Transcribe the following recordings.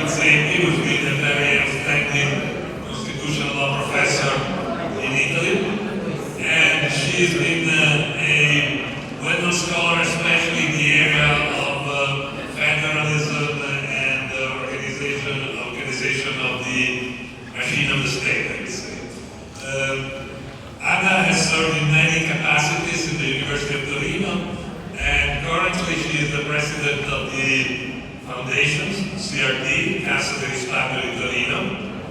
would say he would be a very outstanding constitutional law professor in Italy, and she's been a well-known scholar, especially in the area of federalism and organization of the machine of the state, I would say. Anna has served in many capacities in the University of Turin, and currently she is the president of the foundation, CRT, Casa dei Risparmio di Torino.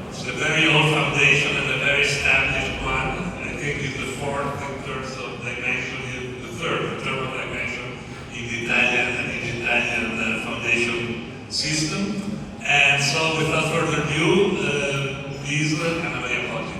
It's a very old foundation and a very established one. I think it's the fourth in terms of dimension, the third in terms of dimension in the Italian foundation system. And so without further ado, please, Anna Maria Poggi.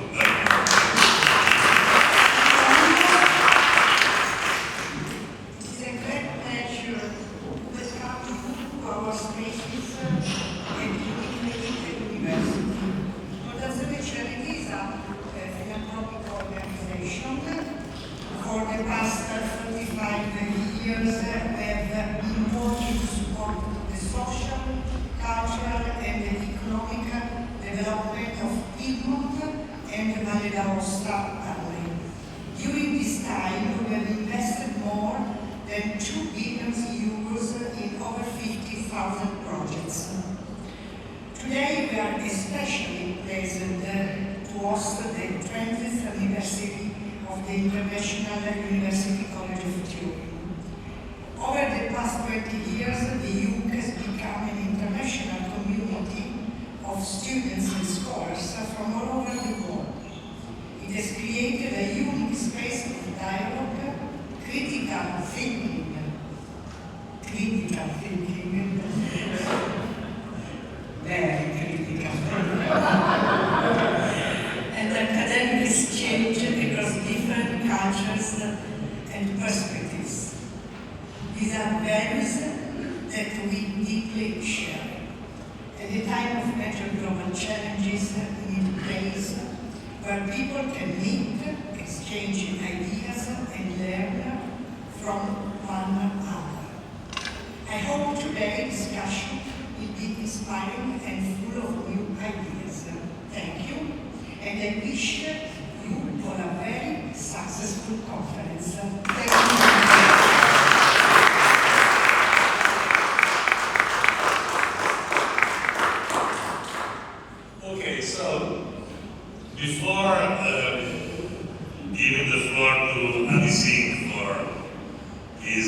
During this time, we have invested more than 2 billion euros in over 50,000 projects. Today, we are especially pleased to host the 20th anniversary of the International University College of Turin. Over the past 20 years, the UK has become an international community of students and scholars from all over the world. It has created a unique space of dialogue, critical thinking, very critical, and academic exchange across different cultures and perspectives. These are values that we deeply share. At a time of major global challenges, we need a place where people can meet, exchange ideas, and learn from one another. I hope today's discussion will be inspiring and full of new ideas. Thank you, and I wish you all a very successful conference. Thank you. Before giving the floor to Avi Singh for his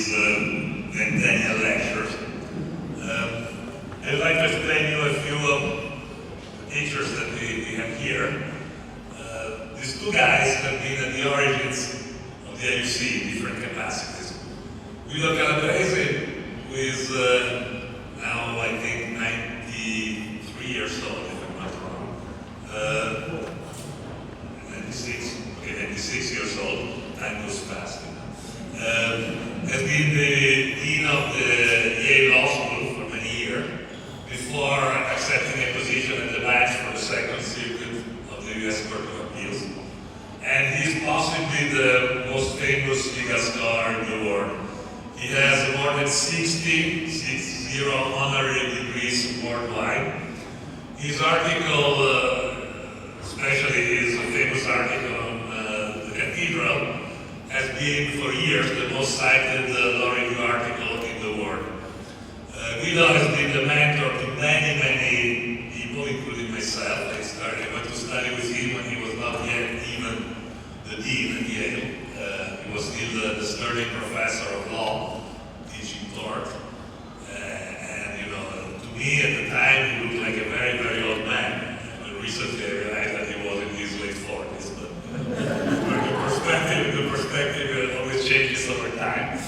Vicennial lectures, I'd like to explain you a few of the pictures that we have here. These two guys have been at the origins of the IUC in different capacities. Guido Calabresi, who is now, I think, 93 years old, if I'm not wrong. 96 years old, time goes fast. Has been the Dean of the Yale Law School for many years, before accepting a position at the bench for the Second Circuit of the US Court of Appeals. And he's possibly the most famous legal scholar in the world. He has more than 60 honorary degrees worldwide. His article, especially his famous article on the cathedral, has been for years the most cited law review article in the world. Guido has been the mentor to many people, including myself. I went to study with him when he was not yet even the dean at Yale. He was still the Sterling professor of law, teaching tort. And you know, to me at the time, he looked like a very old man. Recently I realized that he was in his late 40s, but the perspective always changes over time.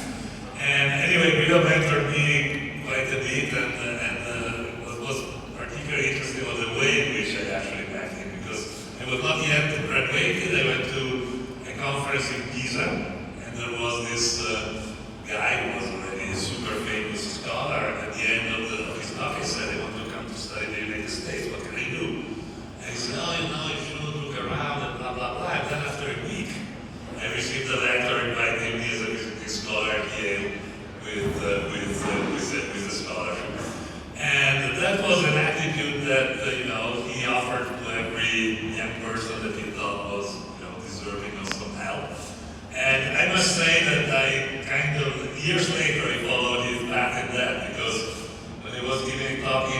And anyway, Guido mentored me quite a bit, and what was particularly interesting was the way in which I actually met him, because I was not yet graduated. I went to a conference in Pisa, and there was this guy who was already a super famous scholar. At the end of his talk, he said, I want to come to study in the United States, what can I do? And he said, oh, you know, you should look around and blah, blah, blah. And then after a week, I received a letter inviting me as a visiting scholar at Yale with the scholarship. And that was an attitude that he offered to every young person that he thought was deserving of some help. And I must say that I kind of, years later, I followed his path in that, because when he was giving a talk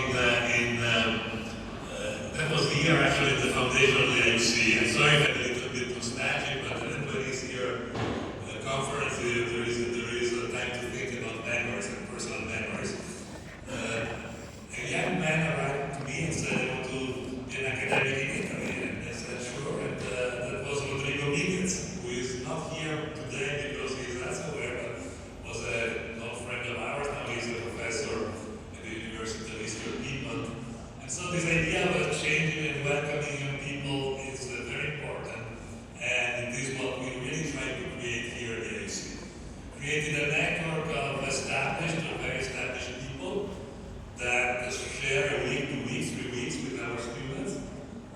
that was the year actually the foundation of the IUC. I'm sorry if I'm a little bit nostalgic, but when he's here conference, there is a time to think about memories and personal memories. A young man arrived to me and said, I want to be an academic in Italy, and I said, sure, and that was Rodrigo Miguez, who is not here today because he's not so aware, but was an old friend of ours. Now he's a professor at the University of Eastern Piedmont. And so this idea of changing and welcoming young people is very important, and it is what we really try to create here at the IUC. Creating a network of established or very established people that share a week, 2 weeks, 3 weeks with our students,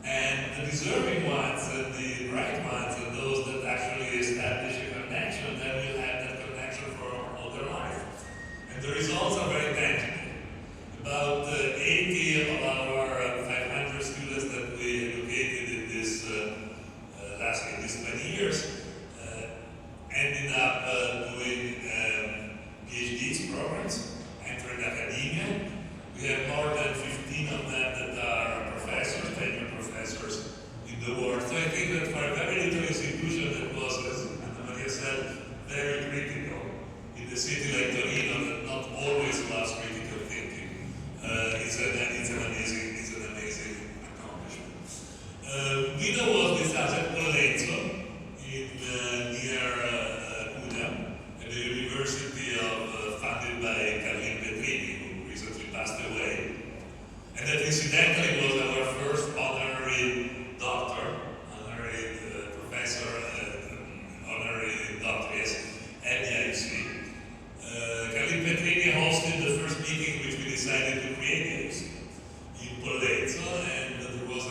and the deserving ones and the bright ones and those that actually establish a connection, then will have that connection for all their life. And the results are very tangible. About 80 of our 500 students that we educated in this in these 20 years ended up doing PhD programs, entering academia. We have more than 15 of them that are professors, tenured professors in the world. So I think that for a very little institution that was, as Anna Maria said, very critical in the city like Torino, that not always loves critical thinking. It's an amazing accomplishment. Guido was with us at Pollenzo, near Udine, at the University funded by Camila Vergara, who recently passed away. And that incidentally was our first honorary doctor, honorary professor, honorary doctorate at the IUC. Camila Vergara hosted the first meeting which we decided to create the IUC in Pollenzo, and there was a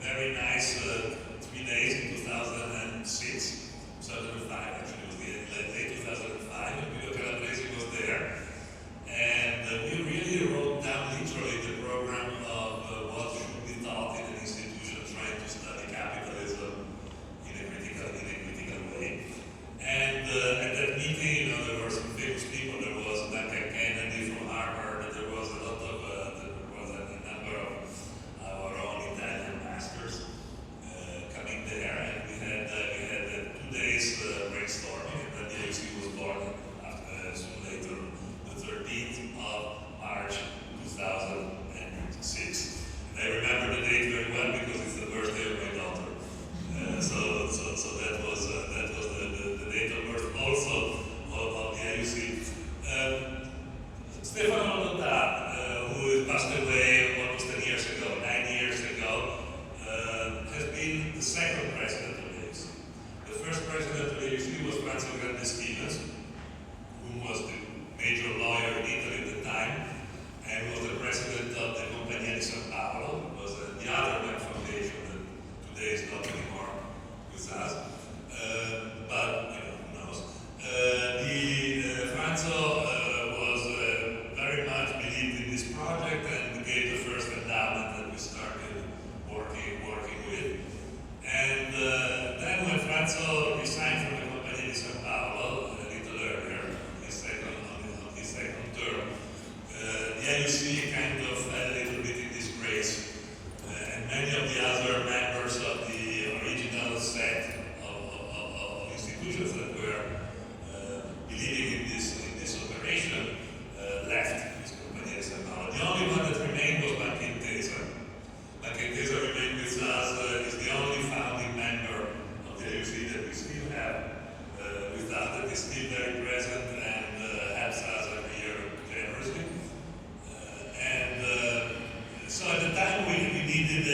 very nice 3 days in 2006, 2005 actually, it was the late 2005, and Guido Calabresi was there. And we really wrote down literally the program of what should be taught in an institution trying to study capitalism in a critical way. And at that meeting, there were some famous people. There was Duncan Kennedy from Harvard. There was a number of our own Italian masters coming there, and we had 2 days brainstorming, and then the IUC was born soon later, the 13th of March 2006. And I remember the date very well because it's the birthday of my daughter. So that was the date of birth also of the IUC. Stefano Rodotà, who passed away almost 9 years ago, has been the second president of the IUC. The first president of the IUC was Frankenberg, who was the major lawyer in Italy at the time, and was the president of the Compagnia di San Paolo, was the other bank foundation that today is not anymore with us, but who knows. Franzo was very much believed in this project and gave the first endowment that we started working with. And then when Franzo resigned from the Compagnia di San Paolo, a little earlier, on his second term, the IUC kind of fell a little bit in disgrace. And many of the other members of the original set of institutions that were believing in this operation left this Compagnia di San Paolo. The only one that remained was Banca Intesa. Banca Intesa remained with us, is the only founding member of the IUC that we still have with us, that is still very present and helps us every year generously. So at the time we needed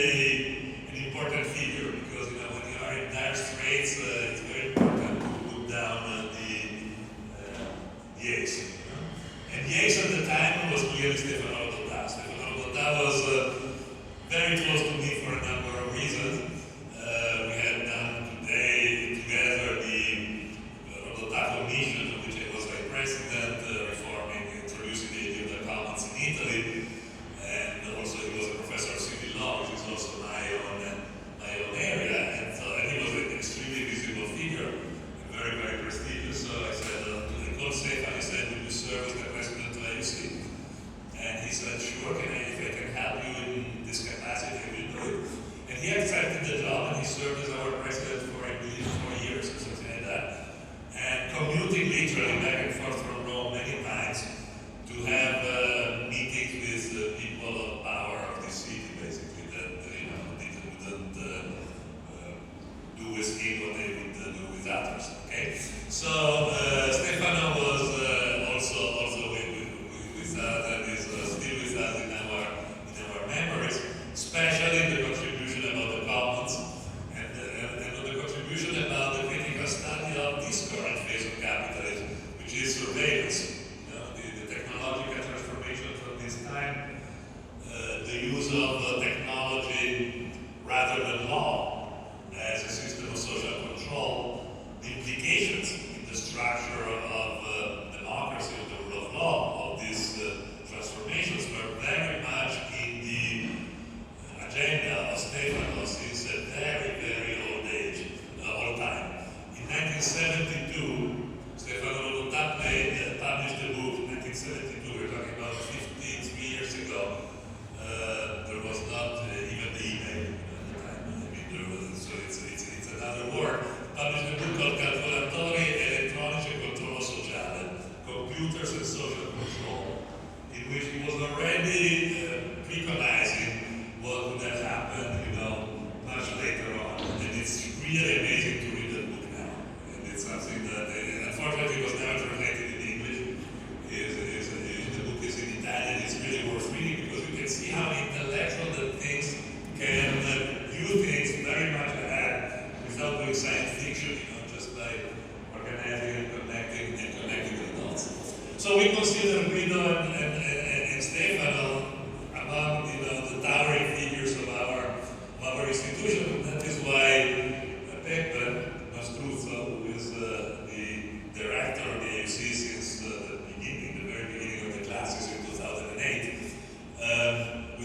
an important figure, because when you are in dire straits, it's very important to put down the ace. And the ace at the time was clearly Stefano Rodotà. Stefano Rodotà was very close to me for a number of reasons. We had done together the Rodotà Commission, of which I was vice president, introducing the idea of the commons in Italy, and also he was a professor of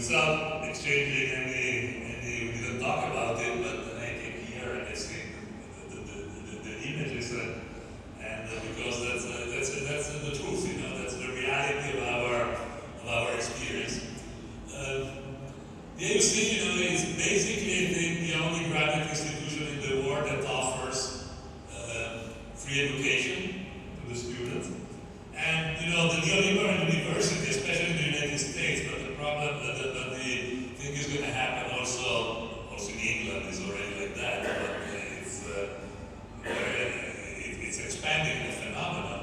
without exchanging any, we didn't talk about it, but I came here and I see the images, and because that's the truth, you know, that's the reality of our experience. The AUC, you know, is basically, I think, the only graduate institution in the world that offers free education to the students. And, you know, the neoliberal university, especially in the United States, but the problem, but the thing is going to happen also in England is already like that, but it's expanding the phenomenon,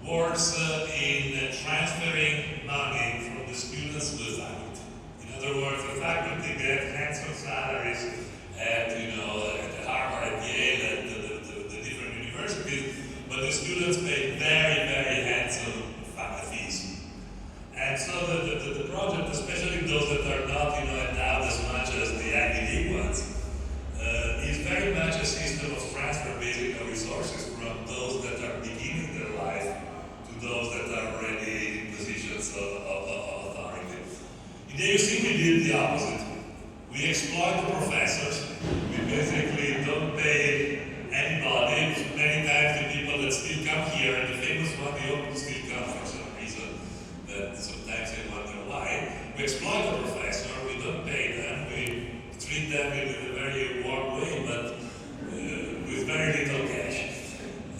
works in transferring money from the students to the faculty. In other words, the faculty get handsome salaries at, you know, at Harvard, at Yale, at the different universities, but the students pay very, very handsome fees. And so the project, especially those that are not, you know, endowed as much as the Ivy League ones, is very much a system of transfer basic resources from those that are beginning their life to those that are already in positions of authority. In the AUC, we did the opposite. We exploit the professors. We basically don't pay anybody. Many times the people that still come here, and the famous one, they all still come for some reason that sometimes I wonder why. We exploit the professor, we don't pay them, we treat them in a very warm way, but with very little cash.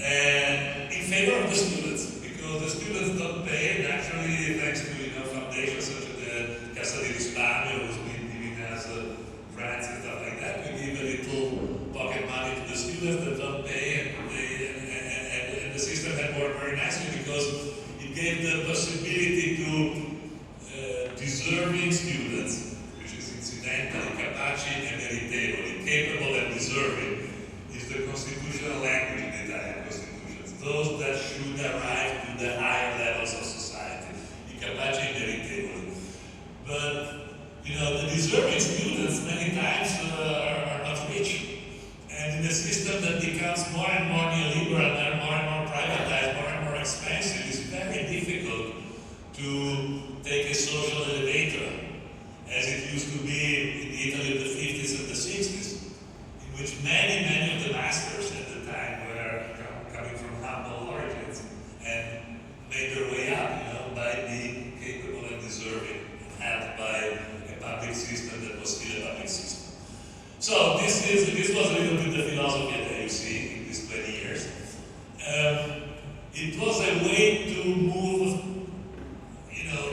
And in favor of the students, because the students don't pay, and actually, thanks to, you know, foundations such as the Cassa di Risparmio, who's been giving us grants and stuff like that, we give a little pocket money to the students that don't pay, and the system had worked very nicely because it gave the possibility to deserving students, which is incidentally capaci e meritevoli, capable and deserving, is the constitutional language in the Italian constitutions. Those that should arrive to the higher levels of society, i capaci e meritevoli. But, you know, the deserving students many times are not rich. And in a system that becomes more and more neoliberal and more privatized, more and more expensive, it's very difficult to take a social elevator, as it used to be in Italy of the 50s and the 60s, in which many of the masters at the time were coming from humble origins and made their way up, you know, by being capable and deserving, and helped by a public system that was still a public system. So this was a little bit the philosophy that you see in these 20 years. It was a way to move, you know,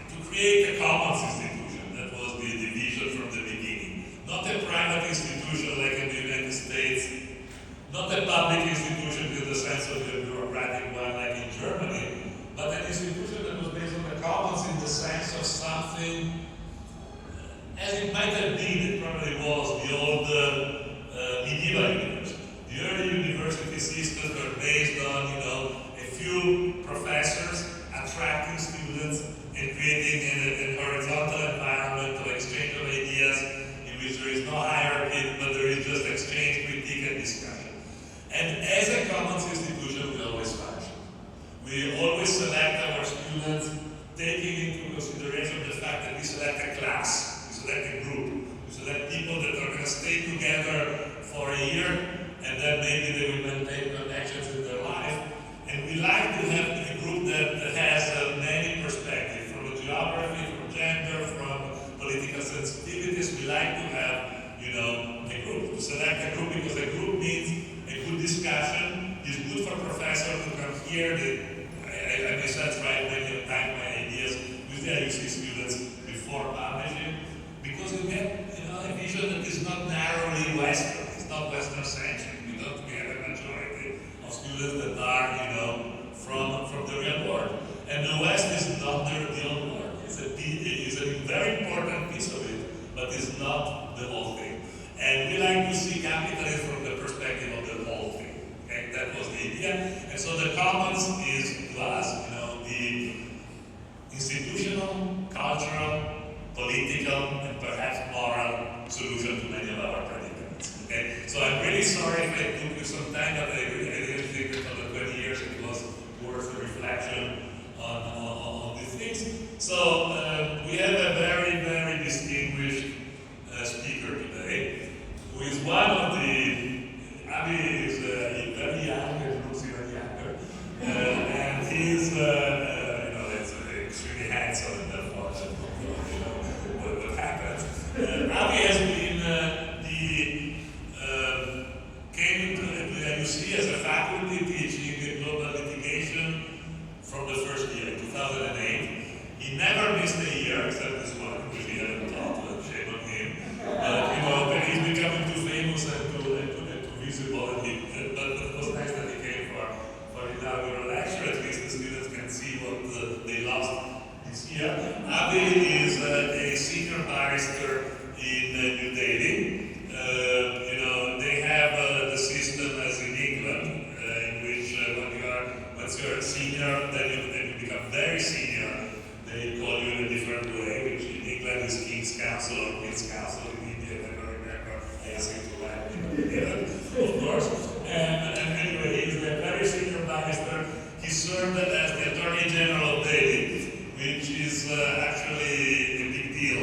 to create a commons institution. That was the vision from the beginning. Not a private institution like in the United States, not a public institution in the sense of the bureaucratic one like in Germany, but an institution that was based on the commons in the sense of something, as it might have been, it probably was, the old medieval university. The early university systems were based on, you know, a few professors attracting students and creating a horizontal environment of exchange of ideas in which there is no hierarchy, but there is just exchange, critique, and discussion. And as a commons institution, we always function. We always select our students taking into consideration the fact that we select a class, select a group, we select people that are going to stay together for a year, and then maybe they will maintain connections in their life. And we like to have a group that has many perspectives, from geography, from gender, from political sensitivities. We like to have, you know, a group. To select a group because a group means a good discussion. It's good for professors to come here. I myself tried many times my ideas with the IUC students before publishing. Because you get, you know, a vision that is not narrowly Western, it's not Western-centric. We don't get a majority of students that are, you know, from the real world. And the West is not the real world. It's a very important piece of it, but it's not the whole thing. And we like to see capitalism from the perspective of the whole thing. Okay? That was the idea. And so the commons is, to us, you know, the institutional, cultural, political, and perhaps moral solution to many of our predicaments. Okay? So I'm really sorry if I took you some time, but I didn't think that for the 20 years it was worth a reflection on these things. So we have a very UC as a faculty teaching global litigation from the first year, 2008. He never missed a year except this one, which he hadn't taught, shame on him. But he's becoming too famous and too visible, but it was nice that he came for the inaugural lecture. At least the students can see what they lost this year. Avi is a senior barrister in New Delhi. They have the system as in England, in which once you're a senior, then you become very senior. They call you in a different way, which in England is King's Counsel or Queen's Counsel. In India, I never remember. I asked him to write of course. And anyway, he's a very senior barrister. He served as the Attorney General of Delhi, which is actually a big deal.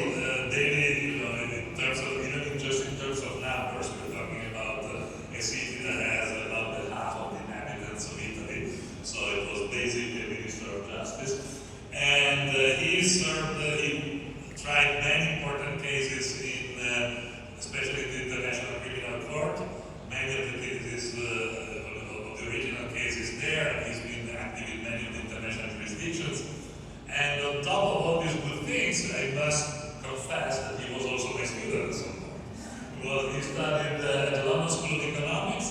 Delhi, in terms of, even just in terms of numbers, we're talking about a city that has about the half of the inhabitants of Italy. So it was basically a Minister of Justice. And he tried many important cases especially in the International Criminal Court. Many of the cases, of the original cases there, he's been active in many of the international jurisdictions. And on top of all these good things, I must confess that he was also my student at some point. He studied at the London School of Economics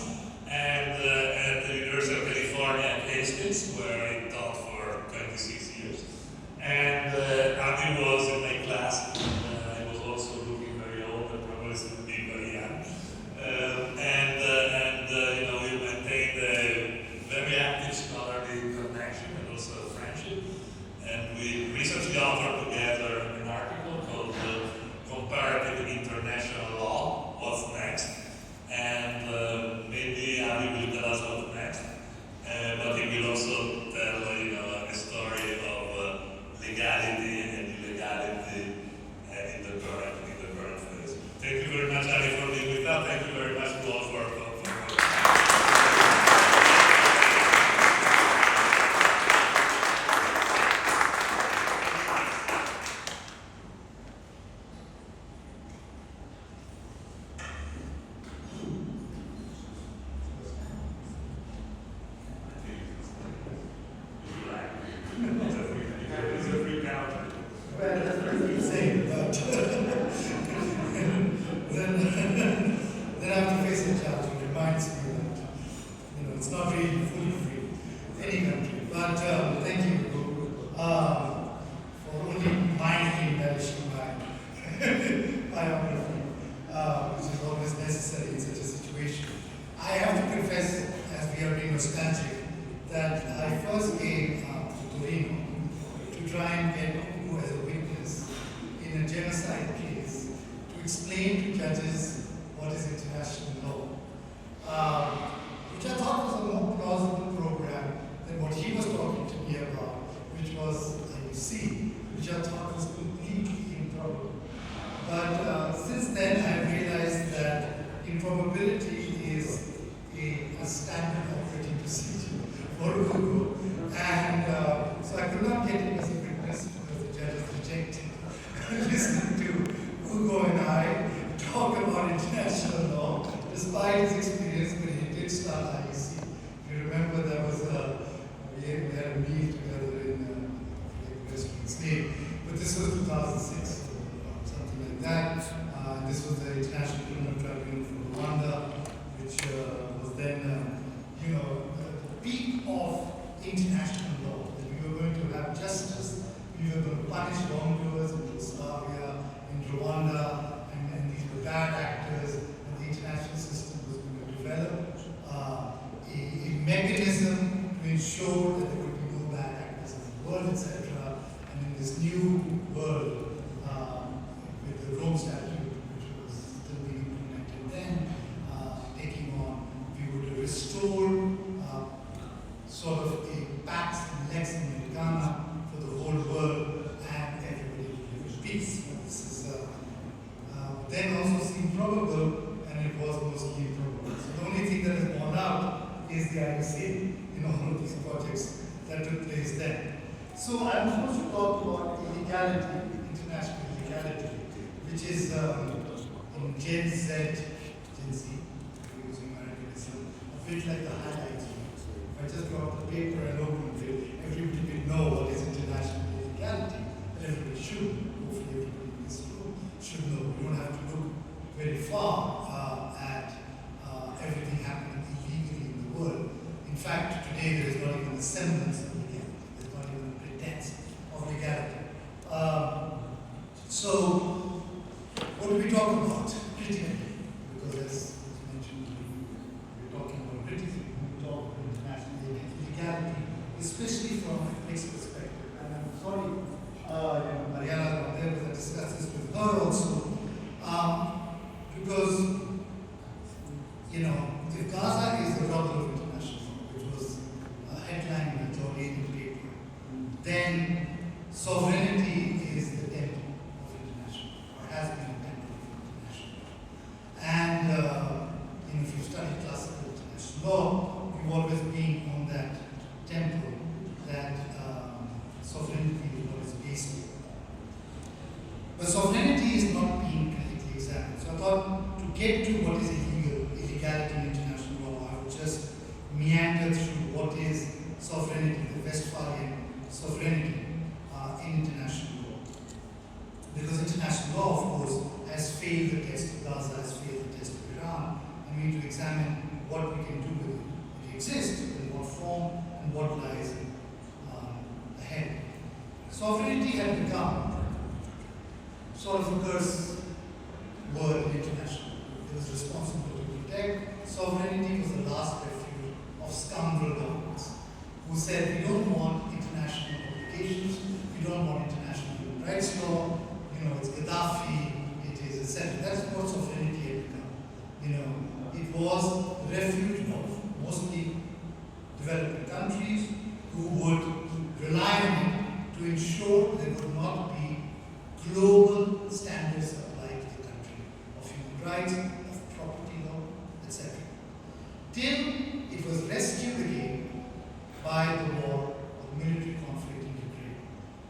and at the University of California at Hastings, where I taught for 26 years. And Avi was in my class. I was also looking very old and probably still being very young. We maintained a very active scholarly connection and also friendship. And we recently authored together an article called Comparative International Law, What's Next? And maybe Avi will tell us what's next. But he will also tell a story of legality and illegality in the current phase. Thank you very much, Avi, for being with us. Thank you very much to all for bit like the highlights. If I just drop the paper and open it, everybody will know what is international legality. And everybody should. Hopefully everybody in this room should know. We don't have to look very far at everything happening illegally in the world. In fact, today there is not even a semblance of legality. There's not even a pretense of legality. So, what do we talk about? Critically, because as mentioned, we're talking about criticism, we talk about international legality, especially from a BRICS perspective. And I'm sorry, Mariana was there, but I discussed this with her also, because, if Gaza is the rubble of international law, which was a headline in the Jordan paper, then sovereignty is the temple of international law, or has been the temple of international law. And if you study classical international law, you've always been on that temple that sovereignty is what is based on. But sovereignty is not being critically examined. So I thought to get to what is illegality in international law, I would just meander through what is sovereignty, the Westphalian sovereignty in international law. Because international law, of course, has failed the test of Gaza, has failed the test of Iran, and we need to examine what we can do with it. It exists, in what form, and what lies ahead. Sovereignty had become sort of a curse word in international law. It was responsible to protect. Sovereignty was the last refuge of scoundrel governments who said we don't want international obligations, we don't want international human rights law, it's Gaddafi, it is etc. That's what sovereignty had become. It was the refuge of mostly developing countries who would rely on it to ensure there would not be global standards applied to the country of human rights, of property law, etc. Till it was rescued again by the war of military conflict in Ukraine.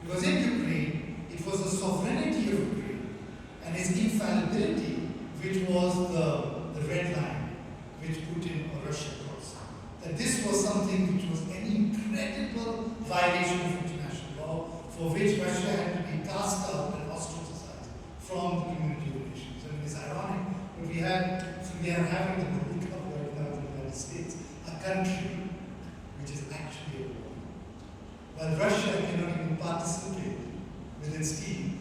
Because in Ukraine, it was the sovereignty of Ukraine and its infallibility which was the red line which Putin or Russia crossed. That this was something which was an incredible violation of international law for which Russia had to be cast out and ostracized from the community of nations. I mean, it's ironic, but we are having the World Cup right now in the United States, a country which is actually a war. While Russia cannot even participate with its team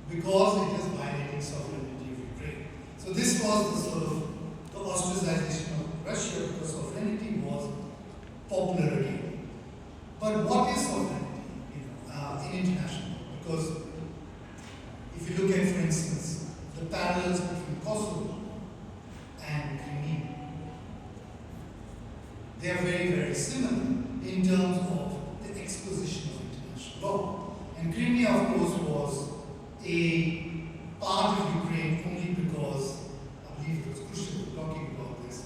because it is violating sovereignty of Ukraine. So this was the sort of the ostracization of Russia because sovereignty was popular again. But what is sovereignty in international law? Because if you look at, for instance, the parallels between Kosovo and Crimea, they are very, very similar in terms of the exposition of international law. And Crimea, of course, was a part of Ukraine only because, I believe it was Khrushchev talking about this,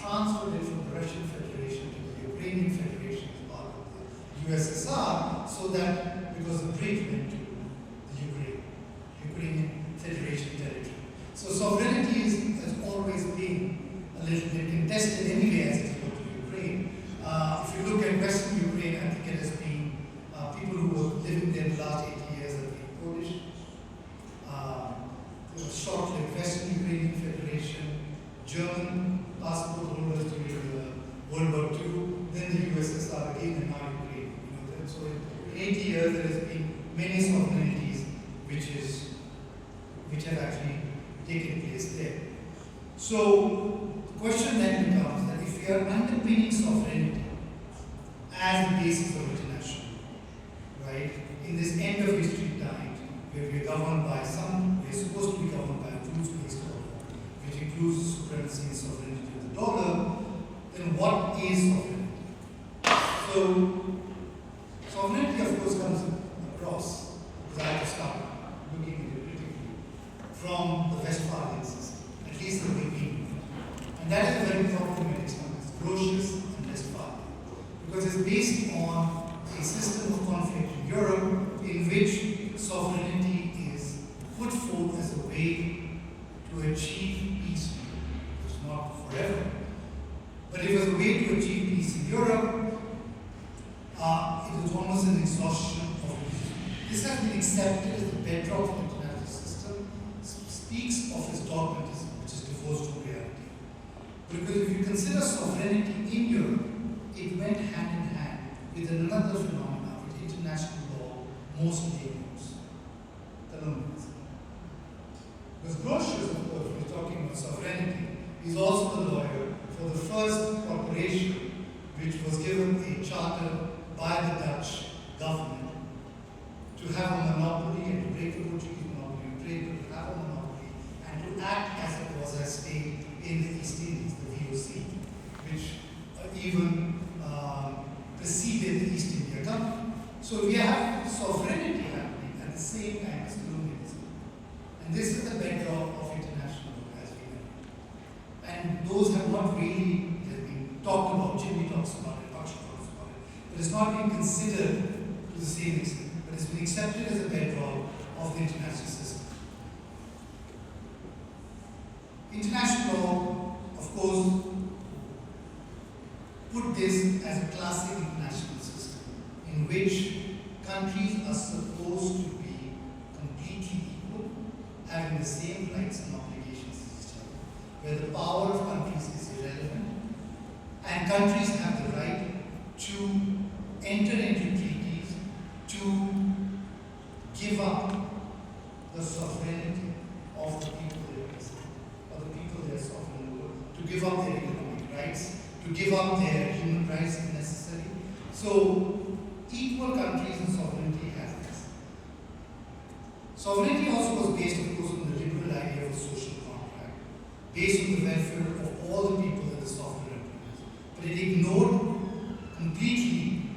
transferred it from the Russian Federation to the Ukrainian Federation as part of the USSR, so that because the bridge went to the Ukrainian Federation territory. So sovereignty has always been a little bit contested anyway as it goes to Ukraine. If you look at Western Ukraine, I think it has been people who were living there the last 80 years have been Polish. There was short-lived Western Ukrainian Federation, German passport holders during World War II, then the USSR again, and now Ukraine. So in 80 years there has been many sovereignties which have actually taken place there. So the question then becomes that if we are underpinning sovereignty as the basis of international law, right, in this end of history times where we are governed by we are supposed to be governed by a rules-based order, which includes the supremacy and sovereignty of the dollar, then what is sovereignty? So sovereignty, of course, comes across, because I have to start looking at it critically, from the Westphalian system, at least the way we do it. And that is a very problematic one. It's Grotius and Westphalian, because it's based on a system of conflict in Europe in which sovereignty is put forth as a way to achieve peace. It's not forever, But it was a way to achieve peace in Europe. It was almost an exhaustion of religion. This has been accepted as the bedrock of the international system, speaks of its dogmatism, which is divorced from reality. Because if you consider sovereignty in Europe, it went hand in hand with another phenomenon, with international law mostly ignores, colonialism. Because Grotius, of course, when he's talking about sovereignty, is also the lawyer for the first corporation which was given a charter by the Dutch government to have a monopoly and to break the Portuguese monopoly on trade, but to have a monopoly and to act as a quasi-state in the East Indies, the VOC, which even preceded the East India Company. So we have sovereignty happening at the same time as colonialism. And this is the bedrock of international law as we know. And those have not really been talked about. Jimmy talks about it, Paksha talks about it. But it's not been considered to the same extent. But it's been accepted as a bedrock of the international system. International law, of course, put this as a classic international system in which countries are supposed to be completely equal, having the same rights and obligations as each other, where the power of countries is irrelevant, and countries have the right to enter into treaties to give up the sovereignty of the people they represent, or the people they are sovereign over, to give up their economic rights, to give up their human rights if necessary. So, equal countries and sovereignty has this. Sovereignty also was based, of course, on the liberal idea of a social contract, based on the welfare of all the people that the sovereign represents. But it ignored completely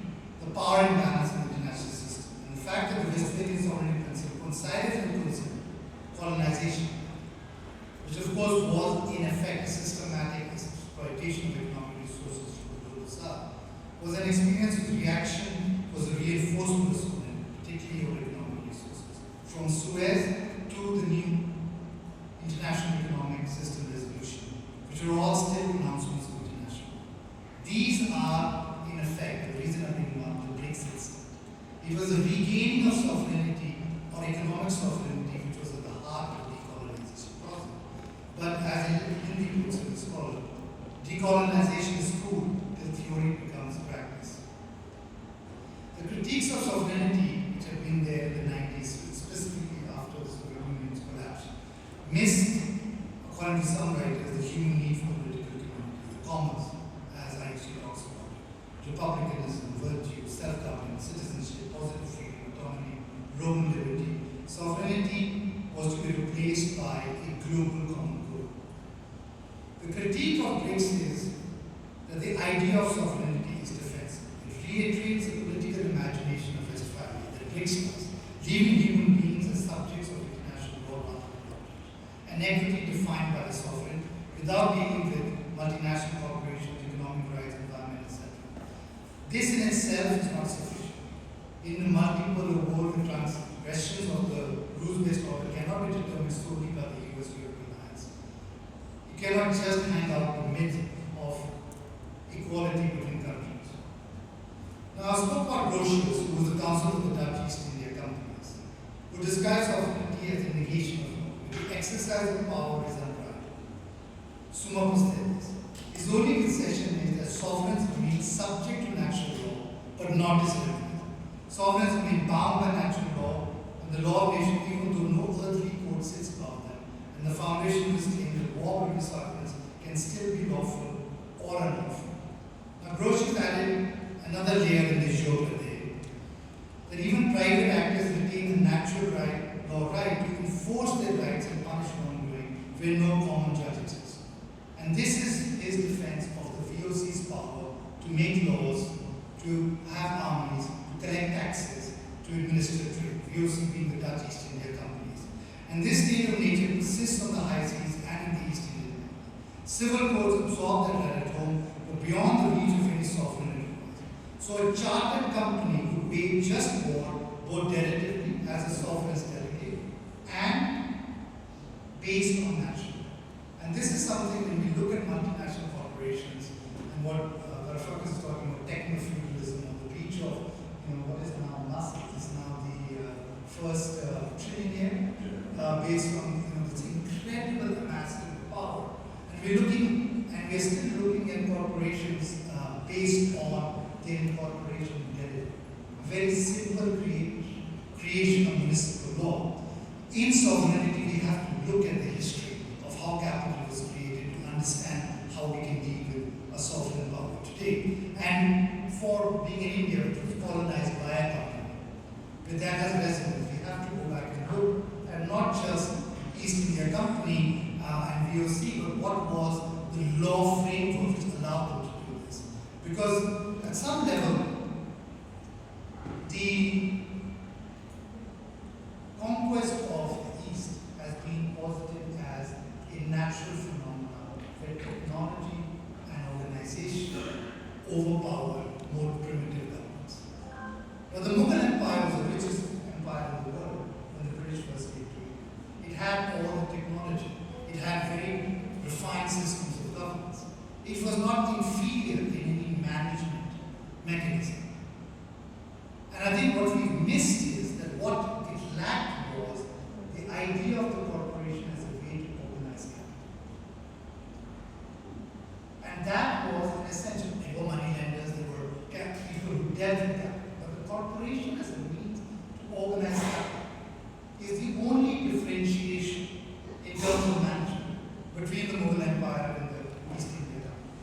the power imbalance in the international system. And the fact that the Westphalian sovereignty principle coincided with colonization, which of course was in effect a systematic exploitation of economic resources from the global south, was an experience whose reaction was a reinforcement of sovereignty, particularly over economic resources. From Suez to the new international economic system resolution, which are all still pronouncements of international. These are, in effect, the reason I bring up the BRICS system. It was a regaining of sovereignty or economic sovereignty which was at the heart of the decolonization process. But as Hindi puts it, it's called decolonization is cool till theory becomes practice. The critiques of sovereignty, which have been there in the 90s, specifically after the Soviet Union's collapse, missed, according to some writers, the human need for political community, the commons, as Einstein talks about it, republicanism, virtue, self-government, citizenship, positive freedom, autonomy, Roman liberty. Sovereignty was to be replaced by a global common good. The critique of BRICS is that the idea of sovereignty is defensive. It reiterates the political imagination of Westphalia, that BRICS was, leaving human beings as subjects of international law, an equity defined by the sovereign, without dealing with multinational corporations, economic rights, environment, etc. This in itself is not sufficient. In the multipolar world, the transgressions of the rules-based order cannot be determined solely by the US-European alliance. You cannot just hang out the myth of equality between countries. Now, I spoke about Grotius, who was the counsel of the Dutch East India Companies, who describes sovereignty as a negation of law, the exercise of power is unbridled. Summa posteris. His only concession is that sovereigns remain subject to natural law, but not discriminated. Sovereigns remain bound by natural law, and the law of nations, even though no earthly court sits above them, and the foundation is claimed that war between sovereigns can still be lawful or unlawful. Now, Grotius added another layer in this joke today, that even private actors retain the natural law right to enforce their rights and punish wrongdoing where no common judge exists. And this is his defense of the VOC's power to make laws, to have armies, to collect taxes, to administer trade, VOC being the Dutch East India Companies. And this state of nature persists on the high seas and in the East Indian Ocean. Civil courts absorb that right at home, but beyond the reach of any sovereign enterprise. So a chartered company could wage just war, both derivatively as a sovereign's delegate, and based on national. And this is something when we look at multinational corporations, and and what Varoufakis is talking about, techno-feudalism, on the reach of, what is now Massimo, is now the first trillionaire, based on, this incredible amassing of power. And we're still looking at corporations based on their incorporation in a very simple creation of municipal law. In sovereignty, we have to look at the history of how capital was created to understand how we can deal with a sovereign power today. And for being in India, which was colonized by a company, with that as resonance, we have to go back and look at not just East India Company and VOC, but what was the law framework which allowed them to do this. Because at some level, the conquest of the East has been posited as a natural phenomenon where technology and organization overpower more primitive governments. Now, the Mughal Empire was the richest empire in the world when the British first came to it. It had all the technology. It had very refined systems of governance. It was not inferior in any management mechanism. And I think what we missed is that what it lacked was the idea of the corporation as a way to organize capital. And that was an essential. There were money lenders, there were people who dealt with capital. But the corporation as a means to organize capital is the only differentiation in terms of management between the Mughal Empire and the East India Company.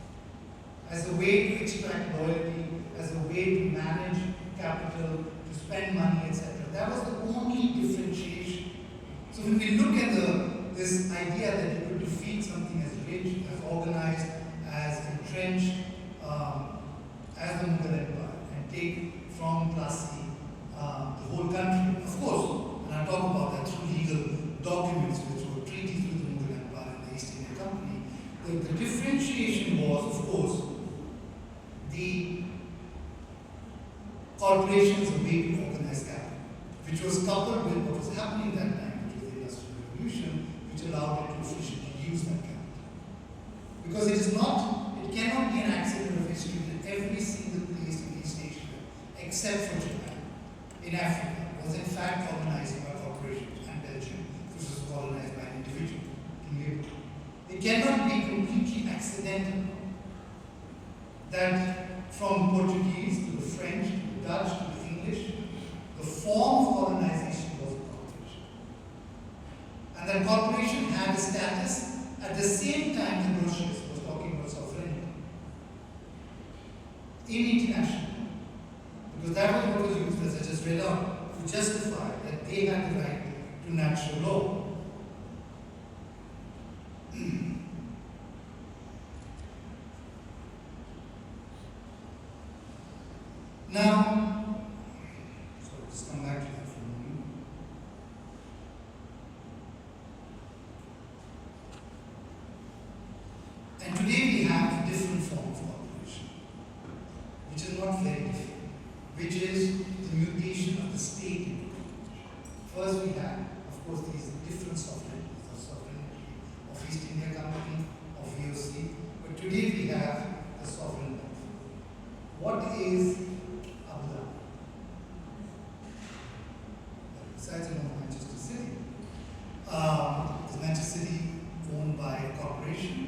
As a way to extract loyalty, as a way to manage capital, to spend money, etc. That was the only differentiation. So when we look at this idea that you could defeat something as rich, as organized, as entrenched as the Mughal Empire and take from Class C the whole country, of course, and I talk about that through legal documents which were treaties with the Mughal Empire and the East India Company, the differentiation was, of course, the corporations a way to organize capital, which was coupled with what was happening that time, which was the Industrial Revolution, which allowed it to efficiently use that capital. Because it cannot be an accident of history that every single place in East Asia, except for Japan, in Africa, was in fact colonized by corporations, and Belgium, which was colonized by an individual. It cannot be completely accidental that from Portuguese to the French, to the Dutch, to the English, the form of colonization was a corporation. And that corporation had a status at the same time the Grotius was talking about sovereignty in international. Because that was what was used, as I just read out, to justify that they had the right to natural law. Now, so let's come back to that for a moment. And today we have a different form of cooperation, which is not very different, which is the mutation of the state into cooperation. First we have, of course, these different sovereignties, the sovereignty of East India Company, of VOC, but today we have the sovereign wealth. What is Abu Dhabi? Besides Manchester City, is Manchester City owned by a corporation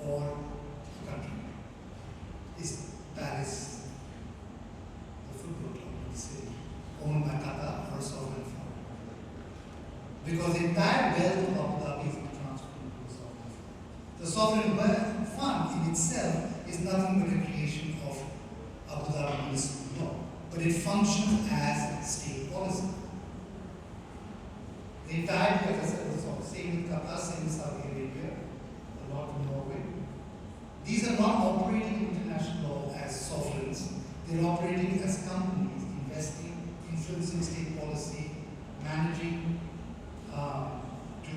or a country? Is Paris, the football club of the city, owned by Qatar or a sovereign fund? Because the entire wealth of Abu Dhabi is transferred to the sovereign fund. The sovereign wealth fund in itself is nothing but a creation of Abu Dhabi municipal law, but it functions as state policy. The entire, as I said, was all same in Qatar, same in Saudi Arabia, a lot in Norway. These are not operating international law as sovereigns, they're operating as companies, investing, influencing state policy, managing to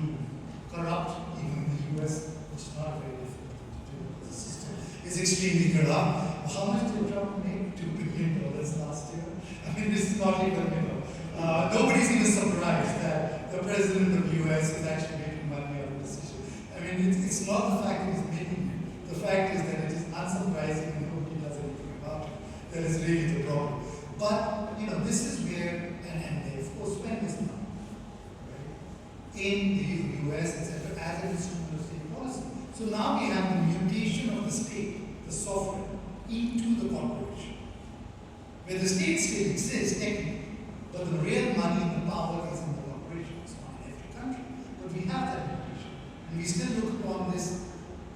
corrupt, even in the US, which is not a very difficult thing to do because the system is extremely corrupt. How much did Trump make? $2 billion last year? I mean, this is not even, nobody's even surprised that the president of the US is actually making money out of this issue. I mean, it's not the fact that he's making it. The fact is that it is unsurprising and nobody does anything about it. That is really the problem. But, this is where, and they of course spend this money, right? In the US, etc., as an instrument of state policy. So now we have the mutation of the state, the sovereign, into the corporation. Where the state still exists technically, but the real money and the power is in the corporation. It's not in every country, but we have that mutation. And we still look upon this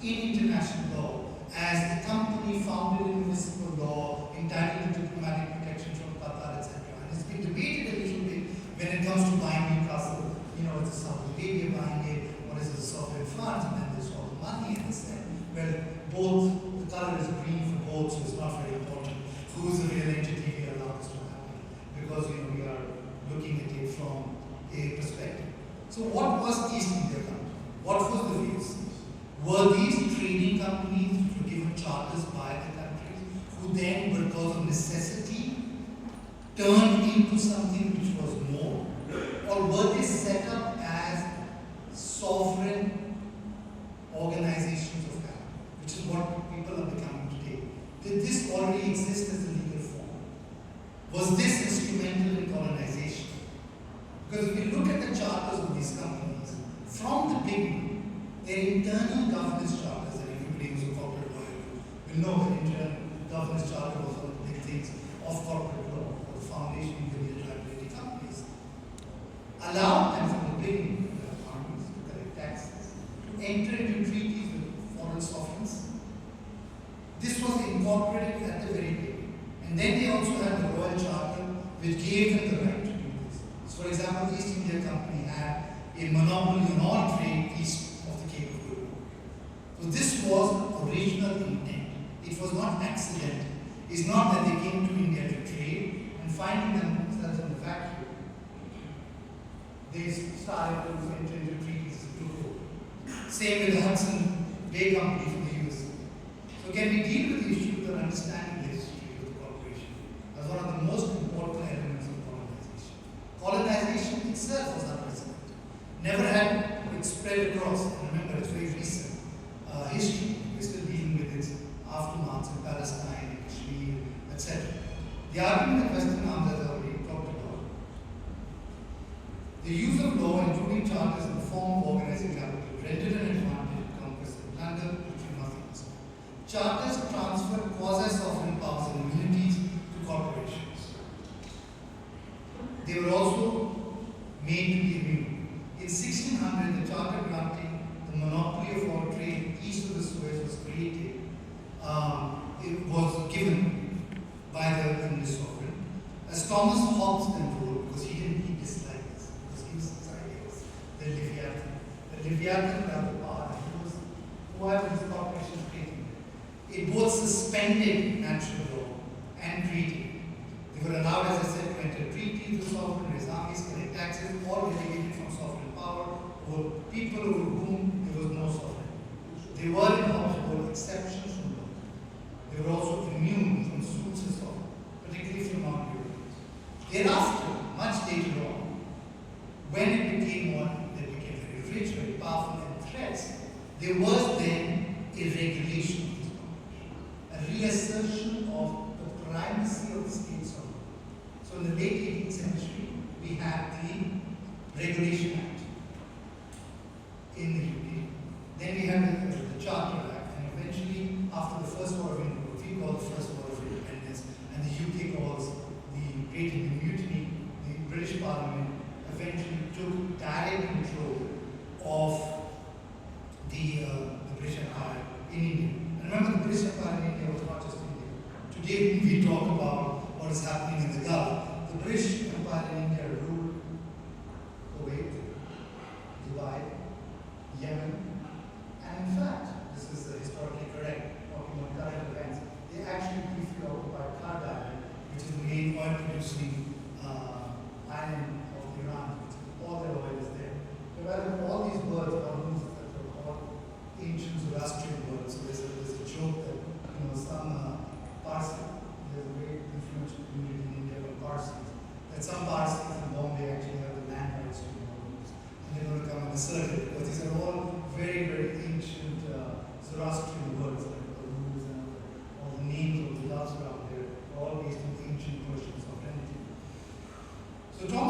in international law as the company founded in municipal law, entitled to diplomatic protection from Qatar, etc. And it's been debated a little bit when it comes to buying Newcastle. It's a Saudi Arabia buying it, what is it, a sovereign fund, and then there's all the money in this thing. Well, both, the color is green for both, so it's not very important who's the real entity we allow this to happen. Because, we are looking at it from a perspective. So what was East India Company? What was the VSC? Were these trading companies which were given charters by the countries, who then, because of necessity, turned into something which was more? Or were they set up as sovereign organizations of capital, which is what people are becoming today? Did this already exist as a legal form? Was this instrumental in colonization? Because if you look at the charters of these companies, from the beginning, their internal governance charters, and everybody who's a corporate lawyer will know that internal governance charter was one of the big things of corporate law, or the foundation of the legal liability companies, allowed them from the beginning to have armies, to collect taxes, to enter into treaties with foreign sovereigns. This was incorporated at the very beginning. And then they also had the Royal Charter, which gave them the right to do this. So, for example, the East India Company had a monopoly on all trade east of the Cape of Good Hope. So this was original intent. It was not accidental. It's not that they came to India to trade and finding themselves in the vacuum, they started to enter into treaties with Good Hope. Same with the Hudson Bay Company from the US. So can we deal with the issue of understanding the history of the corporation as one of the most important elements of colonization? Colonization itself was unprecedented. Never had it spread across. And remember, it's very recent history. We're still dealing with its aftermaths in Palestine, Kashmir, etc. The argument that Western arms has already talked about. The use of law, including charters in the form of organizing capital, rendered an advantage to conquest and plunder, which we must understand. Charters transferred quasi-sovereign powers and immunities to corporations. They were also made to be immune. In 1600, the charter granting the monopoly of all trade east of the Suez was created. It was given by the English sovereign. As Thomas Hobbes then wrote, because he disliked this, because he was the Leviathan. The Leviathan had the power, and he was whoever his corporation created. It both suspended natural law and treaty. They were allowed, as I said, to enter treaties with sovereign, raise armies, collect taxes, all delegated from sovereign power over people over whom there was no sovereign. They were in Hobbes' exceptions from law. They were also immune from suits and so on, particularly from non-Europeans. Thereafter, much later on, when it became one that became very rich, very powerful, and threats, there was then a regulation of this competition, a reassertion of the primacy of the state sovereign. So in the late 18th century, we had the Regulation Act in the UK. Then we had the Charter Act, and eventually, after the First War of Independence, we call the First War of Independence, and the UK calls the Great Indian Mutiny, the British Parliament eventually took direct control of the British Empire in India. And remember, the British Empire in India was not just India. Today, we talk about what is happening in the Gulf. The British Empire in India ruled Kuwait, Dubai, Yemen, and in fact, this is historically correct, talking about current events, they actually briefly occupied Kard Island, which is the main oil-producing island of Iran. All their oil is there. However, all these words are all ancient Zoroastrian words. So there's a joke that some Parsi, there's a very influential community in India called Parsis, that some Parsis in Bombay actually have the land rights to the world. And they're going to come and assert it because these are all very, very ancient Zoroastrian words like Uruz and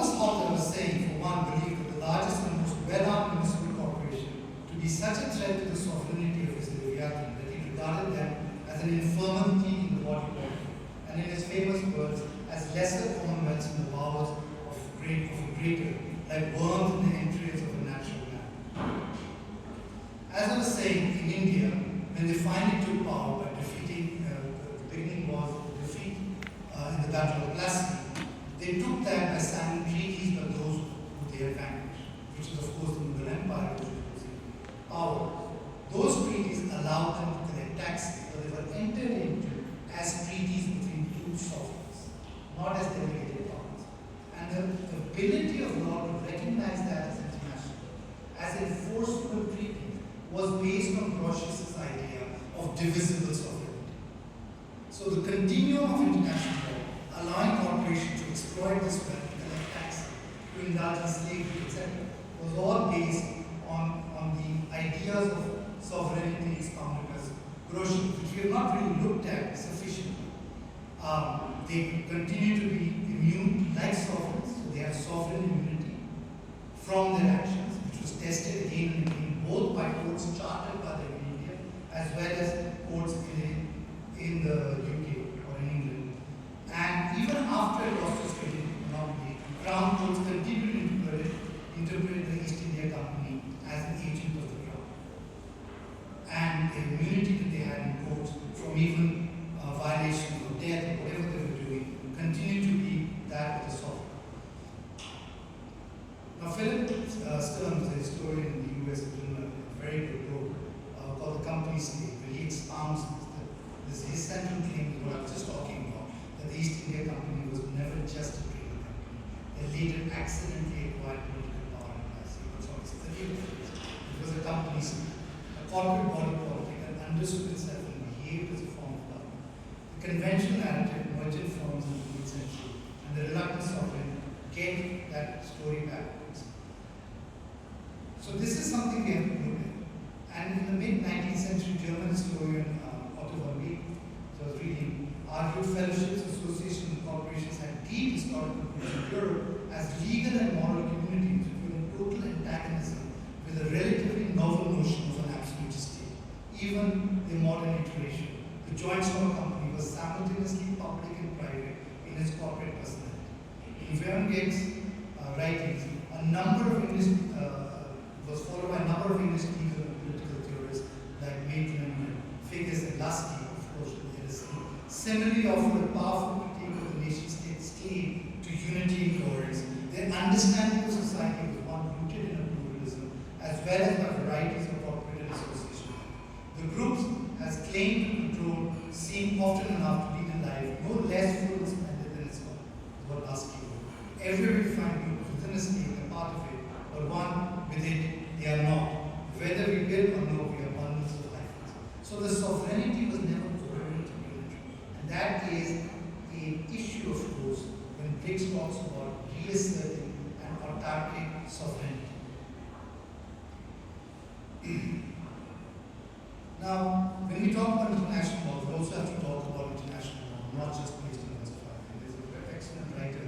Thomas Hobbes, I was saying, for one, believed that the largest and most well-armed municipal corporation to be such a threat to the sovereignty of his Legality that he regarded them as an infirmity in the body politic, and in his famous words, as lesser commonwealths in the bowels of a greater, like worms in the entrails of a natural man. As I was saying, in India, when they finally took power by defeating, the beginning was the defeat in the Battle of Plassey, they took that by signing treaties by those who they had vanquished, which is of course the Mughal Empire, which was in power. Those treaties allowed them to collect taxes, but they were entered into as treaties between two sovereigns, not as delegated powers. And the ability of law to recognize that as international, as enforceable treaties, was based on Grotius's idea of divisible sovereignty. So the continuum of international law, allowing corporations to exploit this wealth, to collect taxes, to indulge in slavery, etc., was all based on the ideas of sovereignty expounded as Grotius, which we have not really looked at sufficiently. They continue to be immune like sovereigns, so they have sovereign immunity from their actions, which was tested again and again, both by courts chartered by them in India as well as courts in the UK or in England. And even after it lost its credibility, Crown courts continued to interpret the East India Company as an agent of the Crown. And the immunity that they had in courts from even violations of death or whatever they were doing continued to be that of the sovereign. Now, Philip Stearns, a historian in the US, has written a very good book called The Company State, where he expounds his central claim is what I was just talking about, that the East India Company was never just a trading company. They later accidentally acquired political power and capacity. It was a company state, a corporate body politic that understood itself and behaved as a form of government. The conventional narrative emergent forms in the 18th century, and the reluctant sovereign get that story backwards. So this is something we have to look at. And in the mid-19th century, German historian Otto von Wied, so I was reading, argued fellowships, associations, and corporations had deep historical roots in Europe as legal and moral communities with a total antagonism with a relatively novel notion of an absolute state. Even the modern iteration, the joint stock company was simultaneously public and private in its corporate personality. In Vermgeht's writings, a number of English was followed by a number of English legal and political theorists like Maitland and Figgis and Lusky, of course, with LSE, similarly offered a powerful critique of the nation-state's claim to unity in coherence. Their understanding of society was one rooted in a pluralism, as well as by varieties of corporate and association. The groups, as claimed to control, seem often enough to lead a life no less full and splendid than its own, is what Lusky wrote. Everywhere we find groups within a state and part of it, but one with it they are not. Whether we will or no, we are bundles of life. So the sovereignty was never coherent and unitary. And that is an issue, of course, when BRICS talks about reasserting an autarkic sovereignty. Now, when we talk about international law, we also have to talk about international law, not just based on Westphal. There's an excellent writer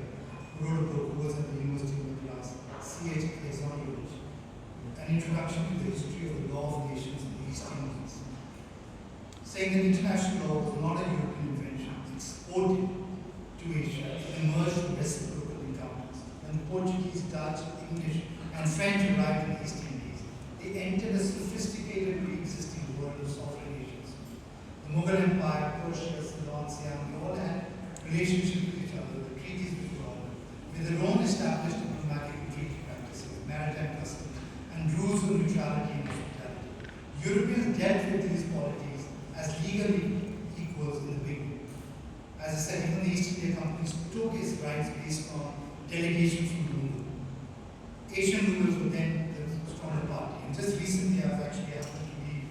who wrote a book, who was at the University of Madras, C.H. Aleksandar, an introduction to the history of the law of nations in the East Indies, saying that international law was not a European invention, exported to Asia, it emerged from reciprocal encounters. When the Portuguese, Dutch, English, and French arrived in the East Indies, they entered a sophisticated pre-existing world of sovereign nations. The Mughal Empire, Persia, Ceylon, Siam, they all had relationships with each other, the treaties which were ordered, with their own established diplomatic and treaty practices, maritime customs, and rules of neutrality and hospitality. Europeans dealt with these polities as legally equals in the beginning. As I said, even the East India Company took its rights based on delegation from the Mughal. Asian rulers were then the stronger party. And just recently, I've actually happened to be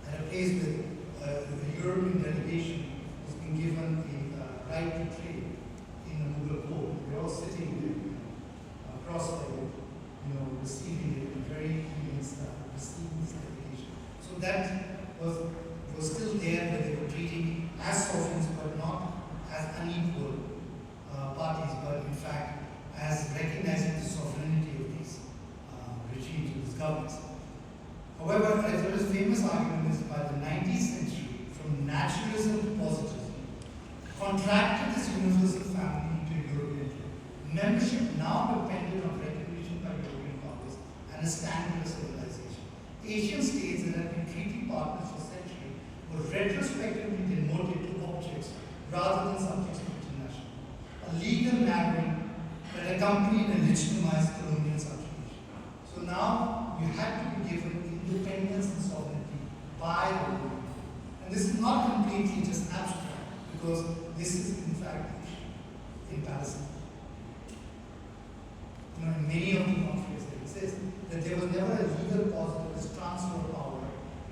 at a place where the European delegation was being given the right to trade in the Mughal court. They're all sitting there, cross-legged, receiving it in very humane style, receiving this delegation. So that was still there, where they were treating as sovereigns, but not as unequal parties, but in fact as governments. However, there is a famous argument is by the 19th century, from naturalism to positivism, contracted this universal family into a European group. Membership now depended on recognition by European powers and a standard of civilization. Asian states that had been treaty partners for centuries were retrospectively demoted to objects rather than subjects of international. A legal narrowing that accompanied and legitimized colonial subjugation. So now you had to be given independence and sovereignty by the world. And this is not completely just abstract, because this is in fact in Palestine. You know, in many of the conflicts it says that there was never a legal positive transfer of power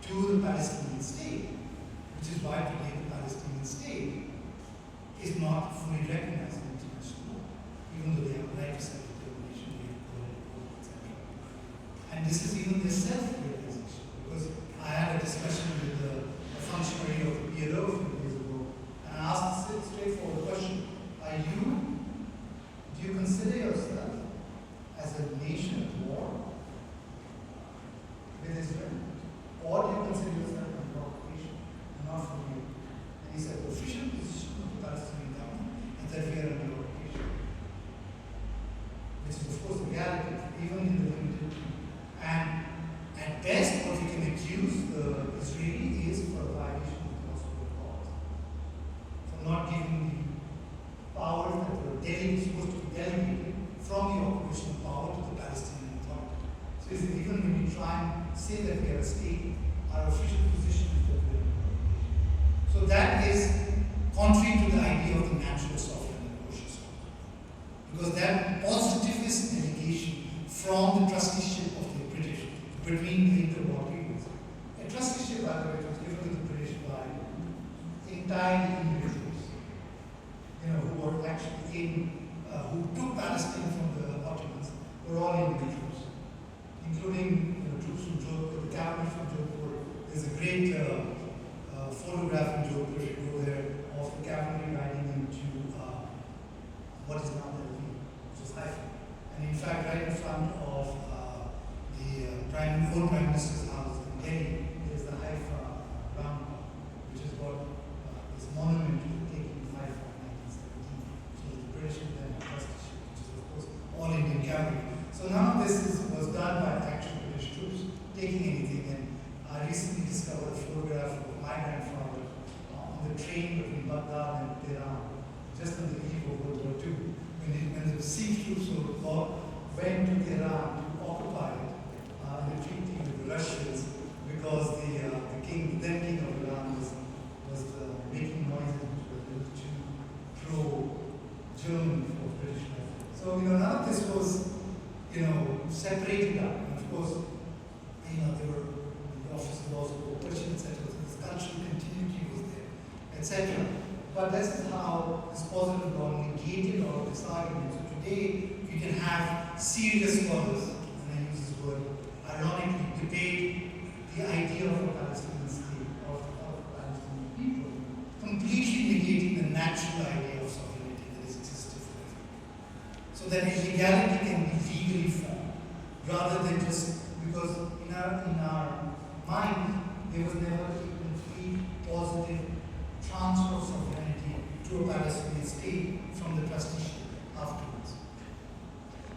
to the Palestinian state, which is why today the Palestinian state is not fully recognized in international law, even though they have a right to self-determination, they have political, etc. And this is even their self-realization, because I had a discussion with a functionary of the PLO a few years ago, and I asked a straightforward question: do you consider yourself as a nation at war with Israel, or do you consider yourself a provocation and not from you? And he said the official position of the Palestinian government is that we are under occupation, which is of course the reality, even in the limited. And at best, what we can accuse the Israeli is for a violation of the Constitutional laws, for not giving the powers that were supposed to be delegated from the occupational power to the Palestinian Authority. So even when we try and say that we are a state, our official position is that we are an occupation. So that is contrary to the idea of the natural sovereign and cautious sovereign. Because that positivist delegation from the trusteeship of the British between the interwar periods. A trusteeship, by the way, was given to the British by entirely individuals, you know, who were actually who took Palestine from the Ottomans, were all individuals, including troops from Jodhpur, the cavalry from Jodhpur. There's a great photograph in Jodhpur, if you go there, of the cavalry riding into what is now Tel Aviv, which is Haifa. And in fact, right in front of the old Prime Minister's house in Delhi, there's the Haifa roundabout, which is what this monument to the taking of Haifa in 1917. So the British and then trusteeship, which is of course all Indian cavalry. So none of this was done by actual British troops taking anything. And I recently discovered a photograph of my grandfather on the train between Baghdad and Tehran, just on the eve of World War II, when the Sikh troops went to Tehran to occupy it in the treaty with the Russians, because the then king of Iran was making noises which were a little too pro-German for British life. So none of this was separated out. And of course, there were the Office of Law School, Persian, etc. So this cultural continuity was there, etc. But this is how this positive law negated all of this argument. So today, we can have serious scholars, and I use this word ironically, debate the idea of a Palestinian state, of Palestinian people, completely negating the natural idea of sovereignty that has existed forever. So that illegality can be legally formed, rather than just because in our mind there was never a complete positive transfer of sovereignty to a Palestinian state from the trusteeship afterwards.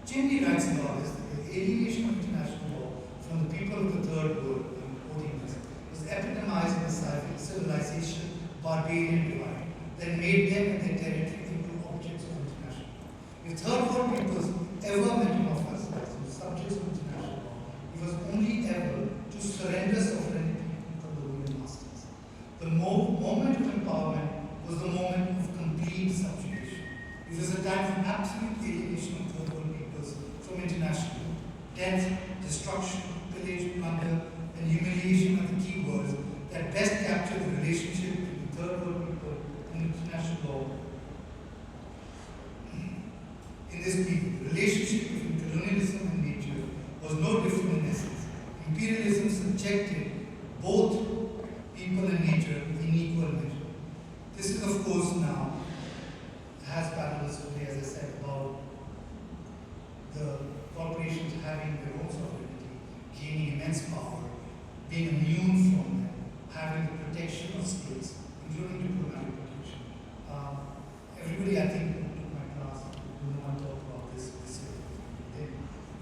Chindy writes about this, that the alienation of international law from the people of the third world, I'm quoting this, was epitomized in the civilization barbarian divide that made them and their territory into objects of international law. If third world peoples ever metamorphosed into subjects of international law, it was only ever to surrender sovereignty to colonial masters. The moment of empowerment was the moment of complete subjugation. It was a time of absolute alienation of third world peoples from international law. Death, destruction, pillage, plunder, and humiliation are the key words that best capture the relationship between the third world people and international law. In this period, the relationship between colonialism and nature was no different in essence. Imperialism subjected both people and nature in equal measure. This is, of course, now has parallels today, as I said, about the corporations having their own sovereignty, immense power, being immune from them, having the protection of states, including diplomatic protection. Everybody, I think, who took my class, will want to talk about this year.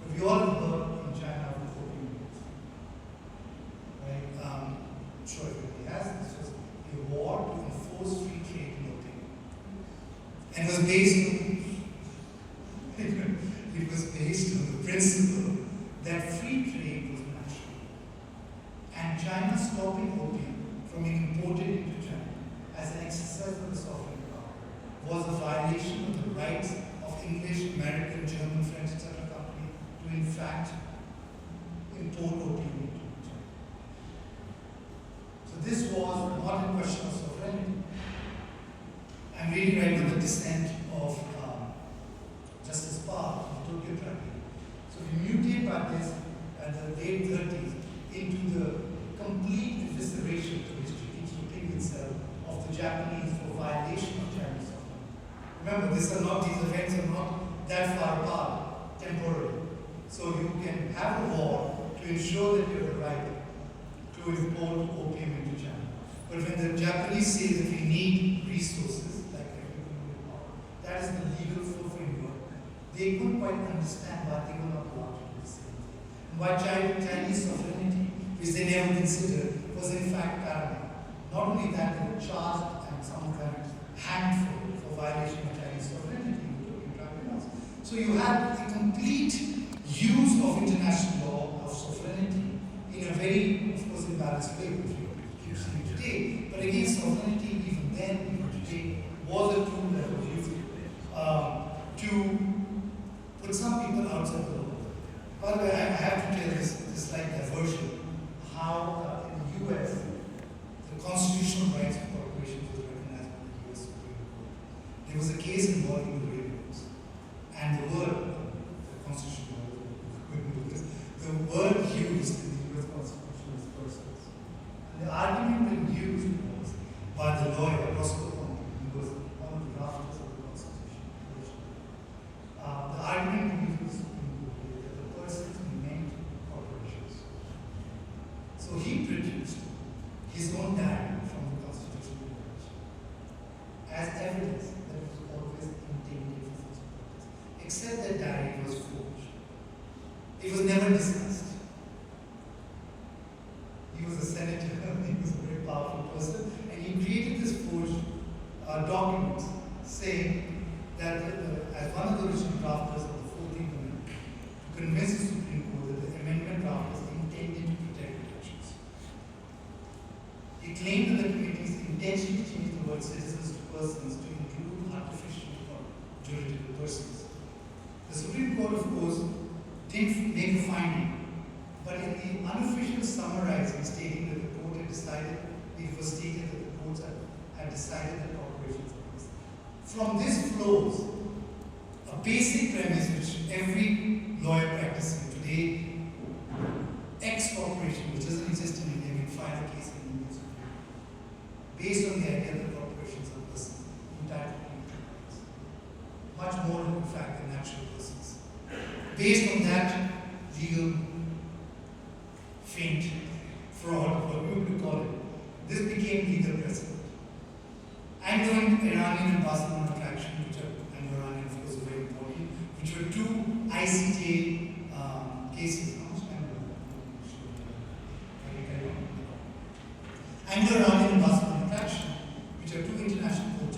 But we all have heard in China of the opium wars. Right? I'm sure everybody has. This was a war to enforce free trade in opium. And it was based on the principle that free trade was natural. And China stopping opium from being imported into China as an exercise of the sovereign power was a violation of the rights of English, American, German, French, etc. company to in fact import opium into China. So this was not a question of sovereignty. I'm reading right now the dissent of Justice Park of the Tokyo Tribunal. So we mutate by this at the late 30s into the complete evisceration to which it keeps repeating itself of the Japanese for violation of Chinese sovereignty. Remember, these events are not that far apart temporally. So you can have a war to ensure that you have the right to import opium into China. But when the Japanese say that we need resources, like that is the legal framework, they couldn't quite understand why they were not allowed to do the same thing. And why Chinese sovereignty, which they never considered, was in fact paramount. Not only that, they were charged and some of them hanged for violation of Chinese sovereignty in the Tokyo tribunals. So you had a complete use of international law of sovereignty in a very, of course, imbalanced way, which we keep seeing today. But again, sovereignty, even then, even today, was a tool that was used to put some people outside the law. By the way, I have to tell this slight diversion, how in the US, the constitutional rights of corporations was recognized by the US Supreme Court. There was a case involving the railroads, and the constitutional the word used in the US Constitution is persons. And the argument that used was by the lawyer, Roscoe Conte, who was one of the drafters of the Constitution. The argument used that the persons meant corporations. So he produced his own diary from the Constitutional Convention as evidence that it was always intended for such a purpose, except that diary was forged. It was never discussed. He was a senator, he was a very powerful person, and he created this forged document saying that as one of the original drafters of the 14th Amendment, to convince the Supreme Court that the amendment draft was intended to protect elections. He claimed that the committees intentionally changed the word citizens to persons to include artificial or juridical persons. The Supreme Court, of course, didn't make a finding, but in the unofficial summarizing stating that the court had decided, it was stated that the courts had decided that corporations are persons. From this flows a basic premise which every lawyer practicing today, X corporation, which doesn't exist in India, will file a case in the Indian Supreme Court, based on the idea that corporations are persons entitled to equal rights, much more in fact than natural persons. Based on that legal feint, fraud, what we would call it, this became legal precedent. Anglo-Iranian and Barcelona attraction, which are Anglo-Iranian, of course, are very important, which were two ICJ cases. Anglo-Iranian and Barcelona attraction, which are two international court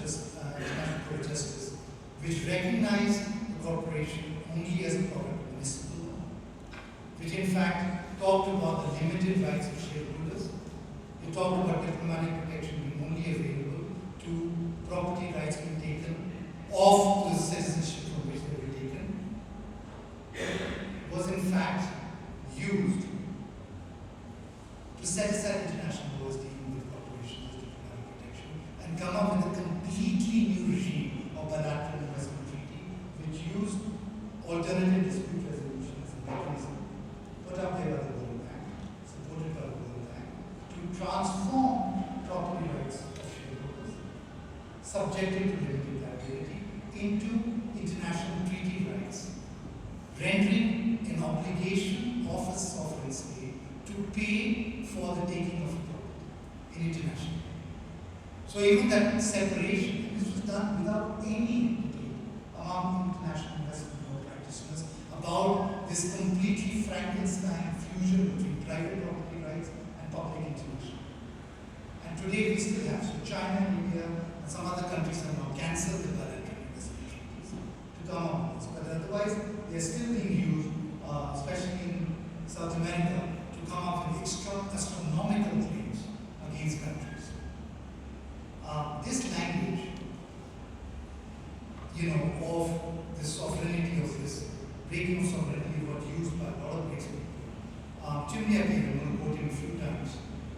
justices, which recognize the corporation only as a product of municipal law, which in fact talked about the limited rights of shareholders. They talked about diplomatic protection being only available to property rights being taken off the citizenship from which they were taken, was in fact used to set aside international laws dealing with corporations as diplomatic protection and come up with a completely new regime of bilateral investment treaty which used alternative dispute resolution as a mechanism put up there by the World Bank, supported by the World Bank, to transform property rights of shareholders subjected to limited liability into international treaty rights, rendering an obligation of a sovereign state to pay for the taking of property in international. So even that separation, this was done without any debate among international investment law practitioners about this completely Frankenstein fusion between private property rights and public international. And today we still have, so China, India, and some other countries have now cancelled the bilateral investment treaties to come up with this. But otherwise, they are still being used, especially in South America, to come up with astronomical claims against countries. This language, of the sovereignty of this, breaking of sovereignty, was used by a lot of BRICS people. Chimney, I'm going to quote him a few times,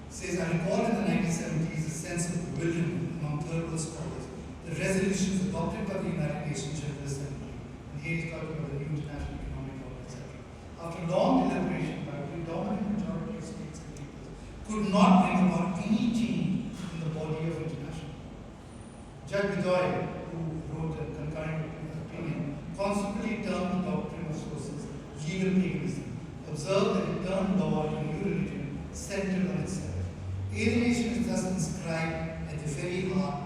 says, I recall in the 1970s a sense of bewilderment among third world scholars, the resolutions adopted by the United Nations General Assembly, and here he's talking about the new international economic order, etc. After long deliberation by a predominant majority of states and peoples, could not bring about any change in the body of international. Judge Guido, who wrote a concurrent opinion, consequently termed the doctrine of sources legal paganism, observed that it turned law into a new religion centered on itself. Alienation is thus inscribed at the very heart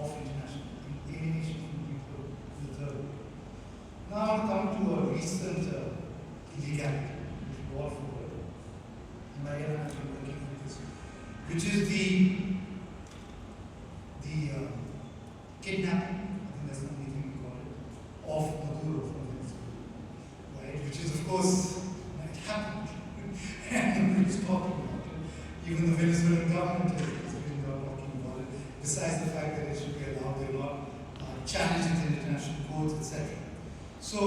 of international alienation from people in the third world. Now I'll come to a recent illegality, which we all forward. And I have been working on this, which is the kidnapping, I think that's the only thing we call it, of Maduro from Venezuela, right? Which is, of course, it happened, and nobody's talking about it. Even the Venezuelan government is really not talking about it, besides the fact that it should be allowed, they're not challenging the international courts, etc. So,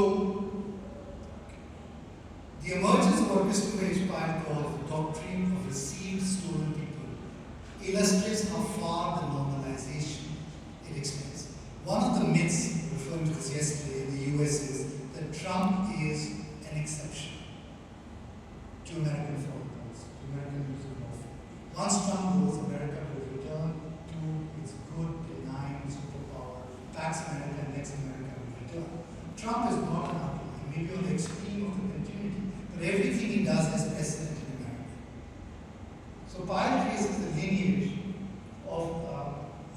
the emergence of what Christopher H. Pyle calls the doctrine of received stolen people illustrates how far the normalization it extends. One of the myths, referring to this yesterday in the US, is that Trump is an exception to American foreign policy, to American use of warfare. Once Trump goes, America will return to its good, benign superpower. Pax America, next America will return. Trump is not an outlier, maybe on the extreme of the continuity, but everything he does has precedent in America. So Pyle traces the lineage of,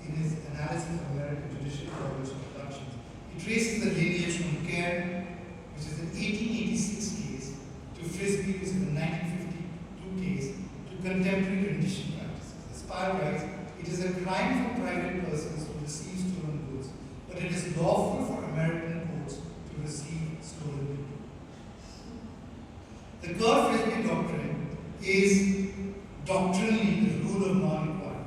in his analysis of American judicial coalition productions, he traces the lineage from Kerr, which is an 1886 case, to Frisbee, which is a 1952 case, to contemporary rendition practices. As Pyle writes, it is a crime for private persons to receive stolen goods, but it is lawful for American courts to receive stolen people. The Kerr-Frisbee doctrine is doctrinally the rule of non-inquiry,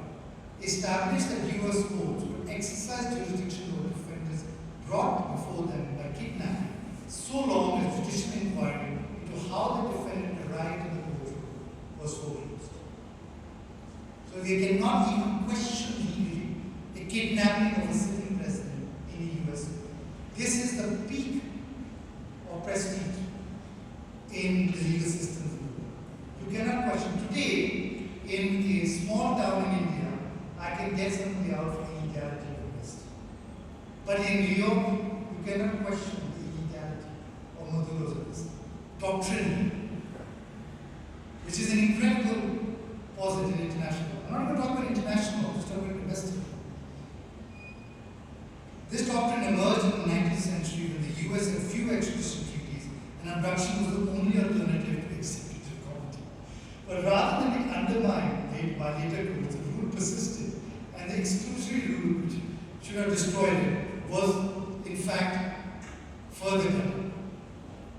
established that U.S. courts would exercise jurisdiction over defendants brought before them by kidnapping, so long as judicial inquiry into how the defendant arrived in the courtroom was foreclosed. So they cannot even question legally a kidnapping of a sitting president in the U.S. This is the peak of prestige in the legal system. You cannot question. Today, in a small town in India, I can get somebody out for illegality of arrest. But in New York, you cannot question the illegality of Maduro's arrest. Doctrinally, which is an incredible positive international law. I'm not going to talk about international law, just talk about domestic law. This doctrine emerged in the 19th century when the US had few extradition treaties and abduction was the only alternative to executive comedy. But rather than being undermined by later courts, the rule persisted, and the exclusionary rule, which should have destroyed it, was in fact further done.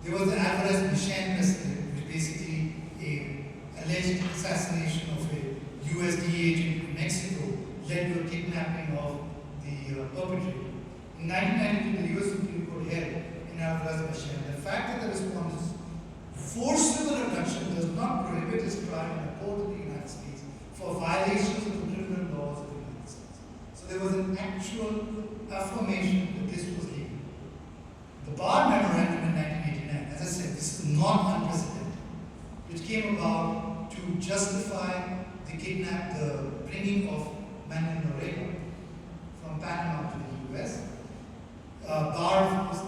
There was the Alvarez-Michel precedent, which basically an alleged assassination of a USD agent in Mexico led to a kidnapping of the perpetrator. In 1992, the US Supreme Court held in Alvarez-Michel the fact that the respondent's forcible abduction does not prohibit his trial in a court of the United States for violations of the criminal laws of the United States. So there was an actual affirmation that this was legal. The Barr Memorandum in 1989, as I said, this is not unprecedented, which came about to justify the bringing of Manuel Noriega from Panama to the US. Barr was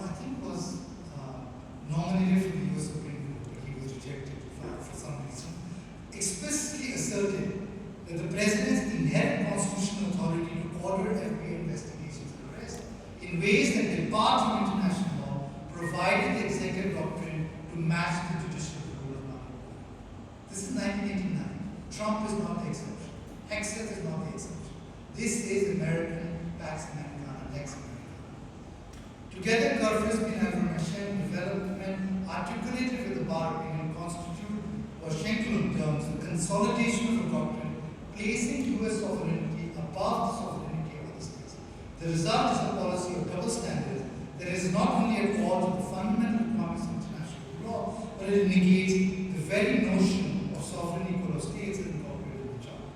nominated for the US Supreme Court, but he was rejected for some reason. that the President's inherent constitutional authority to order FBI investigations and arrests in ways that depart from international law, provided the executive doctrine to match the judicial rule of law. This is 1989. Trump is not the exception. Hexeth is not the exception. This is American Pax Americana, Lex Americana. Together, Curfews bin Avrameshem development articulated with the bar opinion constitute Washington terms the consolidation of a doctrine placing U.S. sovereignty above the sovereignty of other states. The result is a policy of double standards that is not only at odds with the fundamental requirements of international law, but it negates the very notion of sovereign equal of states and incorporated in the Charter.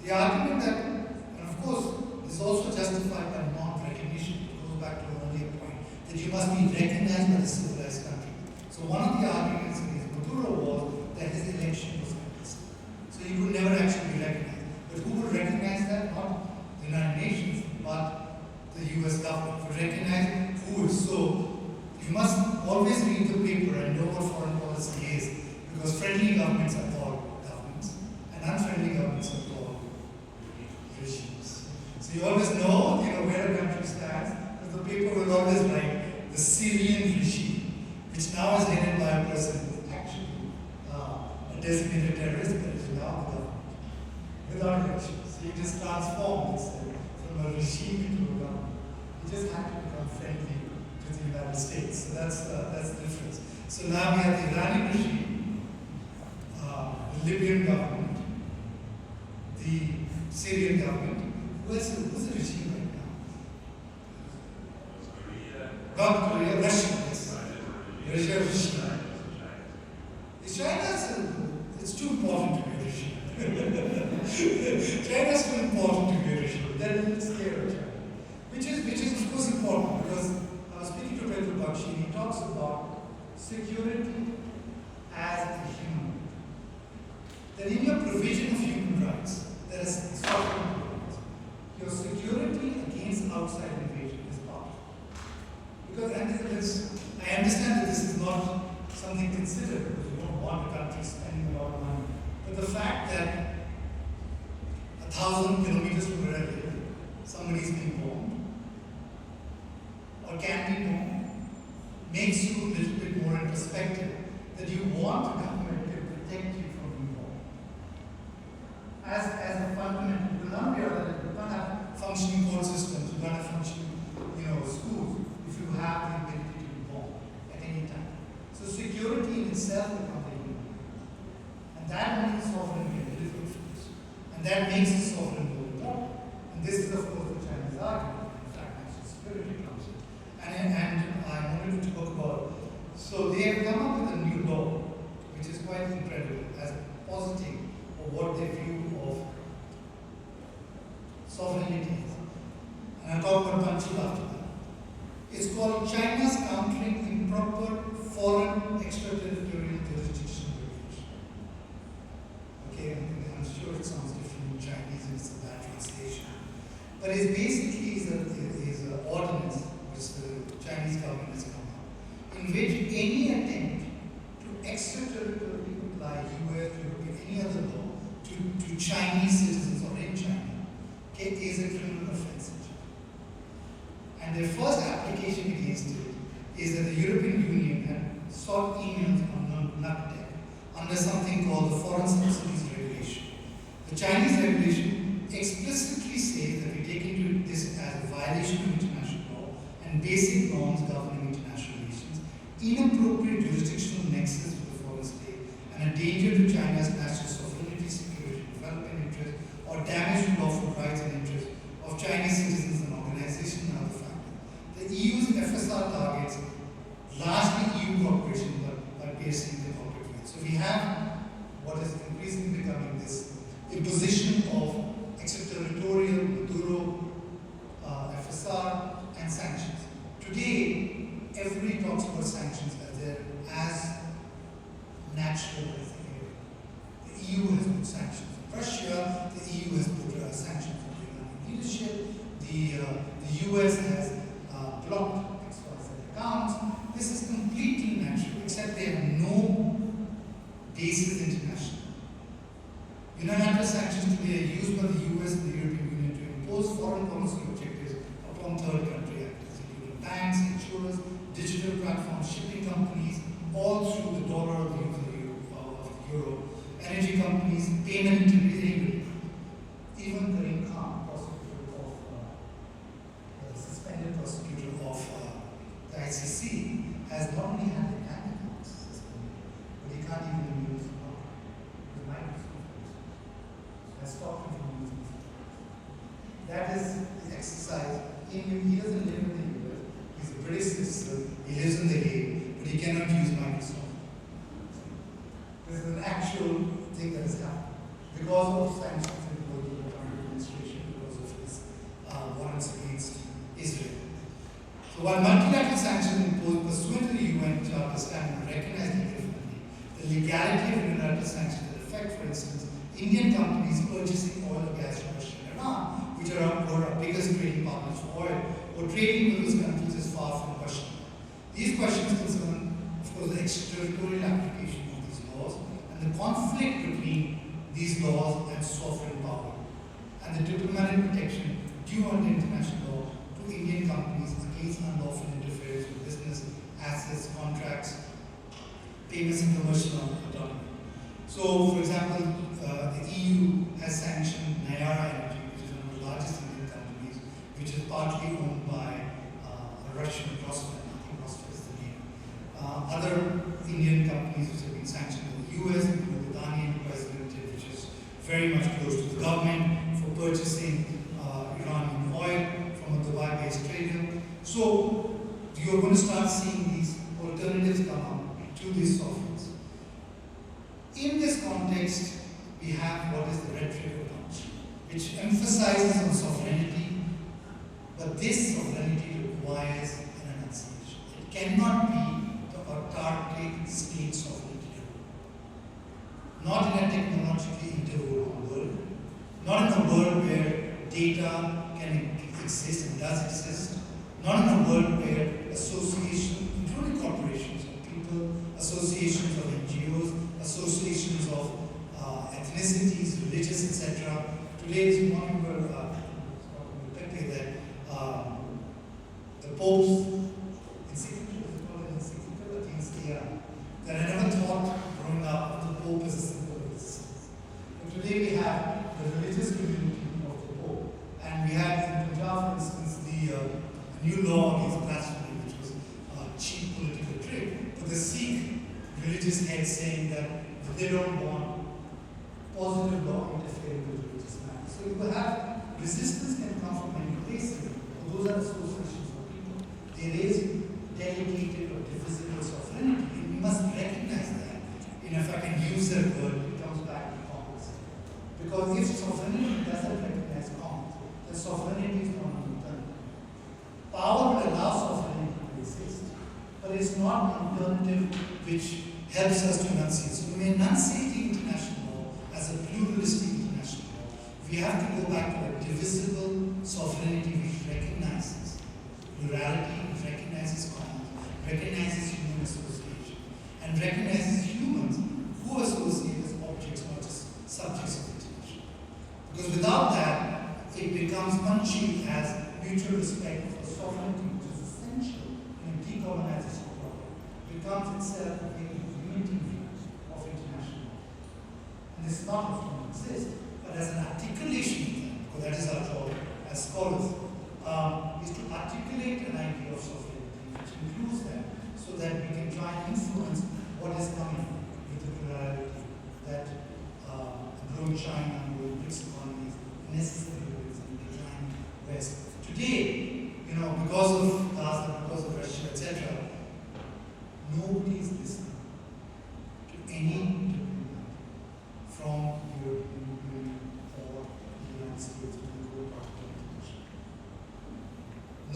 The argument that, and of course, this is also justified by non-recognition. It goes back to an earlier point, that you must be recognized by the civilized country. So one of the arguments against Maduro was that his election was contested. So he could never actually be recognized. But who would recognize that? Not the United Nations, but the US government would recognize who is. So you must always read the paper and know what foreign policy is, because friendly governments are called governments, and unfriendly governments are called regimes. So you always know, where a country stands, because the paper will always write the Syrian regime, which now is headed by a person who is actually a designated terrorist, but is now the government, without elections. So you just transform itself from a regime into a government. You just have to become friendly to the United States. So that's the difference. So now we have the Iranian regime, the Libyan government, the Syrian government. Who's the regime right now? North Korea, Russia. Yes. Russia regime. China, it's too important to be a regime. China is too important to be a regime. They're a little scared of China. Which is of course important, because I was speaking to Pedro Bakshi, and he talks about security as a human right. That in your provision of human rights, there is sovereign rights. Your security against outside invasion is part of it. Because I understand that this is not something considered, because you don't want a country spending a lot of money. But the fact that 1,000 kilometers from where I live, somebody is being bombed, or can be bombed, makes you a little bit more in perspective that you want a government to protect you from being bombed. As a fundamental, because on the other hand, you can't have functioning court systems, you can't have functioning schools, if you have the ability to be bombed at any time. So security in itself becomes a human right. And that makes sovereignty a little different. And that makes the sovereign more important. And this is, of course, the Chinese argument. In fact, national security comes in. And I wanted to talk about, so they have come up with a new law, which is quite incredible, as positing of what they view of sovereignty is. And I'll talk about Panchal after that. It's called China's Countering Improper Foreign Extraterritorial Jurisdiction Regulation. Okay, I'm sure it sounds different in Chinese and it's a bad translation. But it basically is an ordinance which the Chinese government has come up, in which any attempt to extraterritorially apply US, European, any other law to Chinese citizens or in China, okay, is a criminal offense. And their first application against it is that the European Union had sought emails on NUCTEC under something called the Foreign Subsidies Regulation. The Chinese regulation explicitly says that we take into this as a violation of international law and basic norms governing international relations, inappropriate jurisdictional nexus with the foreign state, and a danger to China's national sovereignty, security, development interests, or damage to lawful rights and interests of Chinese citizens and organizations and other factors. The EU's FSR targets largely EU cooperation by piercing the corporate field. So we have what is increasingly becoming this imposition of extraterritorial, Maduro, FSR, and sanctions. Today, everybody talks about sanctions as natural as the air. The EU has put sanctions on Russia, the EU has put sanctions on the Iranian leadership, the US has blocked XYZ accounts. This is completely natural, except they have no basis international. Unilateral sanctions today are used by the US and the European Union to impose foreign policy objectives upon third country actors, including banks, insurers, digital platforms, shipping companies, all through the dollar of the euro, energy companies, payment intermediaries, even the income prosecutor of the suspended prosecutor of the ICC has not only had the bank accounts suspended, but he can't even use the Microsoft has stopped him from using it. That is the exercise. He doesn't live in the US. He's a British citizen. He lives in the Hague, but he cannot use Microsoft. This is an actual thing that has happened because of sanctions imposed by the Trump administration, because of his warrants against Israel. So while multilateral sanctions imposed pursuant to the UN Charter stand and recognized differently, the legality of unilateral sanctions that affect, for instance, Indian companies purchasing oil or gas from Russia and Iran, which are our biggest trading partners for oil, or trading with those countries is far from questionable. These questions concern, of course, the extraterritorial application of these laws and the conflict between these laws and sovereign power, and the diplomatic protection due under international law to Indian companies against unlawful interference with business, assets, contracts, payments, and commercial autonomy. So, for example, the EU has sanctioned Nayara Energy, which is one of the largest Indian companies, which is partly owned by a Russian prospect. I think Prospect is the name. Other Indian companies which have been sanctioned in the US, including the Adani Enterprise Limited, which is very much close to the government for purchasing Iranian oil from a Dubai-based trader. So you're going to start seeing these alternatives come up to these sovereigns. In this context, we have what is the rhetoric approach, which emphasizes on sovereignty, but this sovereignty requires an enunciation. It cannot be the autarkic state sovereignty, not in a technologically interwoven world, not in a world where data can exist and does exist, not in a world where associations, including corporations of people, associations of NGOs, associations of ethnicities, religious, etc. Today this morning we were talking that the popes that I never thought growing up of the Pope as a symbol of resistance. But today we have the religious community of the Pope. And we had in Punjab, for instance, the new law against blasphemy, which was a cheap political trick. But the Sikh religious heads saying that they don't want positive law interfering with religious matters. So you will have resistance can come from many places. Those are associations of people. There is delegated or divisible sovereignty. And we must recognize that. If I can use that word, it comes back to commons. Because if sovereignty doesn't recognize commons, then sovereignty is not an alternative. Power will allow sovereignty to exist, but it's not an alternative which helps us to enunciate. So when we enunciate the international law as a pluralistic international law, we have to go back to a divisible sovereignty which recognizes plurality, which recognizes commons, recognizes human association, and recognizes humans who associate as objects, not just subjects of international. Because without that, it becomes punchy as mutual respect for sovereignty, which is essential in a decolonization problem. It becomes itself a very unity view of international law. And this is not often exist, but as an articulation of them, because that is our job as scholars, is to articulate an idea of sovereignty, which includes them, so that we can try and influence what is coming with the plurality that growing China and growing BRICS economies necessarily is in the declining West. Today, because of Gaza, because of Russia, etc., nobody is listening to any diplomat from the European Union or the United States when they go to our international.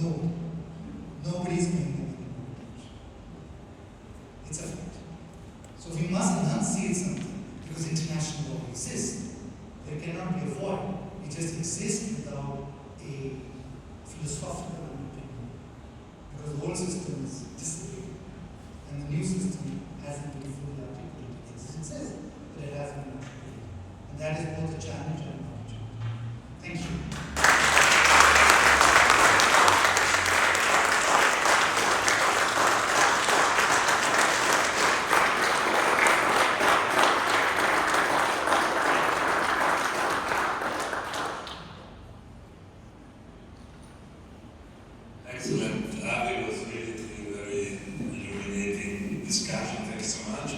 Nobody. Nobody is paying them any more attention. It's a fact. So we must enunciate something because international law exists. There cannot be a void. It just exists without a philosophical underpinning. Because the old system is dissipated and the new system hasn't been fully articulated. It exists, but it hasn't been articulated. And that that is both a challenge and an opportunity. Thank you. Excellent. Avi was really a very illuminating discussion. Thanks so much.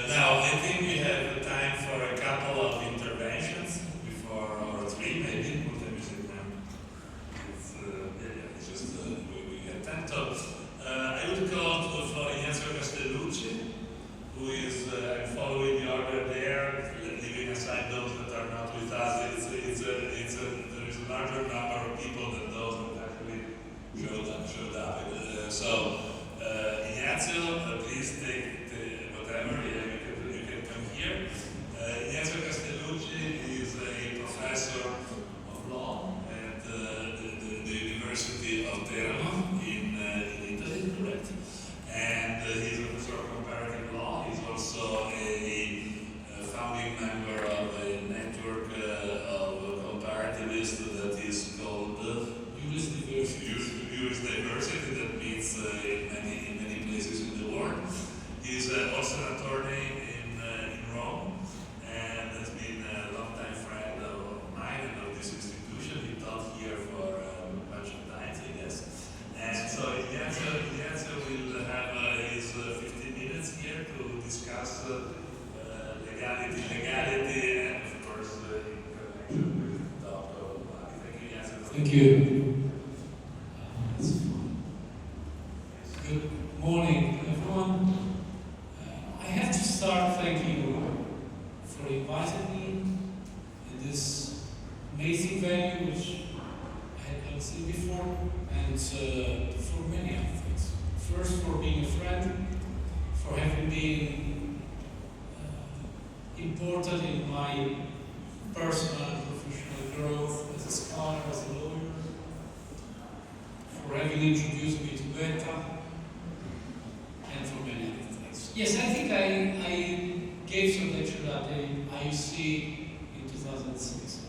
Now, I think we have time for a couple of interventions before, or three maybe. What time is it now? It's just we have time. So, I would call for Ignazio Castellucci, who is following the order there, leaving aside those that are not with us. There is a larger number of people than those that actually showed up. So, Ignazio, please take whatever, you can come here. Ignazio Castellucci is a professor of law at the University of Turin in Italy, correct? And he's a professor of comparative law. He's also a founding member of a network of comparativists that is called Juris Diversity, that meets in many places in the world. He's also an attorney in Rome, and has been a long-time friend of mine and of this institution. He taught here for a bunch of times, I guess. And so Ignazio will have his 15 minutes here to discuss legality, and of course in connection with the talk of Avi. Thank you, Ignazio. Thank you. Good morning, everyone. I have to start thanking you for inviting me in this amazing venue, which I had never seen before, and for many other things. First, for being a friend, for having been important in my personal and professional growth as a scholar, as a lawyer, for having introduced me to Beta, and for many other things. Yes, I think I gave some lecture at the IUC in 2006,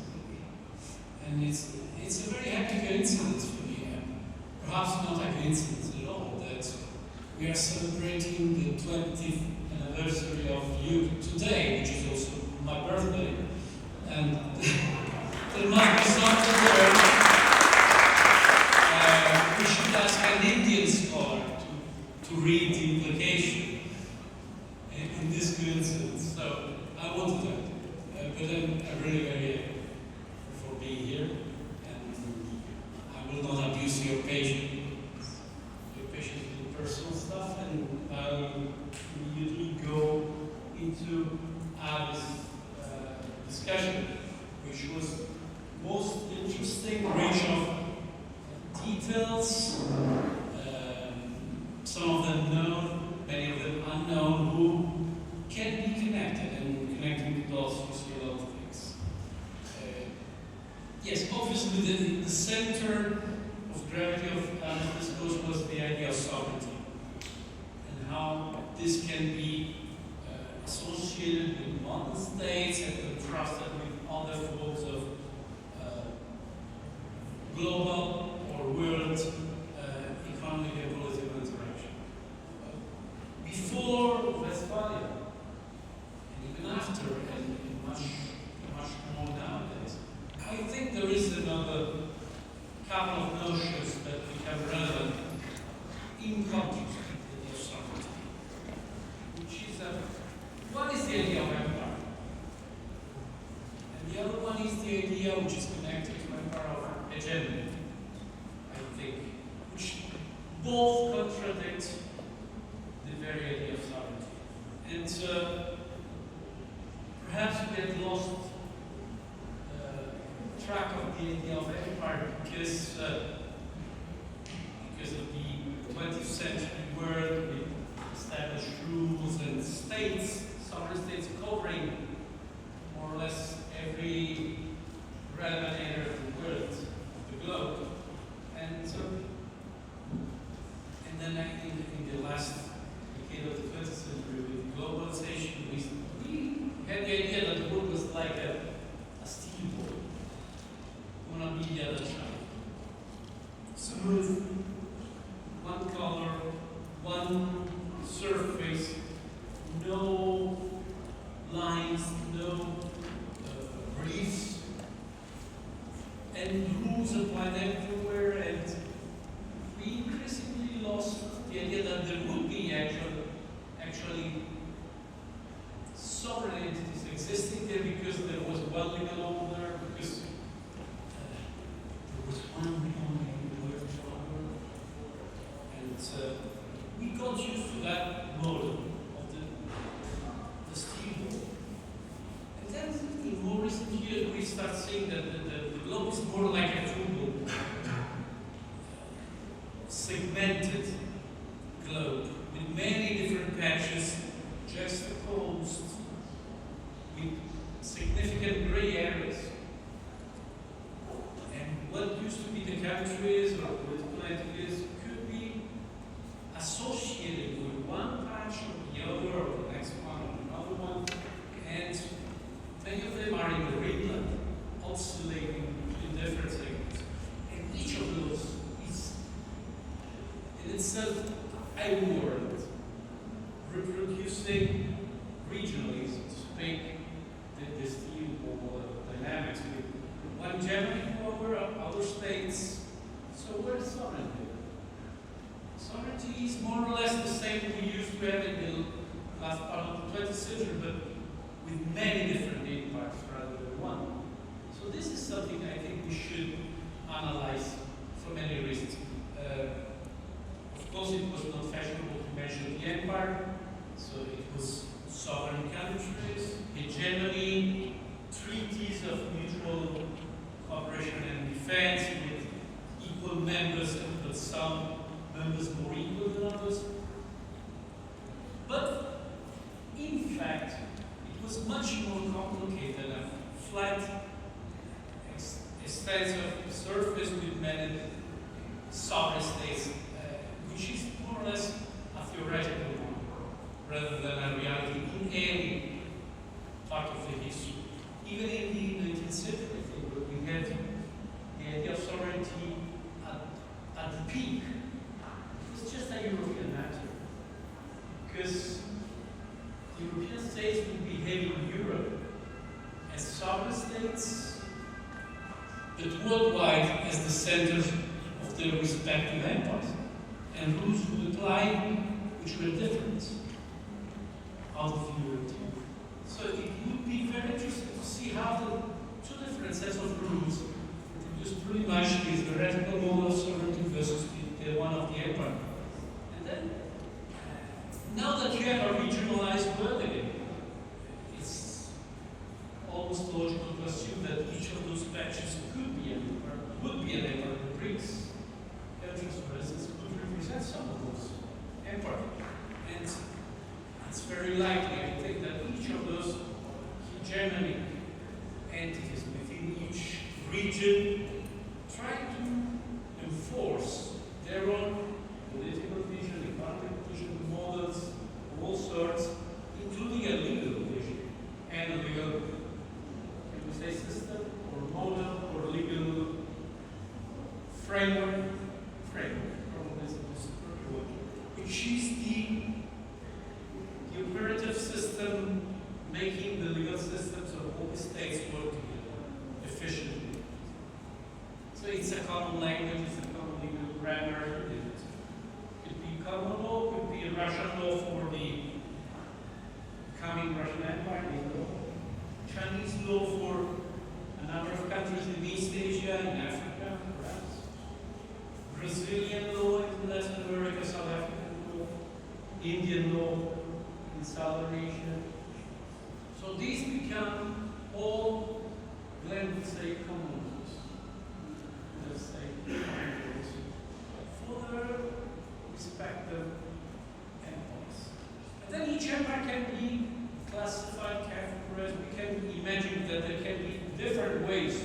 and it's a very happy coincidence for me, perhaps not a coincidence at all, that we are celebrating the 20th anniversary of you today, which is also my birthday, and there must be something there. We should ask an Indian scholar to read the implication in this coincidence. So I won't do that. But I'm really very happy for being here, and I will not abuse your patience with personal stuff, and I'll immediately go into Avi's discussion, which was most interesting, rich of details, some of them known, many of them unknown, who can be connected, and connecting the dots, you see a lot of things. Yes, obviously the center of gravity of Avi's discourse was the idea of sovereignty, and how this can be associated with modern states and contrasted with other forms of global or world economic and political interaction. Before Westphalia, and even after, and much more nowadays, I think there is another couple of notions that become relevant in context of sovereignty, which is one is the idea of empire, and the other one is the idea which is connected to empire of hegemony, I think, which both contradict the very idea of sovereignty. And perhaps we had lost track of the idea of empire because of the 20th century world with established rules and states, sovereign states covering more or less every relevant area of the world, the globe. And then in the last decade of the 20th century, with globalization, we had the idea that the world was like a steel ball. Una miglia d'acciaio. Smooth, one color, one surface, no lines, no reefs, and rules applied everywhere, and we increasingly lost the idea that there would be actually sovereign entities existing there because there was one legal owner, because there was one only word for other. And we got used to that model of the steamboat. And then in more recent years we start seeing that the globe is more like a football, segmented globe with many different patches juxtaposed with significant gray areas. And what used to be the countries or political entities could be associated with one patch or the other, or the next one or another one. And many of them are in the greenland, oscillating between different segments. And each of those is in itself a world reproducing regionally, so to speak, the steel ball dynamics with one Germany over other states. So where's sovereignty? Sovereignty is more or less the same we used to have in the last part of the 20th century, but with many different impacts rather than one. So this is something I think we should analyze for many reasons. Of course, it was not fashionable to mention the empire, so it was sovereign countries, hegemony, treaties of mutual cooperation and defense with equal members, but some members more equal than others. But in fact, it was much more complicated, a flat extensive surface with many sovereign states, which is more or less a theoretical one, rather than a reality in any part of the history. Even in the 19th century, I think, where we had the idea of sovereignty at the peak, it was just a European matter. Because the European states would behave in Europe as sovereign states, but worldwide as the centers of their respective empires. And rules would apply which were different out of Europe. So it would be very interesting to see how the two different sets of rules produced pretty much this theoretical model of sovereignty versus the one of the empire. And then, now that you have a regionalized world again, it's almost logical to assume that each of those patches could be an empire, would be an empire. The BRICS countries, for instance, could represent some of those empires. And it's very likely, I think, that each of those hegemonic entities within each region try to enforce their own political vision, economic vision, models of all sorts, including a legal vision and a legal, can we say, system or model or legal framework, probably is the most appropriate word, which is the operative system making the legal systems of all the states work together efficiently. So it's a common language, it's a common legal grammar. It could be common law, could be Russian law for the coming Russian Empire, Chinese law for a number of countries in East Asia, in Africa, perhaps. Brazilian law in Latin America, South African law, Indian law in Southern Asia. So these become all, Glenn would say, common laws. Let's say common laws for their respective empires. And then each empire can be classified, categorized. We can imagine that there can be different ways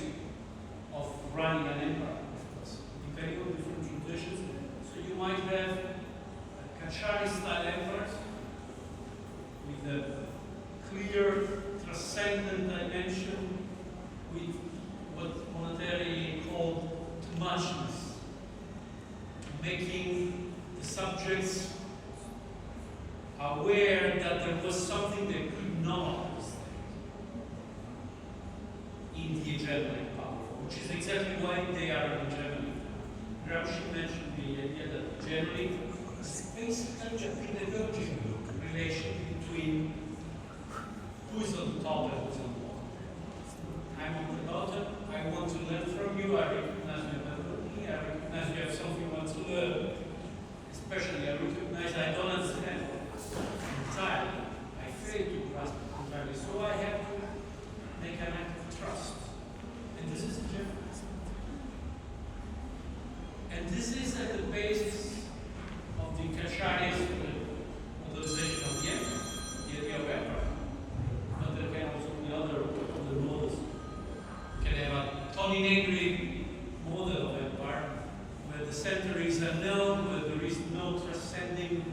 of running an empire, of course, depending on different traditions. So you might have Cacciari-style empires with a clear transcendent dimension which is exactly why they are in Germany. Gramsci mentioned the idea that generally it's basically a pedagogic relation between who is on the top and who's on the bottom. I'm on the bottom, I want to learn from you, I recognize my ability, I recognize you have something I want to learn. Especially, I recognize I don't understand entirely. I fail to grasp it entirely. So I have to make an act of trust. And this is the difference. And this is at the base of the Cacciari's modelization of the empire, the idea of empire. But there can also be other models. You can have a Tony Negri model of empire, where the center is unknown, where there is no transcending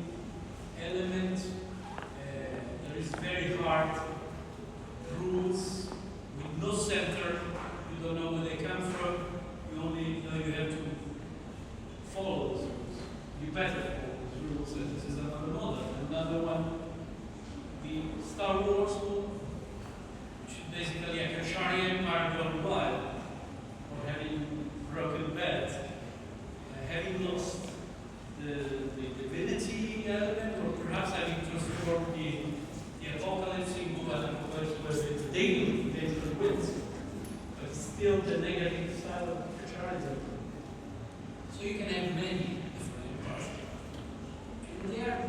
element, there is very hard rules with no center, you don't know where they come from, you only know you have to follow those rules. You better follow those rules, and this is another model. Another one, the Star Wars model, which is basically a Cacciari empire gone wild, or having broken bad. Having lost the divinity element, or perhaps having transformed the apocalypse into an apocalypse where the daily wins, but it's still the negative side of Cacciarism. So you can have many different empires. And they are,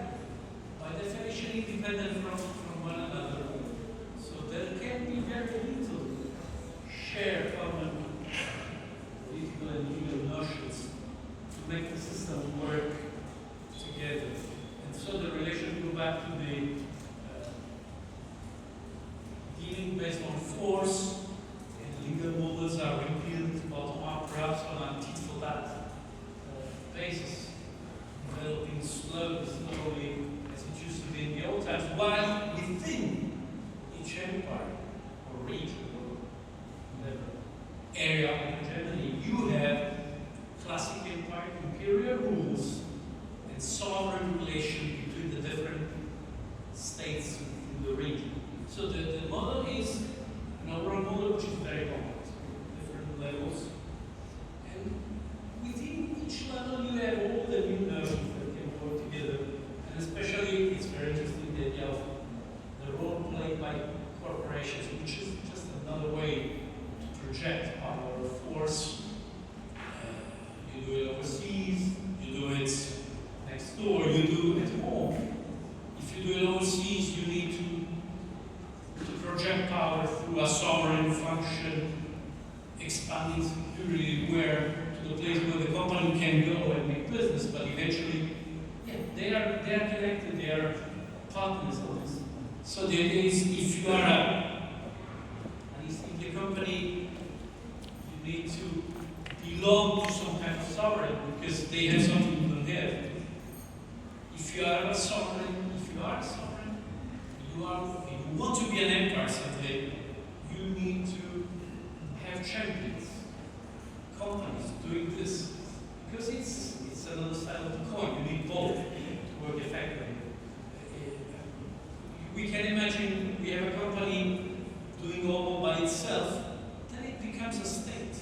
by definition, independent from one another. So there can be very little shared common political and legal notions to make the system work together. And so the relation goes back to the dealing based on force, and legal models are rebuilt bottom up, perhaps on a tit for tat basis, developing slowly, as it used to be in the old times, while within each empire or region or whatever area of Germany, you have classic empire, imperial rules, and sovereign relation between the different states in the region. So the model is an overall model which is very complex, different levels. And within each level you have all the new notions that can work together. And especially it's very interesting the idea of the role played by corporations, which is just another way to project power or force. You do it overseas, you do it next door, you do it at home. If you do it overseas, you need to project power through a sovereign function, expanding security to the place where the company can go and make business, but eventually, yeah, they are connected, they are partners of this. So the idea is, if you are at least in the company, you need to belong to some kind of sovereign because they have something you don't have. If you are a sovereign, if you want to be an empire someday, you need to have champions, companies doing this, because it's another side of the coin. You need both to work effectively. We can imagine we have a company doing all by itself, then it becomes a state.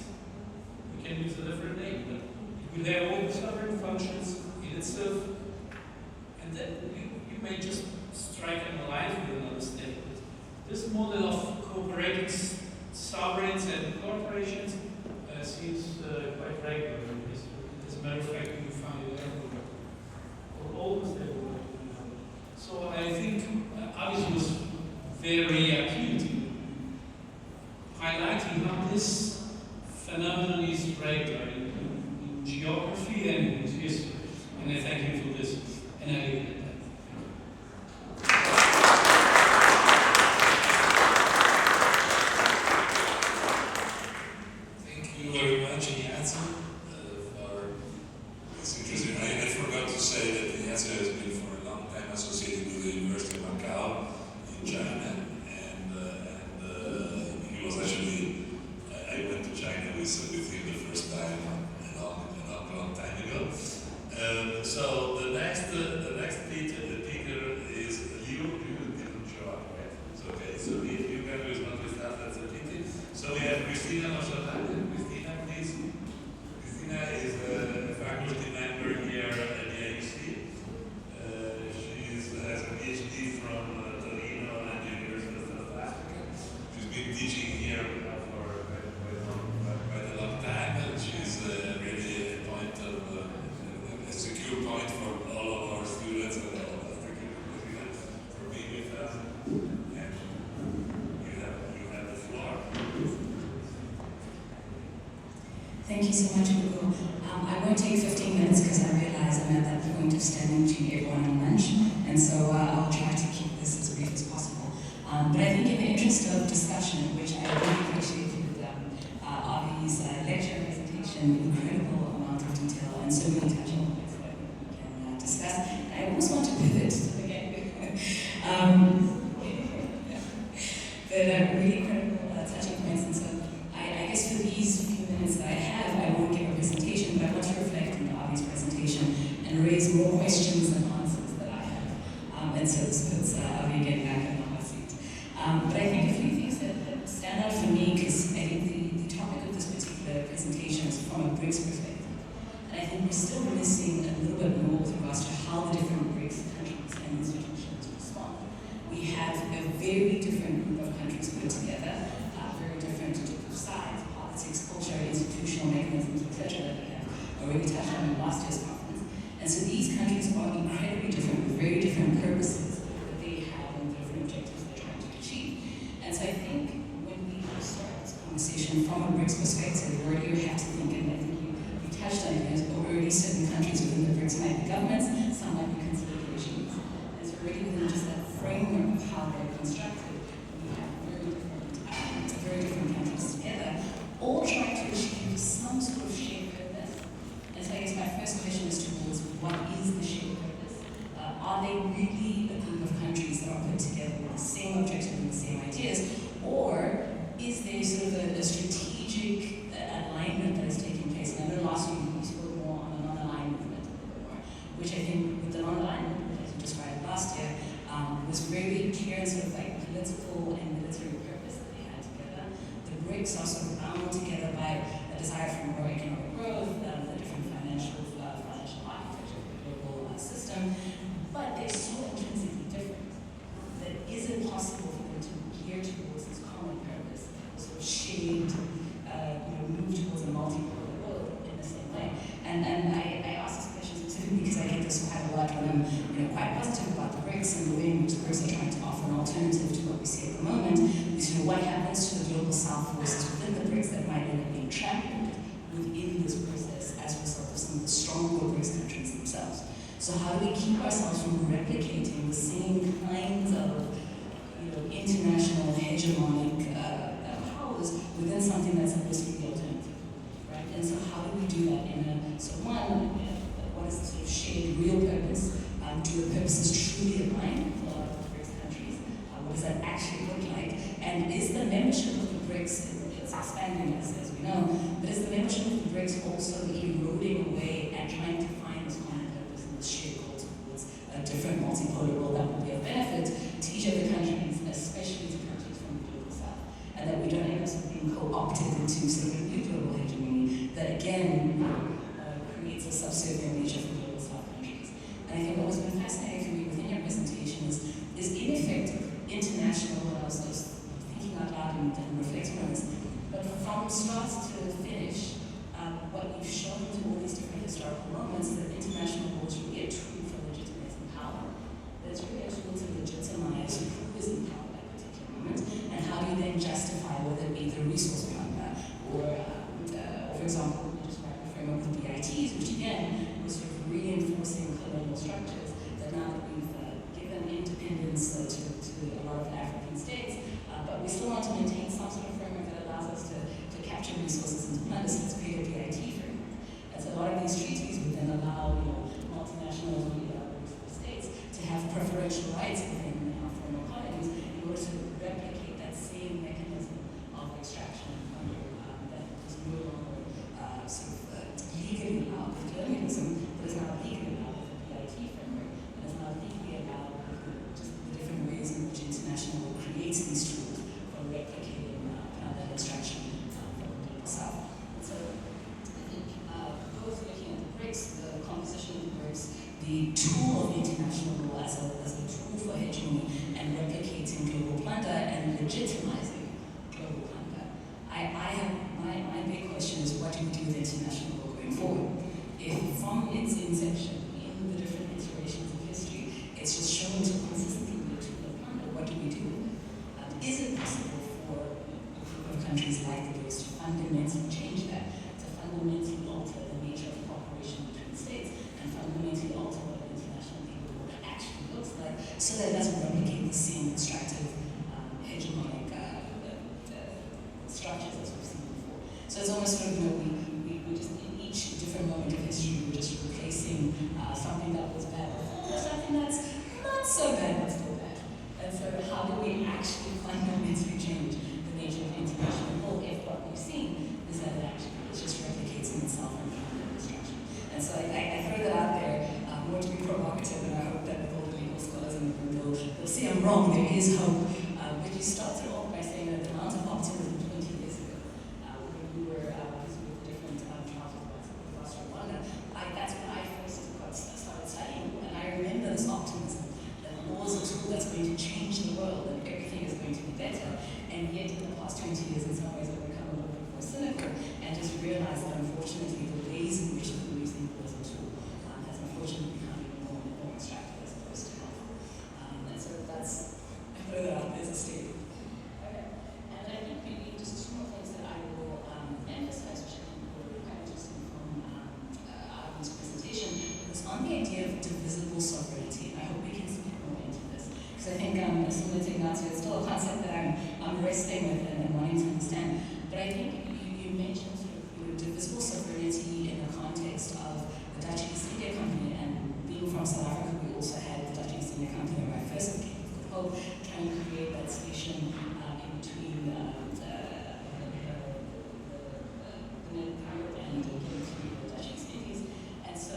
We can use a different name, but it will have all the sovereign functions in itself, and then you may just strike an alliance with another state. This model of cooperating sovereigns and corporations seems quite regular in history. As a matter of fact, you find it everywhere, or almost everywhere. So I think Avi was very acute in highlighting how this phenomenon is regular in geography and in history. And I thank him for this. And I leave it at that. So we have Christina Mosalagae. Thank you so much, Ugo. I won't take 15 minutes because I realize I'm at that point of standing to everyone on lunch, and so I'll try to keep this as brief as possible. But I think in the interest of discussion, which I really appreciated Avi's lecture presentation, incredible amount of detail and so many touching points that we can discuss. And I almost want to pivot again. But really critical touching points, and so I guess for these few minutes that I have, I won't give a presentation, but I want to reflect on Avi's presentation and raise more questions than answers that I have. And so this puts Avi again back in the hot seat. But I think a few things that stand out for me, because I think the topic of this particular presentation is from a BRICS perspective. And I think we're still missing a little bit more with regards to how the different BRICS countries and institutions respond. We have a very different group of countries put together, very different in terms of size, politics, culture, institutional mechanisms, etc. that we have already touched on in last year's conference. And so these countries are incredibly different with very different purposes that they have and different objectives they're trying to achieve. And so I think when we start this conversation from a BRICS perspective, we already have to think, and I think you touched on it, there's already certain countries within the BRICS might be governments, some might be considered regimes. And so already within just that framework of how they're constructed, we have very different countries together, all trying to achieve some sort of shared purpose. And so I guess my first question is towards what is the shared purpose? Are they really a group of countries that are put together with the same objective and the same ideas? Or is there sort of a strategic alignment that is taking place? And I know last week we spoke more on a non-aligned movement, which I think with the non-aligned movement, as you described last year, was very clear in sort of like political and military purpose that they had together. The BRICS are sort of bound together by a desire for more economic growth, the different financial architecture of the global system, but they're so intrinsically different that is it possible for them to gear towards this common purpose, sort of shared, move towards a multipolar world in the same way? And I ask this question specifically because I get this quite a lot when I'm quite positive about the BRICS and the way in which the BRICS are trying to offer an alternative to what we see at the moment. Is what happens to the global south forces within the BRICS that might end up being trampled within this process as a result of some of the stronger BRICS countries themselves. So how do we keep ourselves from replicating the same kinds of international hegemonic powers within something that's holistically alternative, right? And so how do we do that what is the sort of shared real purpose? Do the purposes truly align for a lot of the BRICS countries? What does that actually look like? And is the membership of the BRICS, it's expanding as we know, but is the membership of the BRICS also eroding away and trying to find this common purpose and this shared goal towards a different multipolar world that will be of benefit to each of the countries, especially to countries from the global south, and that we don't end up being co-opted into sort of a new global hegemony that again creates a subservient nature for global south countries. And I think what was been fascinating for me within your presentation is ineffective international, and I was just thinking out loud and reflecting on this, but from start to finish, what you've shown to all these different historical moments, that international law is really a tool for legitimizing power. That it's really a tool to legitimize who is in power at that particular moment, and how do you then justify whether it be the resource partner, or for example, you described the framework of BITs, which again was sort of reinforcing colonial structures, that now that we've given independence to a lot of the African states, but we still want to maintain some sort of framework that allows us to capture resources and plunder, so let's create a BIT framework. And so a lot of these treaties would then allow multinational states to have preferential rights within our former colonies in order to replicate that same mechanism of extraction that is no longer legally allowed with colonialism, but is now legally allowed with the BIT framework, and is now legally allowed with just the different ways in which international law creates these tools for replicating that extraction from the global south. And so I think both looking at the BRICS, the composition of the BRICS, the tool of international law as a tool for hegemony and replicating global plunder and legitimizing global plunder. My big question is, what do we do with international law going forward? If from its inception, in the different iterations of history, it's just shown to consistently be a tool of plunder, what do we do? Is it possible for a group of countries like the BRICS to fundamentally change that, to fundamentally So it's almost sort of, we just, in each different moment of history, we're just replacing something that was bad with something that's not so bad but still bad. And so how do we actually fundamentally change the nature of international law if what we've seen is that it actually just replicates in itself and destruction? And so I throw that out there more to be provocative, and I hope that with all the legal scholars in the room, they'll see I'm wrong, there is hope. But you started off by saying that the amount of optimism 20 years ago, when we were busy with different trials of Rwanda, that's when I first started studying, and I remember this optimism that law is a tool that's going to change the world and everything is going to be better. And yet, in the past 20 years, in some ways, I've become a little bit more cynical and just realized that unfortunately, the ways in which we're using law as a tool has unfortunately become even more abstract as opposed to helpful. And so that's, I throw that out there as a statement. Okay. And I think maybe just two more things that I will emphasize, which I think were quite interesting from Avi's presentation, was on the idea of divisible sovereignty. And I hope we can speak more into this. Because I think, similar to Ignazio, it's still a concept that I'm wrestling with and wanting to understand. But I think you mentioned sort of divisible sovereignty in the context of the Dutch East India Company, and being from South Africa, we also had the Dutch East India Company where I first came to Good Hope, trying to create that station in between the Netherlands and the Dutch East Indies. And so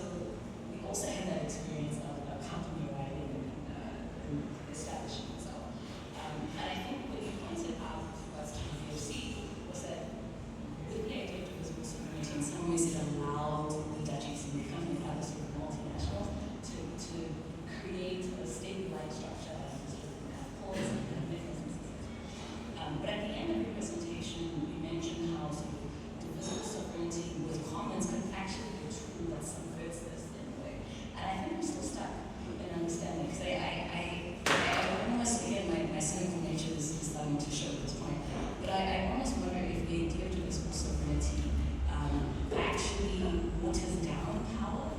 we also had that experience of a company arriving and establishing itself. And I think what you pointed out with regards to the VOC was that with the idea of divisible sovereignty, in some ways it allowed the Dutch East India Company and other sort of multinationals to create a state-like structure and sort of courts and mechanisms. But at the end of your presentation, you mentioned how sort of divisible sovereignty with commons could actually be a tool that subverts this in a way. And I think I'm still stuck in understanding, because I almost, again, my cynical nature is starting to show at this point, but I almost wonder if the idea of divisible sovereignty actually waters down power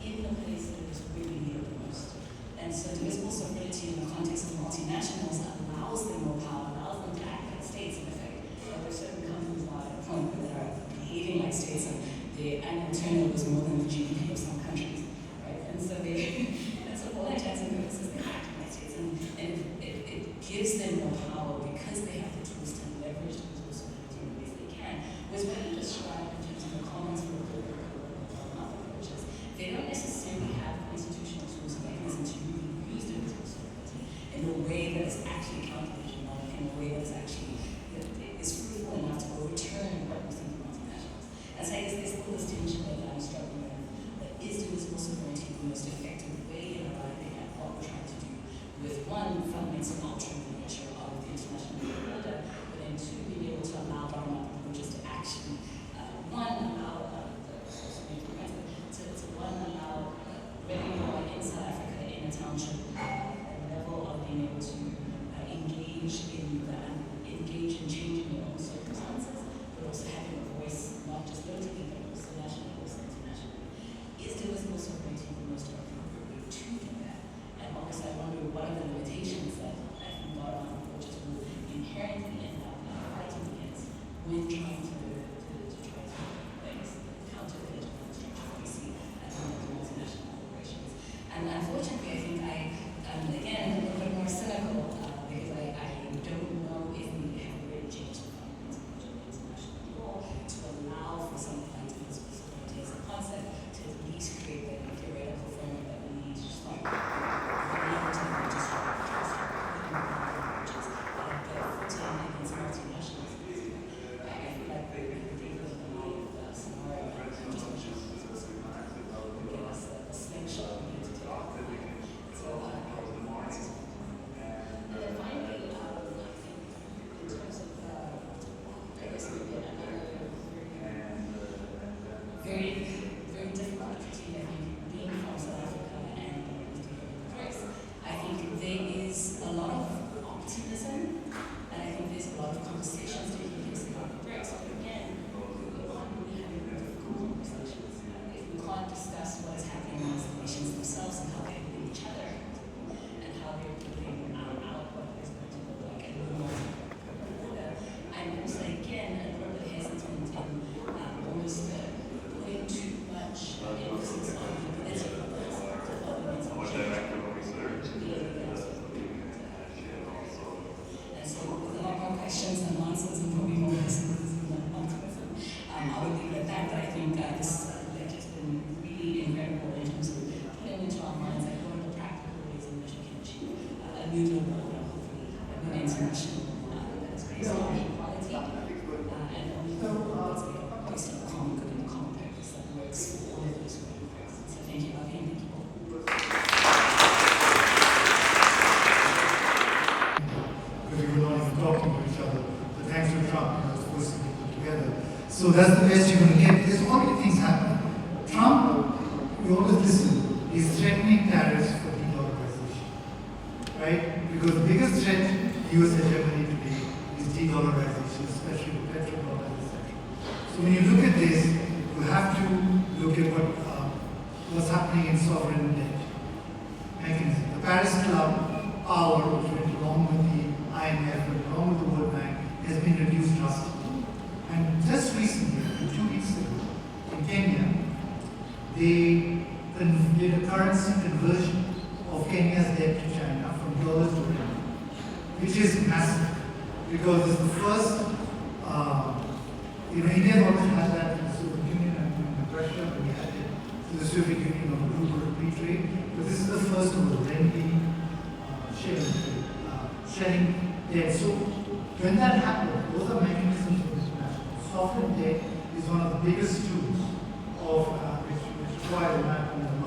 in the place that it is really needed the most. And so divisible sovereignty in the context of multinationals allows them more power, allows them to act like states in effect. There are certain companies now at a point where they are behaving like states, and their annual turnover is more than the GDP of some countries, right? And so for all intents and purposes, they act like states, and it gives them more power because they have the tools to leverage divisible sovereignty in the ways they can. Whereas what you described in terms of the commons for bottom-up approaches, they don't necessarily have institutional tools and mechanisms to really use divisible sovereignty in a way that is actually counter-hegemonic, in a way that is actually is fruitful enough to overturn what we see from multinationals. And so I guess there's still this tension that I'm struggling with. That is divisible sovereignty the most effective way in arriving at what we're trying to do with, one, fundamental altering the nature of the international legal order, but then two, being able to allow bottom-up approaches to actually, whether you're in South Africa in a township, a level of being able to engage in changing your own circumstances, but also having a voice, not just locally, but also nationally, also internationally. Is divisible sovereignty the most appropriate way to do that? And obviously, I wonder what are the limitations that I think bottom-up approaches will inherently end up fighting against when trying to try to counter the hegemonic structure we see at some of the multinational corporations. And unfortunately, I think again, a little bit more cynical because I don't know if we have really changed the fundamentals of international law to allow for something like divisible sovereignty as a concept to at least create the theoretical framework that we need to start against multinationals. I So that's the best you're going to get. There's already things happening. Trump, we always listen, is threatening tariffs for de-dollarization, right? Because the biggest threat to US hegemony today is de-dollarization, especially with petrodollars, etc. So when you look at this, you have to look at what's happening in sovereign debt mechanism. The Paris Club power, which went along with the IMF and along with the World Bank, has been reduced drastically. And just recently, 2 weeks ago, in Kenya, they did a currency conversion of Kenya's debt to China from dollars to rand, which is massive because it's the first, India always had that in the Soviet Union and Russia when we had it to the Soviet Union on the ruble free trade, but this is the first of the lending, sharing debt. So when that happened, those are mechanisms of international. Sovereign debt is one of the biggest tools of which require a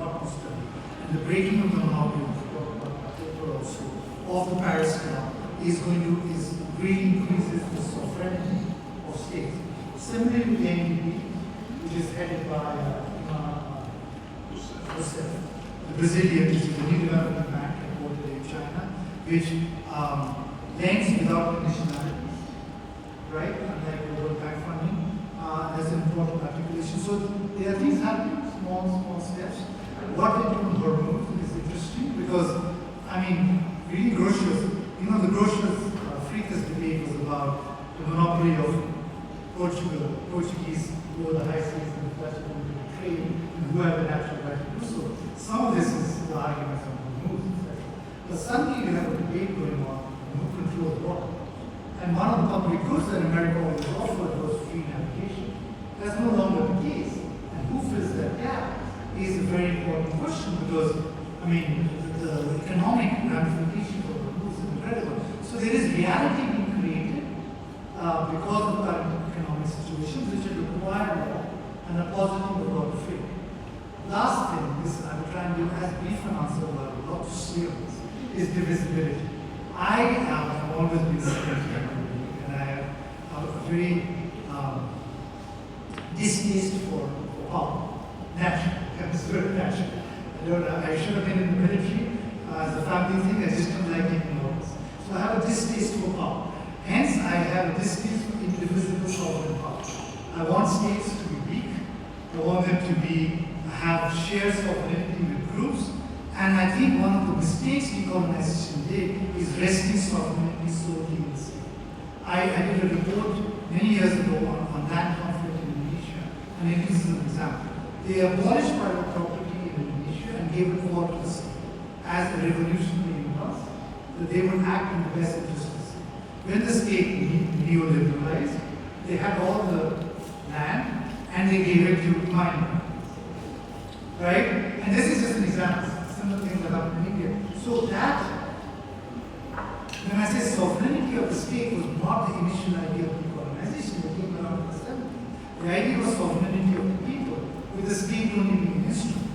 lot of study. And the breaking of the monopoly, which we talked about paper also, of the Paris Club really increases the sovereignty of states. Similarly with the NDP, which is headed by the Brazilian, which is the new development bank headquartered in China, which lends without conditionalities, right? Unlike the World Bank funding, that's an important articulation. So there are things happening, small steps. What they do in Hormuz is interesting because, reading brochures, the brochures Freakus debate was about the monopoly of Portuguese over the high seas and the Dutch over the trade, and who have the natural right to do so. Some of this is the arguments on Hormuz, etc. But suddenly you have a debate going on on who controls what. And one of the public goods that America always offered was free navigation. That's no longer the case. And who fills that gap is a very important question because, the economic ramifications of the rules is incredible. So there is reality being created because of current economic situations which require law and a positive law to fit. Last thing, this I will try and give as brief an answer, but I would love to say on this, is divisibility. I have always been and I have a very distaste for power. Natural. It's very natural. I should have been in the military as a family thing. I just don't like taking orders. So I have a distaste for power. Hence, I have a distaste for indivisible sovereign power. I want states to be weak. I want them to have shared sovereignty with groups. And I think one of the mistakes decolonization did is resting sovereignty solely in the state. I did a report many years ago on land conflict in Indonesia, and it is an example. They abolished private property in Indonesia and gave it all to the state as a revolutionary impulse, that they would act in the best interest of the state. When the state neoliberalized, they had all the land and they gave it to mining. Right? And this is just an example. Similar things that happen in India. So that, when I say sovereignty of the state was not the initial idea of decolonization that came around in the 70s. The idea was sovereignty of the people, with the state only being an instrument.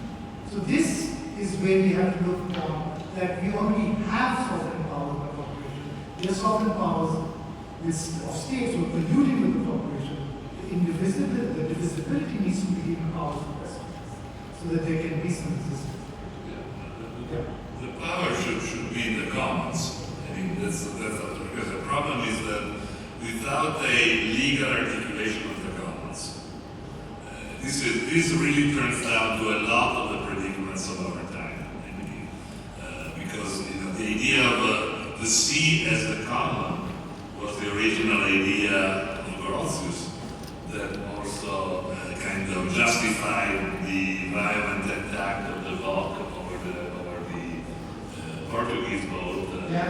So this is where we have to look down that we already have sovereign powers by corporation. There are sovereign powers of states who are colluding with the corporation. The divisibility needs to be given powers to presidents so that there can be some resistance. The power should be in the commons. That's because the problem is that without a legal articulation of the commons, this really turns down to a lot of the predicaments of our time. Because the idea of the sea as the common was the original idea of Grotius that also kind of justified the violent attack of the Volk over the Portuguese boat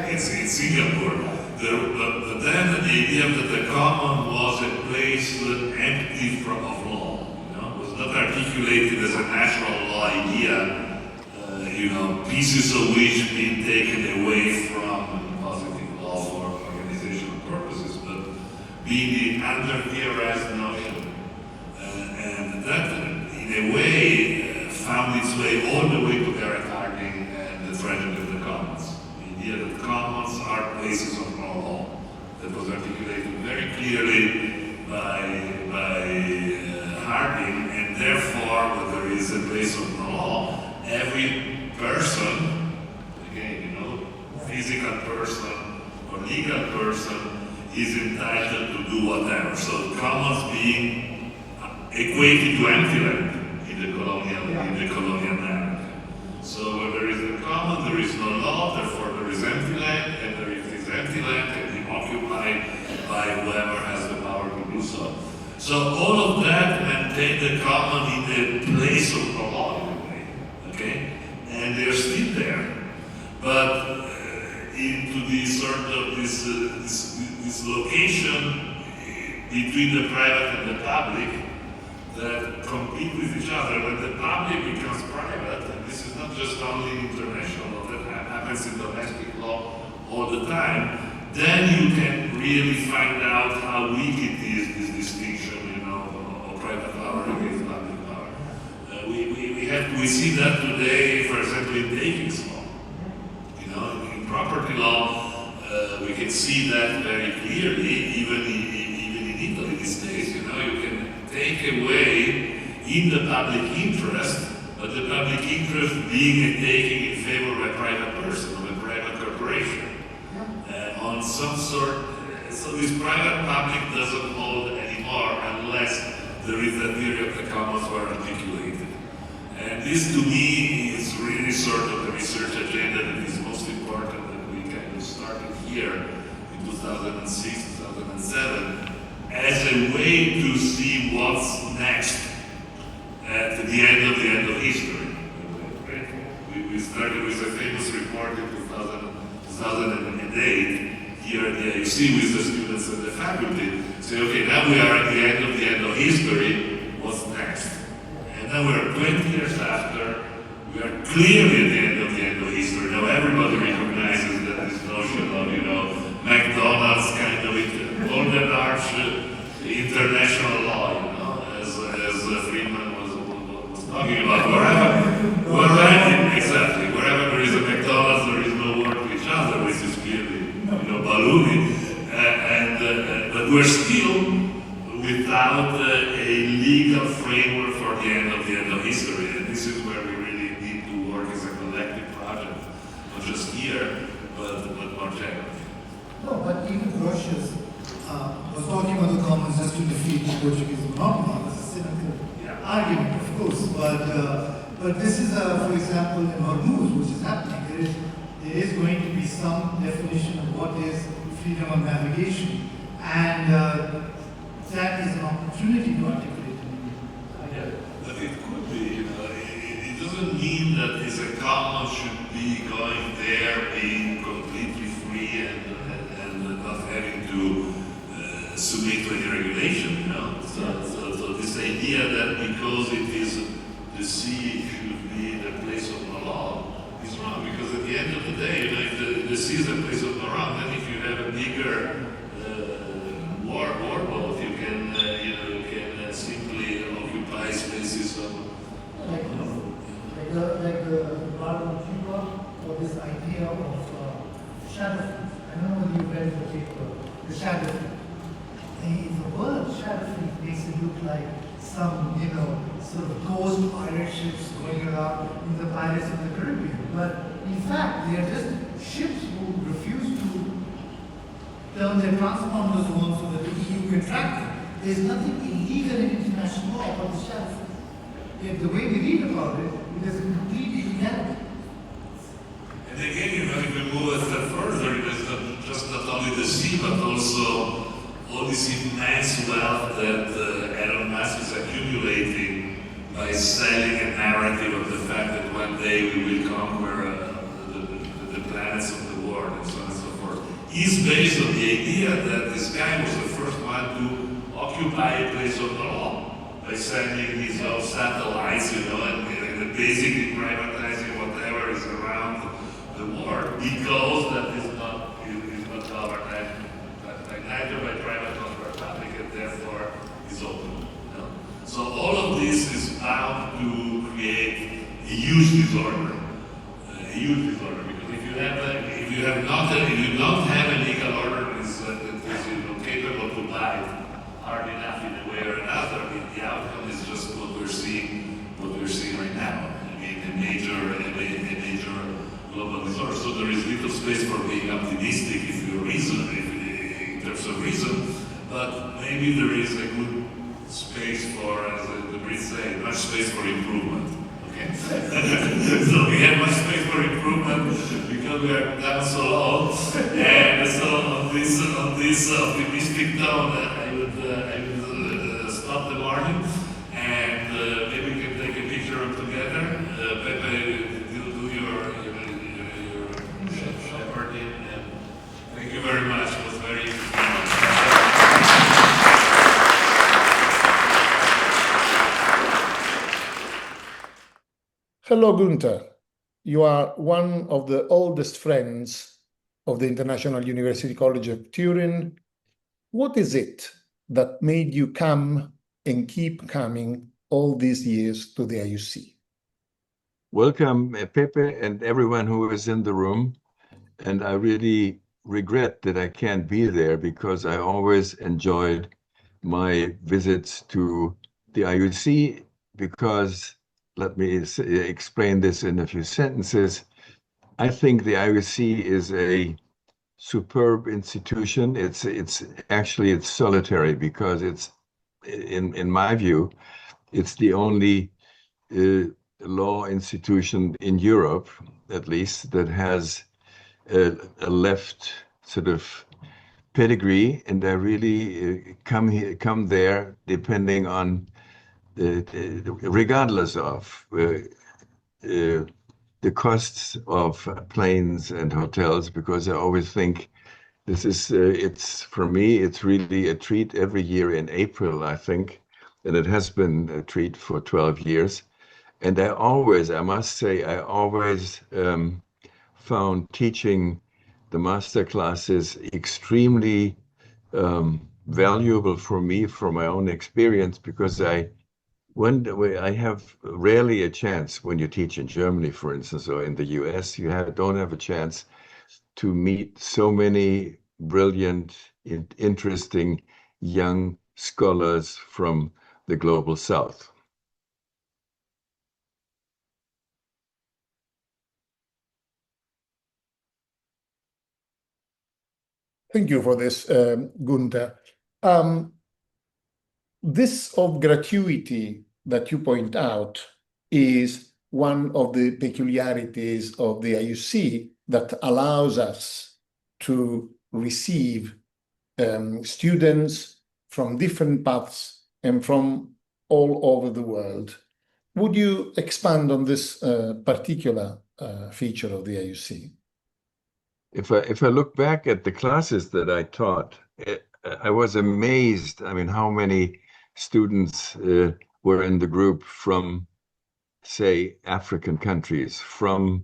in Singapore. But then the idea that the common was a place empty of law, was not articulated as a natural law idea, pieces of which being taken away from positive law for organizational purposes, but being the under-theorized notion. And that, in a way, found its way all the way to Garrett Harding and the tragedy of the commons. The idea that commons are places of no law that was articulated very clearly by hardening, and therefore, when there is a place of the law, every person, again, physical person or legal person, is entitled to do whatever. So commons being equated to empty land in the colonial narrative. So where there is a common, there is no law, therefore there is empty land, and there is this empty land can be occupied by whoever has the power to do so. So all of that maintain the common in the place of the law in a way, okay? And they're still there. But into this sort of this location between the private and the public that compete with each other. When the public becomes private, and this is not just only international law, that happens in domestic law all the time, then you can really find out how weak it is, this distinction, of private power against public power. We see that today, for example, in takings law. In property law, we can see that very clearly, even in Italy these days. You can take away in the public interest, but the public interest being a taking in favor of a private person, of a private corporation, on some sort. So this private public doesn't hold anymore unless there is that theory of the commons were articulated. And this, to me, is really sort of the research agenda that is most important, that we kind of started here in 2006, 2007, as a way to see what's next at the end of history. We started with a famous report in 2008 here at the IUC with the students and the faculty. Say, okay, now we are at the end of history, what's next? And now we're 20 years after, we are clearly at the end of history. Now everybody recognizes that this notion of, McDonald's kind of golden arch international law, as Friedman was talking about. Wherever there is a McDonald's, there is no war to each other, which is clearly, ballooning. But we're still without a legal framework for the end of history. And this is where we really need to work as a collective project, not just here, but more generally. No, but even Grotius was talking about the commons just to defeat the Portuguese monopoly. This is a cynical argument, of course. But this is, for example, in Hormuz, which is happening. There is going to be some definition of what is freedom of navigation, and that is an opportunity to articulate it. But it could be, it doesn't mean that this common should be going there, being completely free and not having to submit to any regulation, So this idea that because it is the sea should be the place of the law is wrong, because at the end of the day, if the sea is the place of the law, then if you have a bigger warboat, you can simply occupy spaces of like the Barbara Cuba, or this idea of shadow. I don't know whether you read the paper, the shadow. The word shadow makes it look like some, sort of ghost pirate ships going around in the Pirates of the Caribbean. But in fact, they are just ships who refuse to turn their transponders on so that the EU can track them. There's nothing illegal in international law about the shadow. Yet the way we read about it, it is a complete illegality. And again, if we move a step further, it is not only the sea, but also all this immense wealth that Elon Musk is accumulating by selling a narrative of the fact that one day we will conquer the planets of the world and so on and so forth. He's based on the idea that this guy was the first one to occupy a place of the law by sending his own satellites, and basically privatizing whatever is around the world, because that is not governed neither by private nor by public, and therefore is open. So all of this is bound to create a huge disorder, because if you don't have a legal order that is capable to bite hard enough in a way or another, the outcome is just major global disorder. So there is little space for being optimistic if you reason, in terms of reason, but maybe there is a good space for, as the Brits say, much space for improvement. Okay, so we have much space for improvement because we are down so low, and so on this optimistic tone, I would stop the morning, and maybe we can take a picture together. Pepe, do your shepherding, and thank you very much. It was very Hello, Gunter. You are one of the oldest friends of the International University College of Turin. What is it that made you come and keep coming all these years to the IUC? Welcome, Pepe, and everyone who is in the room. And I really regret that I can't be there because I always enjoyed my visits to the IUC because, let me explain this in a few sentences. I think the IUC is a superb institution. It's actually solitary because it's, in my view, it's the only law institution in Europe, at least, that has a left sort of pedigree, and I really come there depending on regardless of the costs of planes and hotels, because I always think this is, it's, for me, it's really a treat every year in April, I think, and it has been a treat for 12 years. And I must say, I always found teaching the master classes extremely valuable for me, from my own experience, because I have rarely a chance when you teach in Germany, for instance, or in the US, don't have a chance to meet so many brilliant, interesting young scholars from the global South. Thank you for this, Gunter. This of gratuity that you point out is one of the peculiarities of the IUC that allows us to receive students from different paths and from all over the world. Would you expand on this particular feature of the IUC? If I look back at the classes that I taught, I was amazed. I mean, how many students were in the group from, say, African countries, from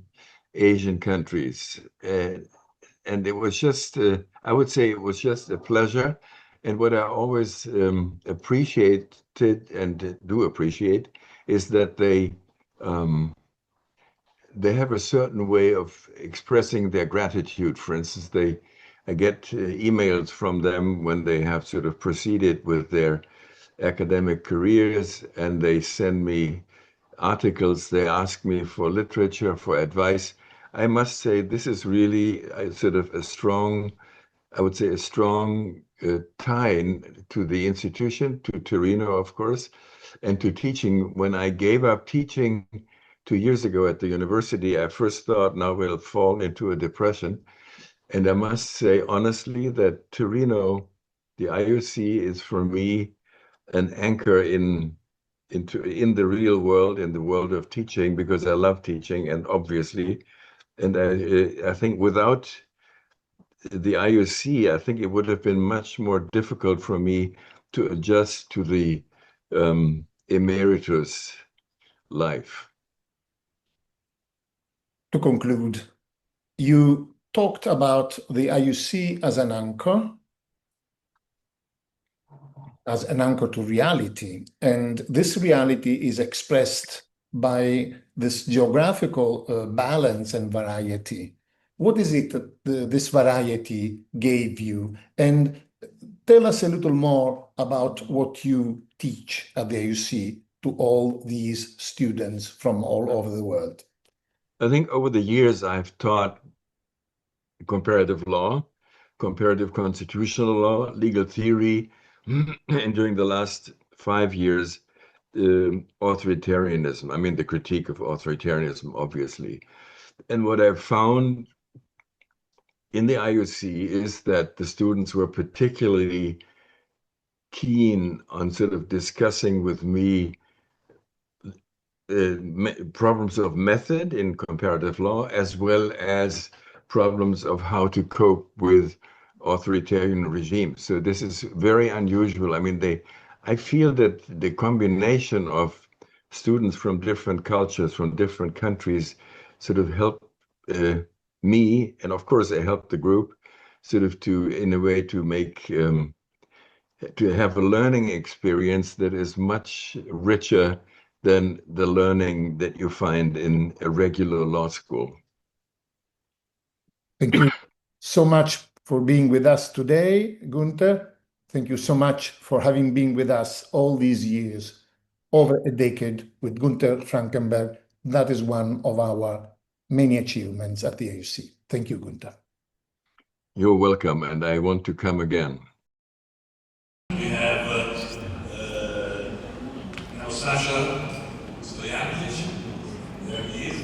Asian countries. And it was just, I would say it was just a pleasure. And what I always appreciated and do appreciate is that they have a certain way of expressing their gratitude. For instance, I get emails from them when they have sort of proceeded with their academic careers, and they send me articles. They ask me for literature, for advice. I must say this is really sort of a strong, I would say a strong tie to the institution, to Torino, of course, and to teaching. When I gave up teaching 2 years ago at the university, I first thought, now we'll fall into a depression. And I must say honestly that Torino, the IUC, is for me an anchor in the real world, in the world of teaching, because I love teaching, and obviously, and I think without the IUC, I think it would have been much more difficult for me to adjust to the emeritus life. To conclude, you talked about the IUC as an anchor to reality. And this reality is expressed by this geographical balance and variety. What is it that this variety gave you? And tell us a little more about what you teach at the IUC to all these students from all over the world. I think over the years I've taught comparative law, comparative constitutional law, legal theory, and during the last 5 years, authoritarianism. I mean, the critique of authoritarianism, obviously. And what I've found in the IUC is that the students were particularly keen on sort of discussing with me problems of method in comparative law, as well as problems of how to cope with authoritarian regimes. So this is very unusual. I mean, I feel that the combination of students from different cultures, from different countries, sort of help me, and of course they help the group, sort of in a way to make, to have a learning experience that is much richer than the learning that you find in a regular law school. Thank you so much for being with us today, Gunter. Thank you so much for having been with us all these years, over a decade with Gunter Frankenberg. That is one of our many achievements at the IUC. Thank you, Gunter. You're welcome, and I want to come again. We have now Sasha Stojanovic. There he is.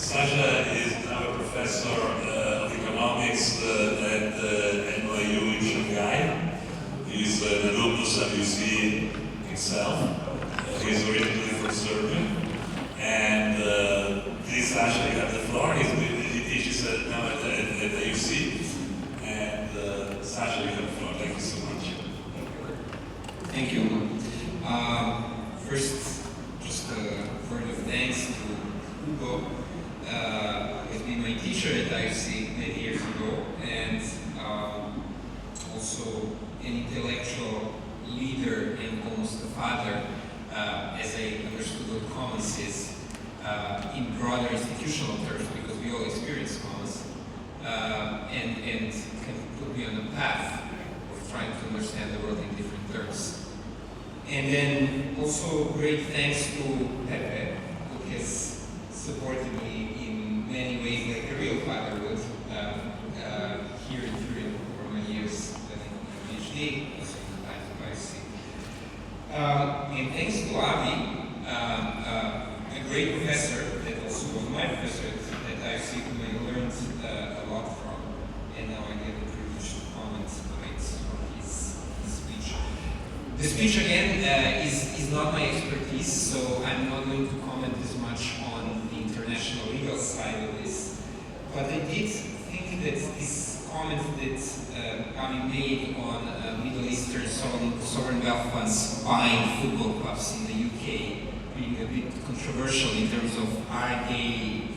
Sasha is now a professor of economics at NYU in Shanghai. He's an alumnus of UC himself. He's originally from Serbia. And please, Sasha, you have the floor. He teaches now at the UC. And Sasha, you have the floor. Thank you so much. Thank you. First, just a word of thanks to Ugo, who has been my teacher at IUC many years ago, and also an intellectual leader and almost a father, as I understood what commons is in broader institutional terms, because we all experience commons, and kind of put me on a path of trying to understand the world in different terms. And then also great thanks to Pepe, who has supported me in many ways like a real father would here in Turin over my years studying my PhD, also in the time of IUC. And thanks to Avi, a great professor that also was my professor at IUC, whom I learned a lot from, and now I get the privilege to comment on his speech. The speech again is not my expertise, so I'm not going to comment as much on the international legal side of this. But I did think that this comment that Avi made on Middle Eastern sovereign wealth funds buying football clubs in the UK being a bit controversial in terms of are they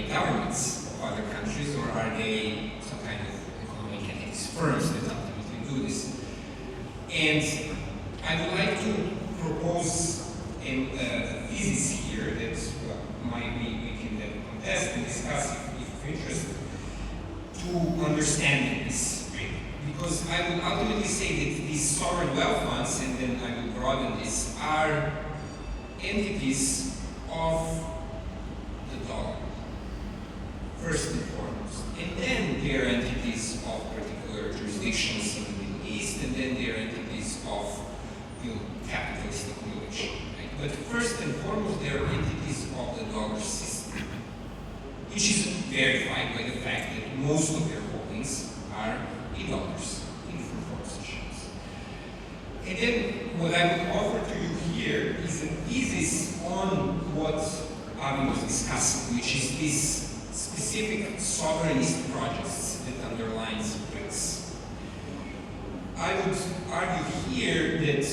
governments of other countries, or are they some kind of economic entities, firms that ultimately do this. And I would like to propose a thesis here that we can then contest and discuss if of interest to understand this, because I would ultimately say that these sovereign wealth funds, and then I will broaden this, are entities of the dollar, first and foremost, and then they are entities of particular jurisdictions in the Middle East, and then they are entities of capitalist accumulation. Right? But first and foremost, they are entities of the dollar system, which is verified by the fact that most of their holdings are in dollars, in different forms of shares. And then what I would offer to you here is a thesis on what Avi was discussing, which is this specific sovereignist projects that underlines BRICS. I would argue here that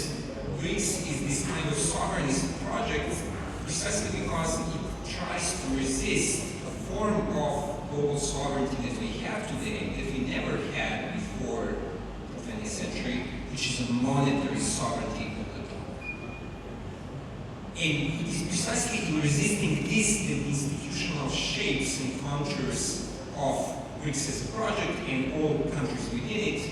BRICS is this kind of sovereignist project precisely because it tries to resist a form of global sovereignty that we have today, that we never had before the 20th century, which is a monetary sovereignty of the dollar. And it is precisely in resisting this that institutional shapes and contours of BRICS as a project and all countries within it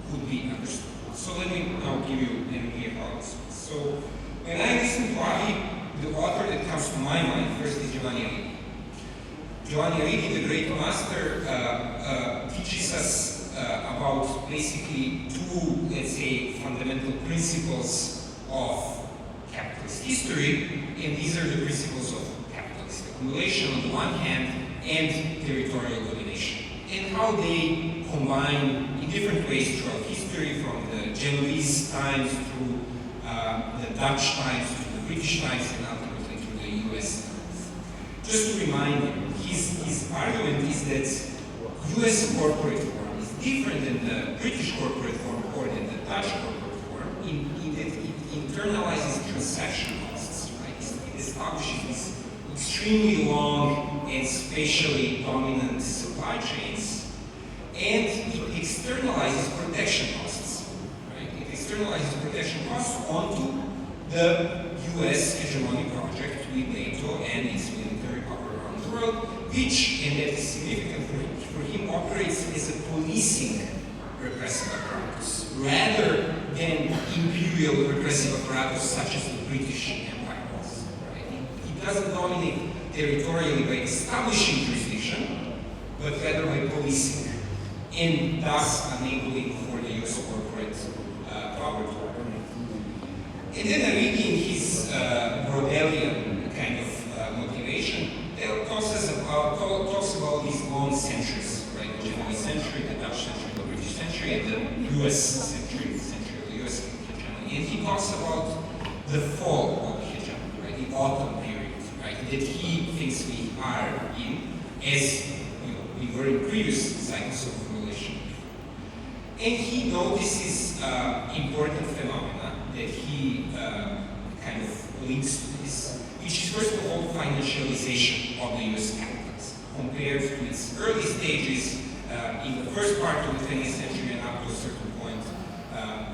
could be understood. So let me now give you an idea how this is. So when I listen to Avi, the author that comes to my mind first is Giovanni Arrighi. Giovanni Arrighi, the great master, teaches us about basically two, let's say, fundamental principles of capitalist history, and these are the principles of capitalist accumulation on the one hand and territorial domination, and how they combine in different ways throughout history, from the Genoese times through the Dutch times, to the British times, and ultimately to the US times. Just to remind you, his argument is that US corporate form is different than the British corporate form or than the Dutch corporate form in that it internalizes transaction costs, right? It establishes these extremely long and spatially dominant supply chains, and it externalizes protection costs, right? It externalizes protection costs onto the US hegemonic project with NATO and its military power around the world, which, and that is significant for him, operates as a policing repressive apparatus, rather than imperial repressive apparatus such as the British Empire was. Right? It doesn't dominate territorially by establishing jurisdiction, but rather by policing, and thus enabling for the US corporate power to operate. And then Arrighi, in his Brodelian kind of motivation, talks about these long centuries, right? The Genoese century, the Dutch century, the British century, and the US century of the US hegemony. And he talks about the fall of the hegemony, right? The autumn period, right? That he thinks we are in, as we were in previous cycles of accumulation. And he notices important phenomena that he kind of links to this, which is first of all financialization of the US capitals compared to its early stages in the first part of the 20th century and up to a certain point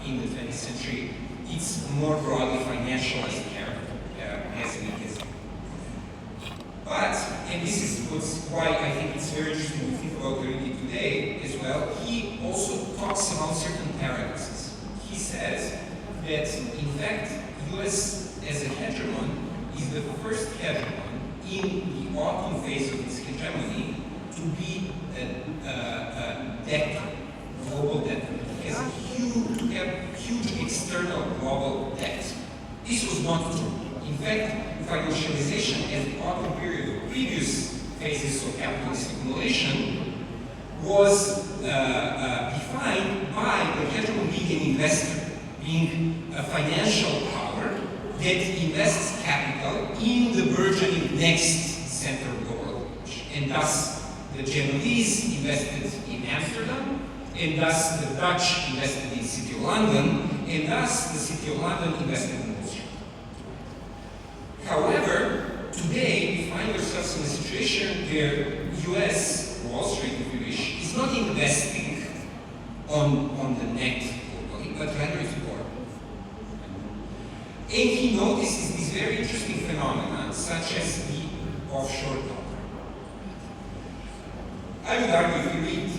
in the 20th century. It's more broadly financialized character as it is. But, and this is why I think it's very interesting to think about Arrighi today as well, he also talks about certain paradoxes. He says that, in fact, US as a hegemon is the first hegemon in the autumn phase of its hegemony to be a debtor, global debtor. It has a huge external global debt. This was not true. In fact, financialization as the autumn period of previous phases of capitalist accumulation was defined by the hegemon being an investor, being a financial power that invests capital in the burgeoning next center of global knowledge. And thus, the Genoese invested in Amsterdam, and thus the Dutch invested in the City of London, and thus the City of London invested in Wall Street. However, today we find ourselves in a situation where US Wall Street, if you wish, is not investing on the net globally, but rather it's borrowing. And he notices these very interesting phenomena, such as the offshore dollar. I would argue, if you read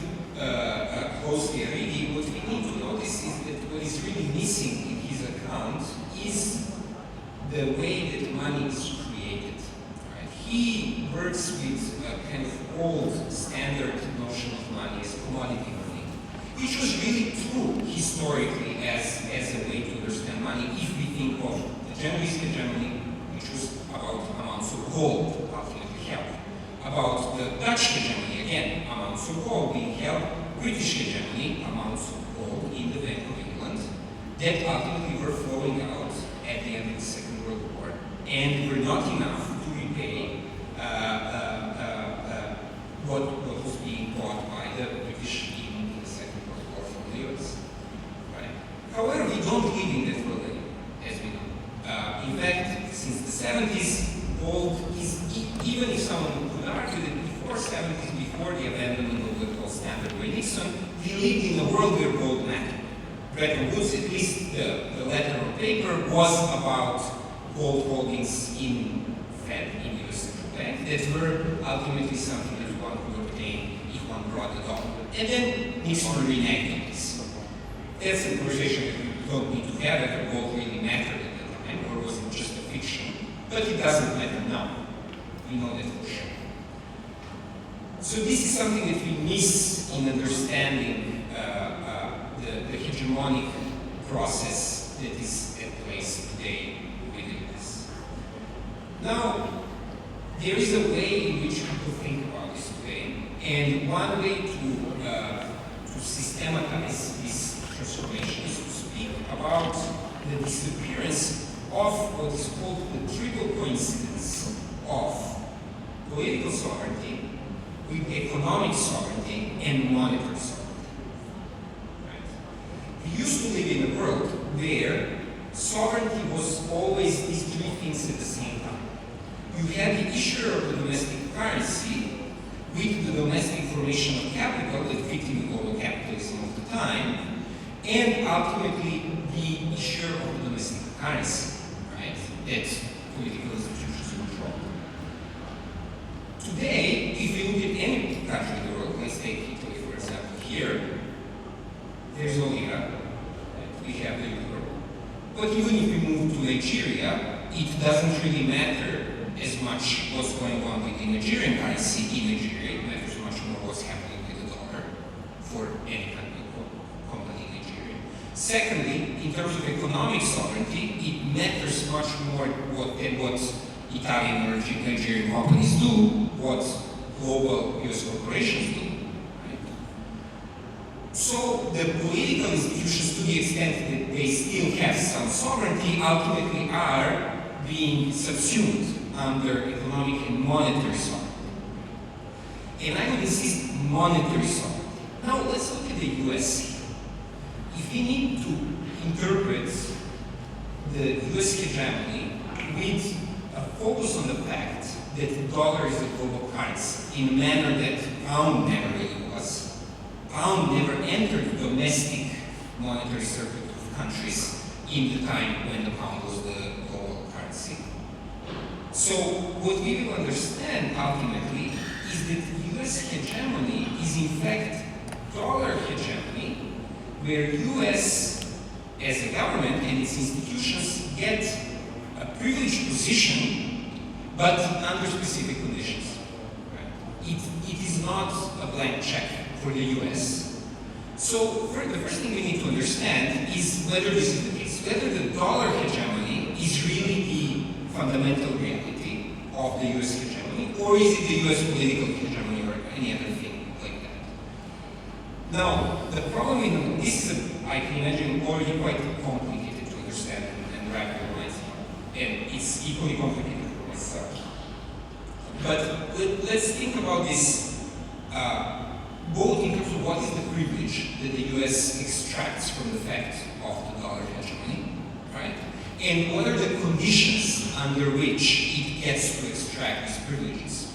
closely Arrighi, what we need to notice is that what is really missing in his account is the way that money is created. Right? He works with a kind of old standard notion of money as commodity money, which was really true historically as a way to understand money if we think of the Genoese hegemony, which was about amounts of gold ultimately held, about the Dutch hegemony, again, amounts of gold being held, British hegemony, amounts of gold in the Bank of England, that ultimately were flowing out at the end of the Second World War, and were not enough to repay what was being bought by the British in the Second World War from the US. Right? However, we don't live in that world anymore, as we know. In fact, since the 70s, gold is, even if someone could argue that before 70s, before the abandonment of the gold standard by Nixon, we lived in a world where gold mattered. Bretton Woods, at least the letter on paper, was about gold holdings in Fed, in the US Central Bank, that were ultimately something that one could obtain if one brought the dollar. And then Nixon reenacted this. That's a conversation that we don't need to have, whether gold really mattered at that time, or was it just a fiction. But it doesn't matter now. We know that for sure. So this is something that we miss in understanding the hegemonic process that is at place today within this. Now, there is a way in which people think about this today, and one way to systematize this transformation is to speak about the disappearance of what is called the triple coincidence of political sovereignty with economic sovereignty and monetary sovereignty. Right? We used to live in a world where sovereignty was always these three things at the same time. You had the issuer of the domestic currency with the domestic formation of capital that fit in global capitalism of the time, and ultimately the issuer of the domestic currency, right? That political institutions control. Today, if you look at any country in the world, let's take Italy for example here, there's no lira, we have the euro. But even if we move to Nigeria, it doesn't really matter as much what's going on with the Nigerian currency in Nigeria. It matters much more what's happening with the dollar for any company in Nigeria. Secondly, in terms of economic sovereignty, it matters much more than what Italian or Nigerian companies do, what global US corporations do. Right? So the political institutions, to the extent that they still have some sovereignty, ultimately are being subsumed under economic and monetary sovereignty. And I would insist monetary sovereignty. Now let's look at the US. If we need to interpret the US hegemony with a focus on the fact that the dollar is a global currency in a manner that pound never really was. Pound never entered the domestic monetary circuit of countries in the time when the pound was the global currency. So what we will understand ultimately is that the US hegemony is in fact dollar hegemony, where US as a government and its institutions get a privileged position, but under specific conditions. Right? It is not a blank check for the US. So the first thing we need to understand is whether this is the case, whether the dollar hegemony is really the fundamental reality of the US hegemony, or is it the US political hegemony or any other thing like that. Now, the problem in this is, I can imagine, already quite complicated to understand and wrap your minds around, and it's equally complicated for myself. But let's think about this both in terms of what is the privilege that the US extracts from the fact of the dollar hegemony, right? And what are the conditions under which it gets to extract these privileges?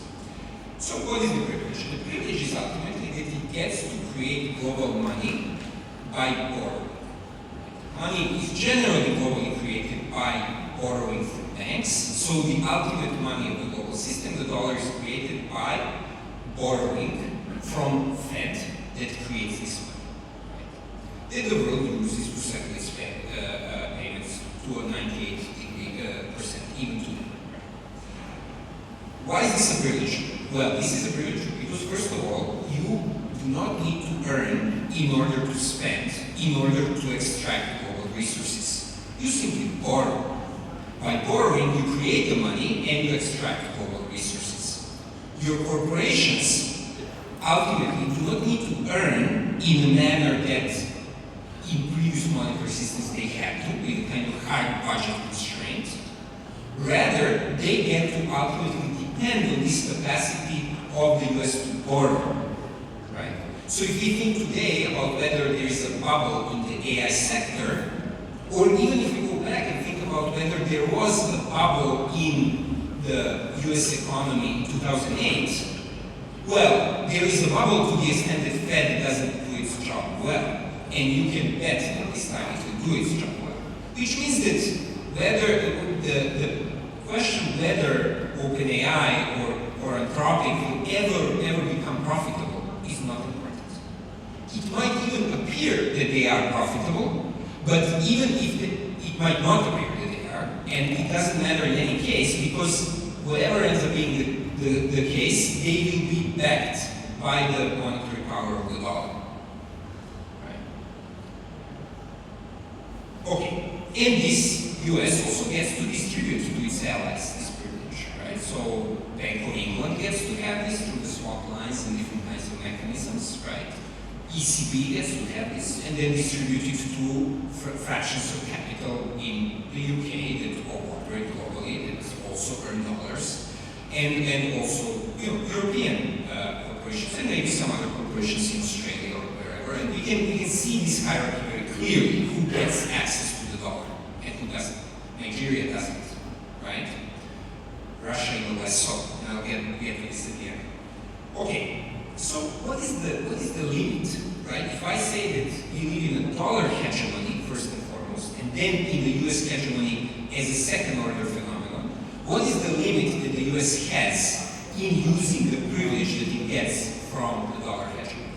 So what is the privilege? The privilege is ultimately that it gets to create global money by borrowing. Money is generally globally created by borrowing from banks, so the ultimate money of the global system, the dollar, is created by borrowing from Fed that creates this money. Right? Then the world uses to settle its payments to a 98%, even today. Why is this a privilege? Well, this is a privilege because, first of all, you do not need to earn in order to spend, in order to extract global resources. You simply borrow. By borrowing, you create the money and you extract global resources. Your corporations ultimately do not need to earn in a manner that in previous monetary systems they had to, with a kind of hard budget constraint. Rather, they get to ultimately depend on this capacity of the US to borrow. Right? So if we think today about whether there is a bubble in the AI sector, or even if we go back and think about whether there was a bubble in the US economy in 2008, well, there is a bubble to the extent that Fed doesn't do its job well. And you can bet that this time it will do its job well. Which means that whether the question whether OpenAI or Anthropic will ever become profitable is not important. It might even appear that they are profitable, but even if it might not appear that they dollar, and it doesn't matter in any case because whatever ends up being the case, they will be backed by the monetary power of the dollar. Right? Okay, and this US also gets to distribute to its allies this privilege, right? So Bank of England gets to have this through the swap lines and different kinds of mechanisms, right? ECB gets to have this and then distribute it to fractions of capital in the UK that operate globally, that also earn dollars, and also European corporations and maybe some other corporations in Australia or wherever. And we can see this hierarchy very clearly, who gets access to the dollar and who doesn't. Nigeria doesn't, right? Russia even less so. And I'll get to this at the end. Okay. So what is the limit, right? If I say that you live in a dollar hegemony, first and foremost, and then in the US hegemony as a second order phenomenon, what is the limit that the US has in using the privilege that it gets from the dollar hegemony?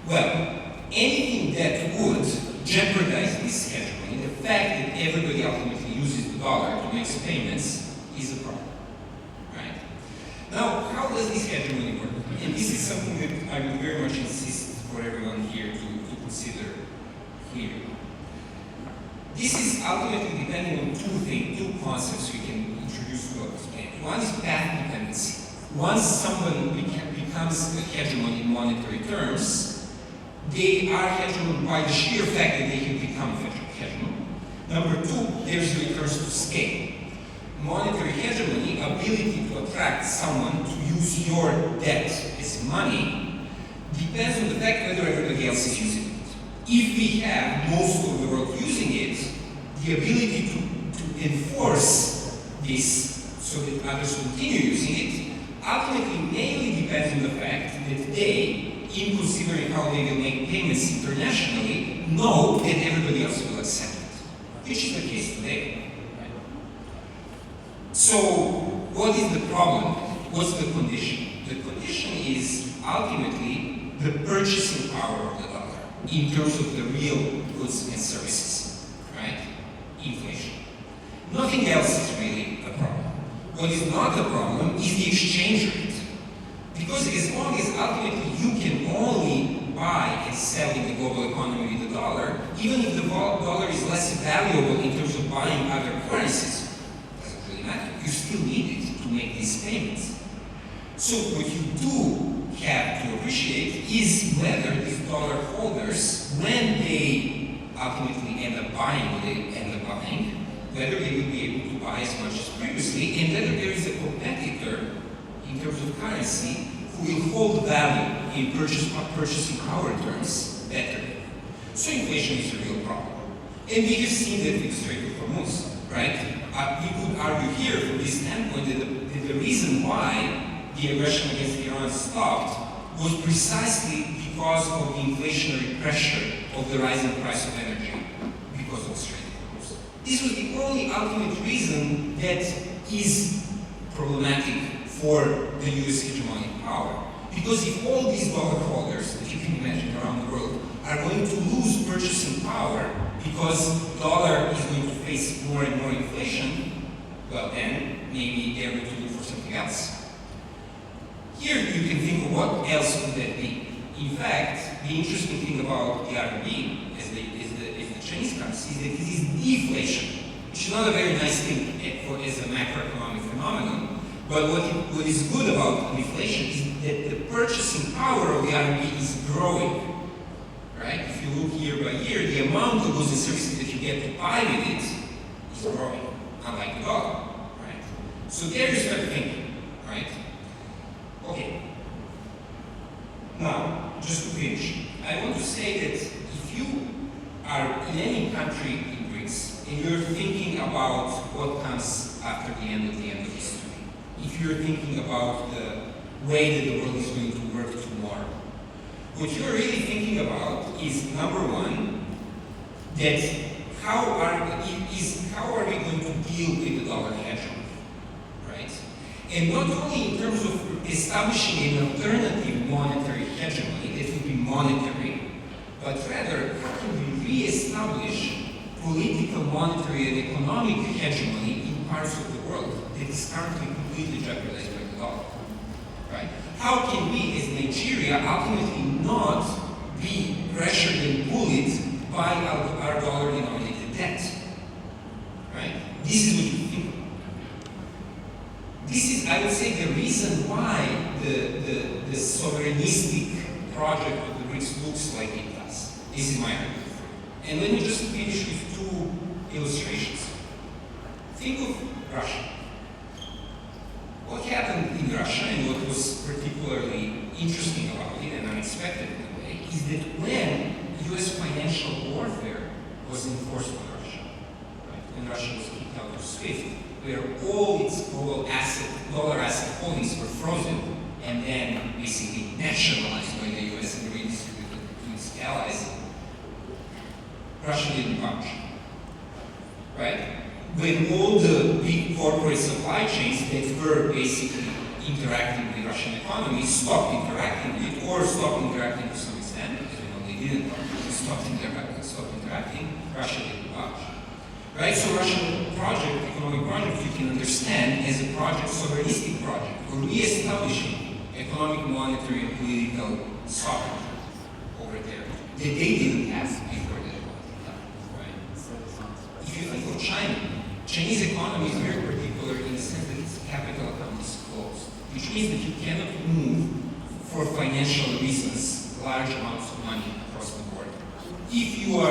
Well, anything that would jeopardize this hegemony, the fact that everybody ultimately uses the dollar to make payments, is a problem, right? Now, how does this hegemony work? And this is something that I would very much insist for everyone here to consider here. This is ultimately depending on two concepts we can introduce to explain. One is path dependency. Once someone becomes a hegemon in monetary terms, they are hegemon by the sheer fact that they have become hegemon. Number two, there's returns to scale. Monetary hegemony, ability to attract someone to use your debt as money, depends on the fact whether everybody else is using it. If we have most of the world using it, the ability to enforce this so that others continue using it, ultimately mainly depends on the fact that they, in considering how they will make payments internationally, know that everybody else will accept it, which is the case today. So, what is the problem? What's the condition? The condition is ultimately the purchasing power of the dollar in terms of the real goods and services, right? Inflation. Nothing else is really a problem. What is not a problem is the exchange rate. Because as long as ultimately you can only buy and sell in the global economy with the dollar, even if the dollar is less valuable in terms of buying other currencies, you still need it to make these payments. So what you do have to appreciate is whether these dollar holders, when they ultimately end up buying what they end up buying, whether they will be able to buy as much as previously, and whether there is a competitor in terms of currency who will hold value in purchasing power terms better. So inflation is a real problem. And we have seen that with Strait of Hormuz, right? We could argue here from this standpoint that the reason why the aggression against Iran stopped was precisely because of the inflationary pressure of the rising price of energy because of Strait of Hormuz. This was the only ultimate reason that is problematic for the US hegemonic power. Because if all these dollar holders that you can imagine around the world are going to lose purchasing power because dollar is going to face more and more inflation, well then, maybe they're going to look for something else. Here you can think of what else could that be. In fact, the interesting thing about the RMB as the Chinese currency is that it is deflation, which is not a very nice thing as a macroeconomic phenomenon, but what is good about inflation is that the purchasing power of the RMB is growing. Right? If you look year by year, the amount of goods and services that you get to buy with it is growing, unlike the dollar, right? So there you start thinking, right? Okay. Now, just to finish, I want to say that if you are in any country in BRICS and you're thinking about what comes after the end of history, if you're thinking about the way that the world is going to work tomorrow, what you're really thinking about is, number one, that how are we going to deal with the dollar hegemony, right? And not only in terms of establishing an alternative monetary hegemony that will be monetary, but rather how can we re-establish political, monetary, and economic hegemony in parts of the world that is currently completely jeopardized by the dollar. Right? How can we, as Nigeria, ultimately not be pressured and bullied by our dollar-denominated debt? Right? This is what you think. This is, I would say, the reason why the sovereignistic project of the BRICS looks like it does. This is my argument. And let me just finish with two illustrations. Think of Russia. What happened in Russia, and what was particularly interesting about it, and unexpected in a way, is that when US financial warfare was enforced on Russia, right, when Russia was kicked out of SWIFT, where all its global dollar asset holdings were frozen and then basically nationalized by the US and redistributed to its allies, Russia didn't budge. Right? When all the big corporate supply chains that were basically interacting with the Russian economy stopped interacting with it, or stopped interacting to some extent, because we know they didn't stop interacting, Russia didn't budge. Right? So Russian project, economic project, you can understand as a project, sovereignistic project, for re-establishing economic, monetary, and political sovereignty over there that they didn't have before that. Right? If you think of China, Chinese economy is very particular in the sense that its capital account is closed, which means that you cannot move for financial reasons large amounts of money across the board. If you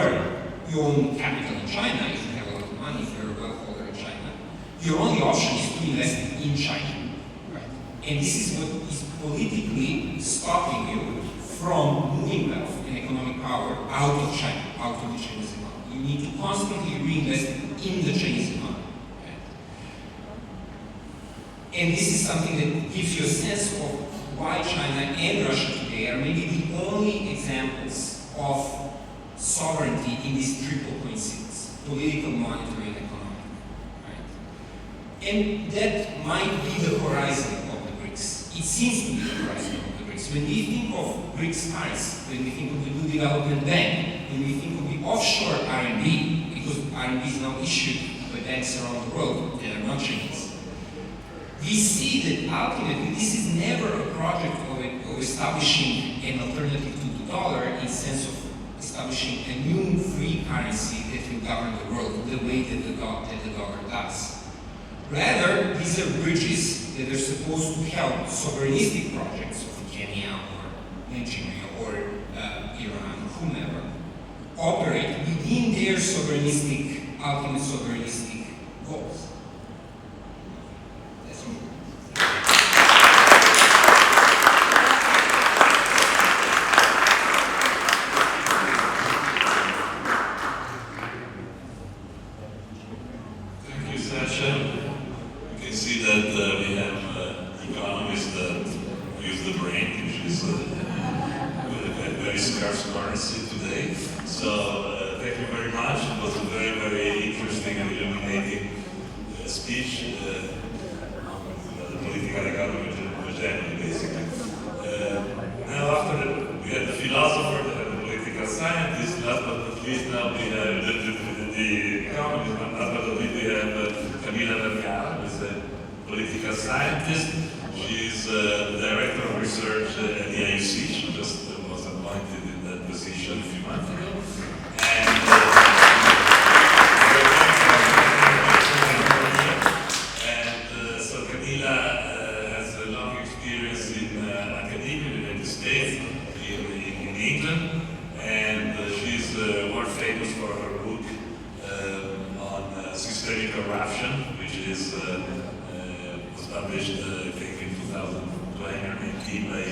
own capital in China, if you have a lot of money, if you're a wealth holder in China, your only option is to invest in China. Right? And this is what is politically stopping you from moving wealth and economic power out of China, out of the Chinese economy. You need to constantly reinvest in the Chinese economy. Right? And this is something that gives you a sense of why China and Russia today are maybe the only examples of sovereignty in this triple coincidence: political, monetary, and economic. Right? And that might be the horizon of the BRICS. It seems to be the horizon of the BRICS. When we think of BRICS ties, when we think of the New Development Bank, when we think of the offshore RMB, because RMB is now issued by banks around the world that are not Chinese, we see that ultimately this is never a project of establishing an alternative to the dollar in the sense of establishing a new free currency that will govern the world the way that the dollar does. Rather, these are bridges that are supposed to help sovereignistic projects of Kenya or Nigeria or Iran, whomever, operate within their ultimate sovereignistic goals. That's all. We have economists that use the brain, which is a very scarce currency today. So thank you very much. It was a very, very interesting and illuminating speech on the political economy hegemony, basically. Now after we had the philosopher, the political scientist, last but not least now we have the economist, last but not least we have Camila Vergara, who is a political scientist. She's the director of research at the IUC. She just was appointed in that position a few months ago. And so Camila has a long experience in academia in the United States, in England, and she's more famous for her book on systemic corruption, which is published, I think, in 2020 by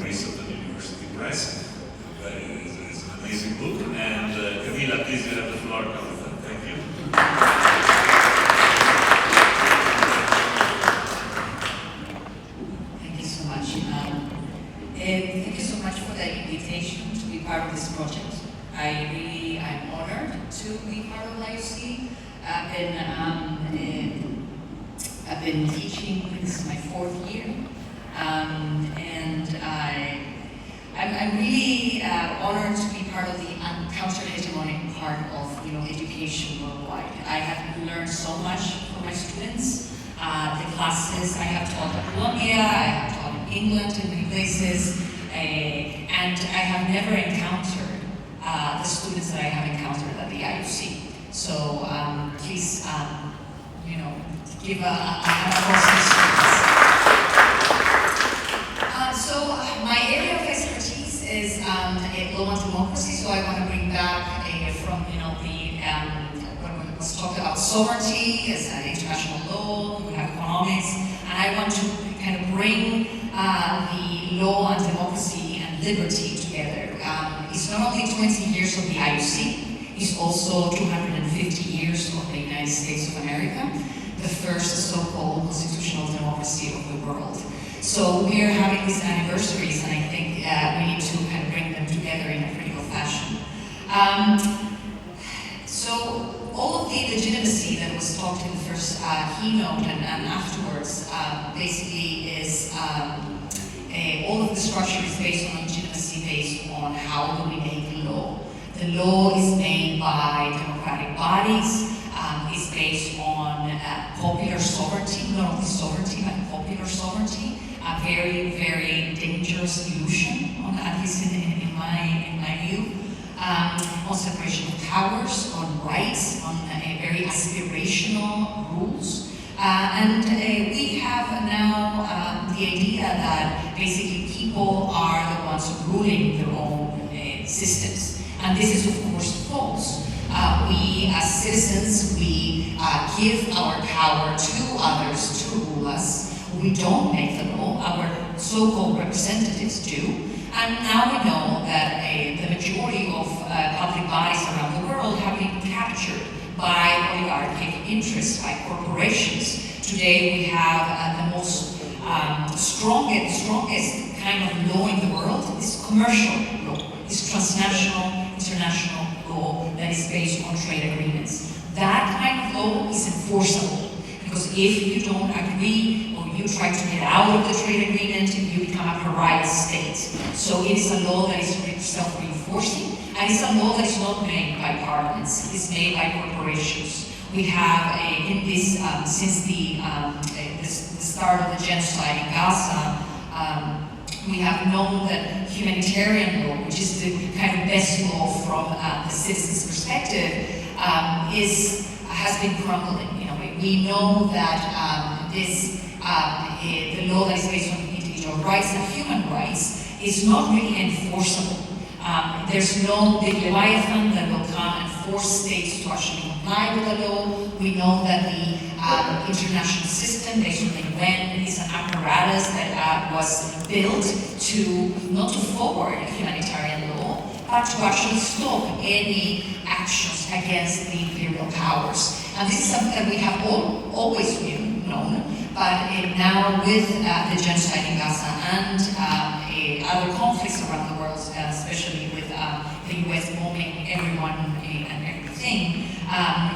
recent University Press. It's an amazing book. And Camila, please, you have the floor. Thank you. Thank you so much. Thank you so much for the invitation to be part of this project. I'm honored to be part of IUC. I've been teaching, this is my 4th year, and I'm really honored to be part of the counter-hegemonic part of education worldwide. I have learned so much from my students. The classes I have taught at Columbia, I have taught in England, in many places, and I have never encountered the students that I have encountered at the IUC. So please, give a applause to students. So my area of expertise is law and democracy. So I want to bring back from when was talked about sovereignty as international law. We have economics, and I want to kind of bring the law and democracy and liberty together. It's not only 20 years of the IUC, it's also 250 years of the United States of America, the first so-called constitutional democracy of the world. So we are having these anniversaries, and I think we need to kind of bring them together in a critical fashion. So all of the legitimacy that was talked in the first keynote and afterwards basically is all of the structure is based on legitimacy, based on how do we make law. The law is made by democratic bodies. It's based on popular sovereignty, not only sovereignty, but popular sovereignty. A very, very dangerous illusion, at least in my view. On separation of powers, on rights, on very aspirational rules. And we have now the idea that basically people are the ones ruling their own systems. And this is, of course, false. We, as citizens, we give our power to others to rule us. We don't make the law, our so-called representatives do. And now we know that the majority of public bodies around the world have been captured by oligarchic interests, by corporations. Today we have the most strongest kind of law in the world is commercial law. It's transnational, international law that is based on trade agreements. That kind of law is enforceable, because if you don't agree or you try to get out of the trade agreement, you become a pariah state. So it is a law that is self-reinforcing, and it's a law that is not made by parliaments, it's made by corporations. We have in this, since the start of the genocide in Gaza, we have known that humanitarian law, which is the kind of best law from the citizen's perspective, has been crumbling. We know that the law that is based on individual rights and human rights is not really enforceable. There's no big Leviathan that will come and force states to actually comply with the law. We know that the international system, based on the UN, is an apparatus that was built not to forward humanitarian law, but to actually stop any actions against the imperial powers. And this is something that we have always known, but now with the genocide in Gaza and other conflicts around the world, especially with the US bombing everyone and everything,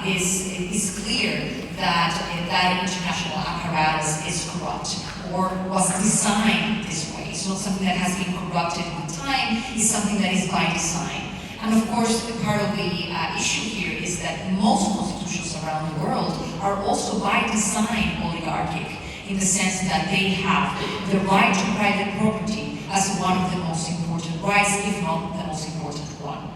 is clear that that international apparatus is corrupt or was designed this way. It's not something that has been corrupted with time, it's something that is by design. And of course, part of the issue here is that most constitutions around the world are also by design oligarchic, in the sense that they have the right to private property as one of the most important rights, if not the most important one.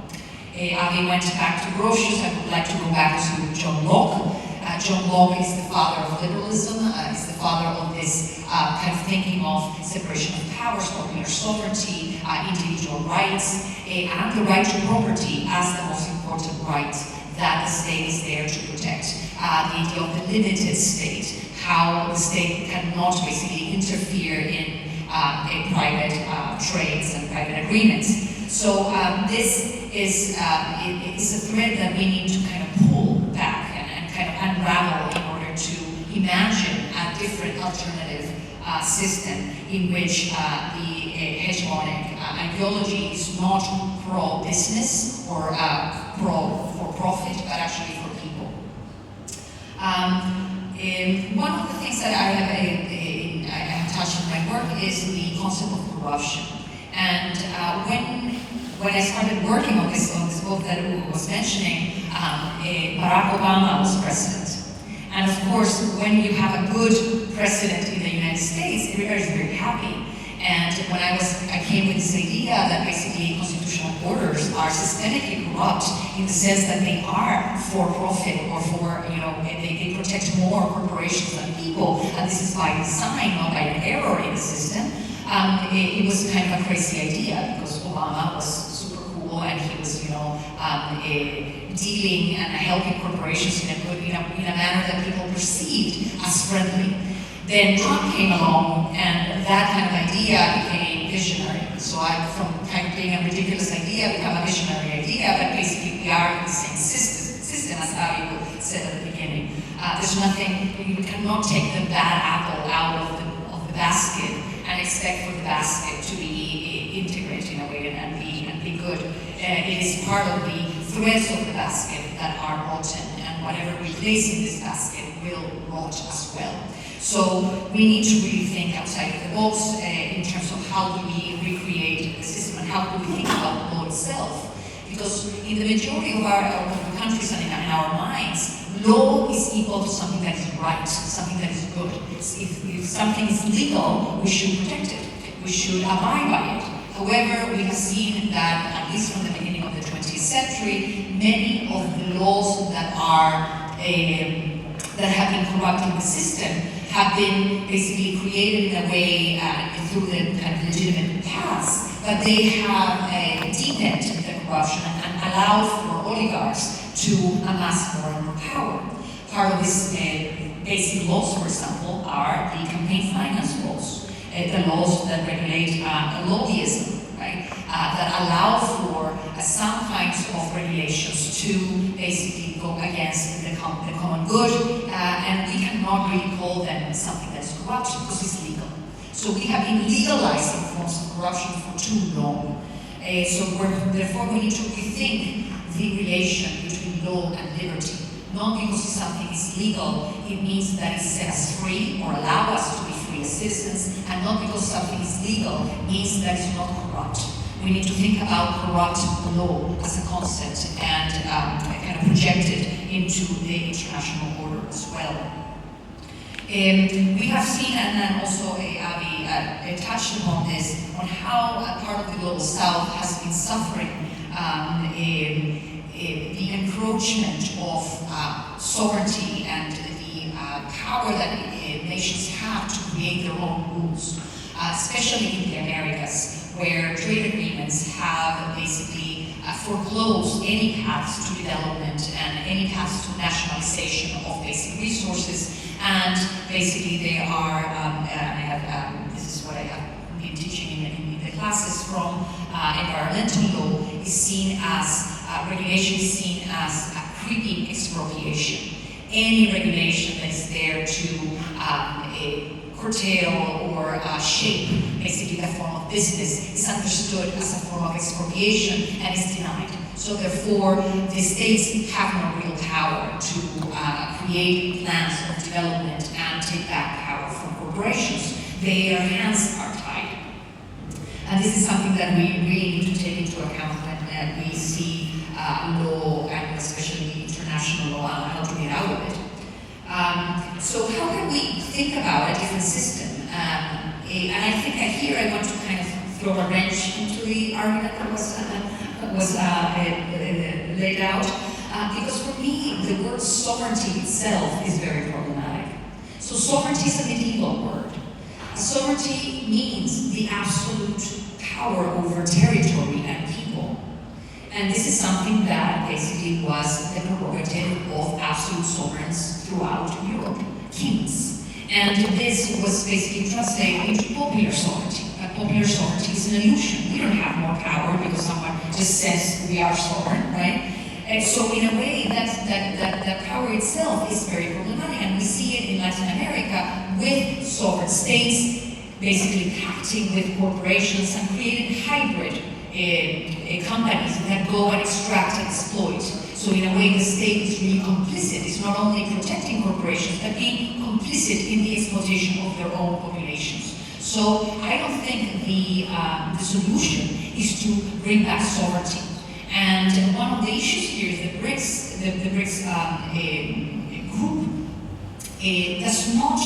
Avi went back to Grotius. I would like to go back to John Locke. John Locke is the father of liberalism, is the father of this kind of thinking of separation of powers, popular sovereignty, individual rights, and the right to property as the most important right that the state is there to protect. The idea of the limited state, how the state cannot basically interfere in private trades and private agreements. So this is a thread that we need to kind of pull back and kind of unravel in order to imagine a different alternative system in which the hegemonic ideology is not pro-business or pro-for-profit, but actually for people. One of the things that I have touched in my work is the concept of corruption. And when I started working on this book, book that Ugo was mentioning, Barack Obama was president. And of course, when you have a good president in the United States, everybody is very happy. And when I came with this idea that basically constitutional orders are systemically corrupt in the sense that they are for profit or for, they protect more corporations than people, and this is by design, not by an error in the system, it was kind of a crazy idea because Obama was super cool and he was, dealing and helping corporations in a manner that people perceived as friendly. Then Trump came along, and that kind of idea became visionary. So from kind of being a ridiculous idea, become a visionary idea, but basically we are in the same system as Avi said at the beginning. There's nothing, you cannot take the bad apple out of the basket and expect for the basket to be integrated in a way and be good. It is part of the threads of the basket that are rotten, and whatever we place in this basket will rot as well. So we need to really think outside of the box in terms of how do we recreate the system and how do we think about law itself. Because in the majority of our countries and in our minds, law is equal to something that is right, something that is good. If something is legal, we should protect it. We should abide by it. However, we have seen that, at least from the beginning of the 20th century, many of the laws that have been corrupting the system have been basically created in a way through the kind of legitimate paths, but they have deepened the corruption and allowed for oligarchs to amass more and more power. Part of these basic laws, for example, are the campaign finance laws, the laws that regulate lobbyism, right? That allow for some kinds of regulations to basically go against the common good, and we cannot really call them something that is corruption because it's legal. So we have been legalizing forms of corruption for too long. Therefore we need to rethink the relation between law and liberty. Not because something is legal, it means that it sets us free or allows us to be free as citizens, and not because something is legal means that it's not corrupt. We need to think about corrupt law as a concept and kind of project it into the international order as well. We have seen, and then also Avi touched upon this, on how part of the global south has been suffering the encroachment of sovereignty and the power that nations have to create their own rules, especially in the Americas, where trade agreements have basically foreclosed any paths to development and any paths to nationalization of basic resources. And basically they are, this is what I have been teaching in the classes from, environmental law is seen as, regulation is seen as a creeping expropriation. Any regulation that is there to curtail or shape basically the form of business is understood as a form of expropriation and is denied. So therefore, the states have no real power to create plans of development and take back power from corporations. Their hands are tied. And this is something that we really need to take into account when we see law, and especially international law, and how to get out of it. So how can we think about a different system? And I think here I want to kind of throw a wrench into the argument that was laid out. Because for me, the word sovereignty itself is very problematic. So sovereignty is a medieval word. Sovereignty means the absolute power over territory and people. And this is something that basically was the prerogative of absolute sovereigns throughout Europe, kings. And this was basically translated into popular sovereignty. But popular sovereignty is an illusion. We don't have more power because someone just says we are sovereign, right? And so in a way, that power itself is very problematic. And we see it in Latin America with sovereign states basically pacting with corporations and creating hybrid companies that go and extract and exploit. So in a way, the state is really complicit. It's not only protecting corporations, but being complicit in the exploitation of their own populations. So I don't think the solution is to bring back sovereignty. And one of the issues here is the BRICS group does not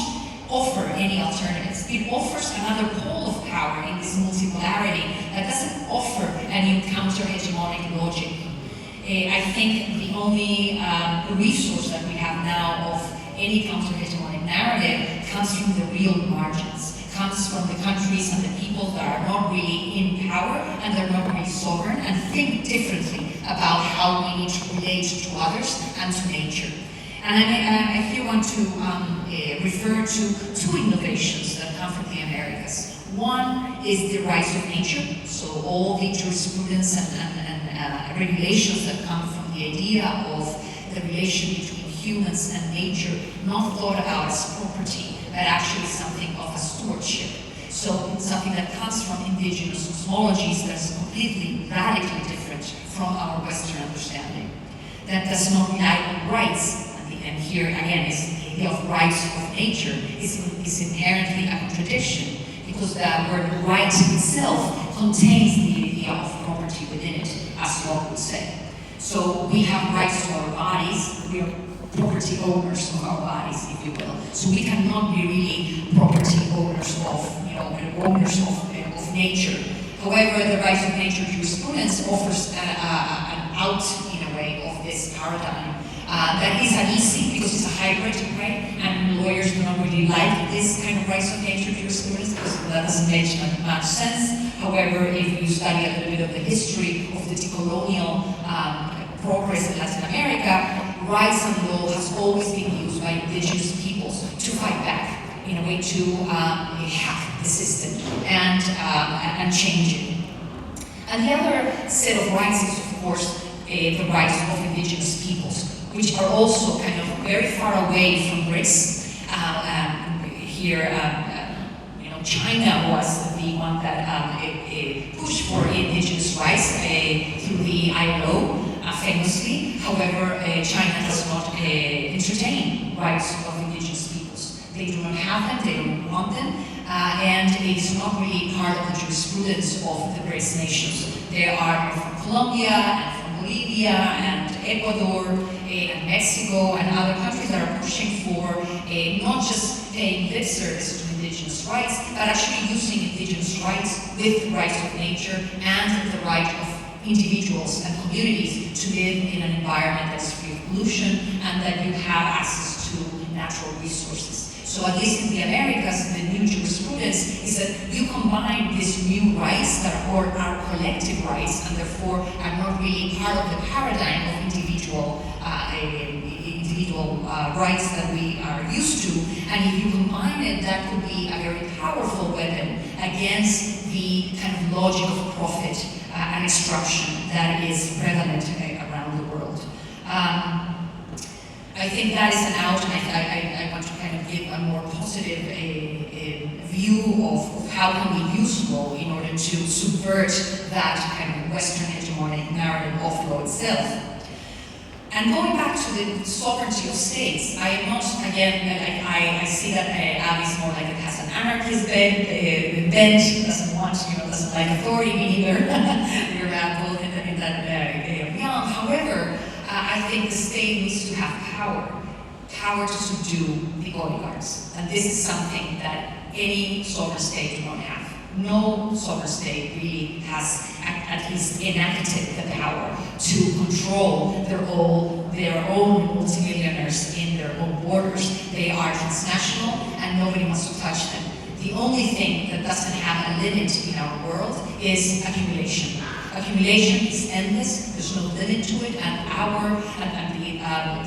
offer any alternatives. It offers another pole of power in this multipolarity that doesn't offer a new counter-hegemonic logic. I think the only resource that we have now of any counter-hegemonic narrative comes from the real margins, comes from the countries and the people that are not really in power and they're not really sovereign and think differently about how we need to relate to others and to nature. And I here want to refer to two innovations that come from the Americas. One is the rights of nature, so all the jurisprudence and regulations that come from the idea of the relation between humans and nature, not thought about as property, but actually something of a stewardship. So it's something that comes from indigenous cosmologies that's completely, radically different from our Western understanding. That does not rely on rights. And here again is the idea of rights of nature is inherently a contradiction because the word right itself contains the idea of property within it, as Locke would say. So we have rights to our bodies, we are property owners of our bodies, if you will. So we cannot be really property owners of, of nature. However, the rights of nature jurisprudence offers an out, in a way, of this paradigm. That is uneasy because it's a hybrid, right? And lawyers do not really like this kind of rights of nature jurisprudence because that doesn't make much sense. However, if you study a little bit of the history of the decolonial progress in Latin America, rights and law has always been used by indigenous peoples to fight back, in a way to hack the system and change it. And the other set of rights is, of course, the rights of indigenous peoples, which are also kind of very far away from BRICS. China was the one that pushed for indigenous rights through the ILO, famously. However, China does not entertain rights of indigenous peoples. They do not have them, they don't want them, and it's not really part of the jurisprudence of the BRICS nations. There are from Colombia and from Bolivia and Ecuador and Mexico and other countries that are pushing for not just paying lip service to indigenous rights, but actually using indigenous rights with the rights of nature and the right of individuals and communities to live in an environment that is free of pollution and that you have access to natural resources. So at least in the Americas, the new jurisprudence is that you combine these new rights that are collective rights and therefore are not really part of the paradigm of individual rights that we are used to. And if you combine it, that could be a very powerful weapon against the kind of logic of profit and extraction that is prevalent around the world. I think that is an out, and I want to kind of give a more positive view of how can we use law in order to subvert that kind of Western hegemonic narrative of law itself. And going back to the sovereignty of states, I am not, again, I see that Avi is more like it has an anarchist bent, doesn't want, doesn't like authority, me neither. We're both in that realm. However, I think the state needs to have power to subdue the oligarchs. And this is something that any sovereign state do not have. No sovereign state really has at least enacted the power to control their own multimillionaires in their own borders. They are transnational and nobody wants to touch them. The only thing that doesn't have a limit in our world is accumulation. Accumulation is endless, there's no limit to it, and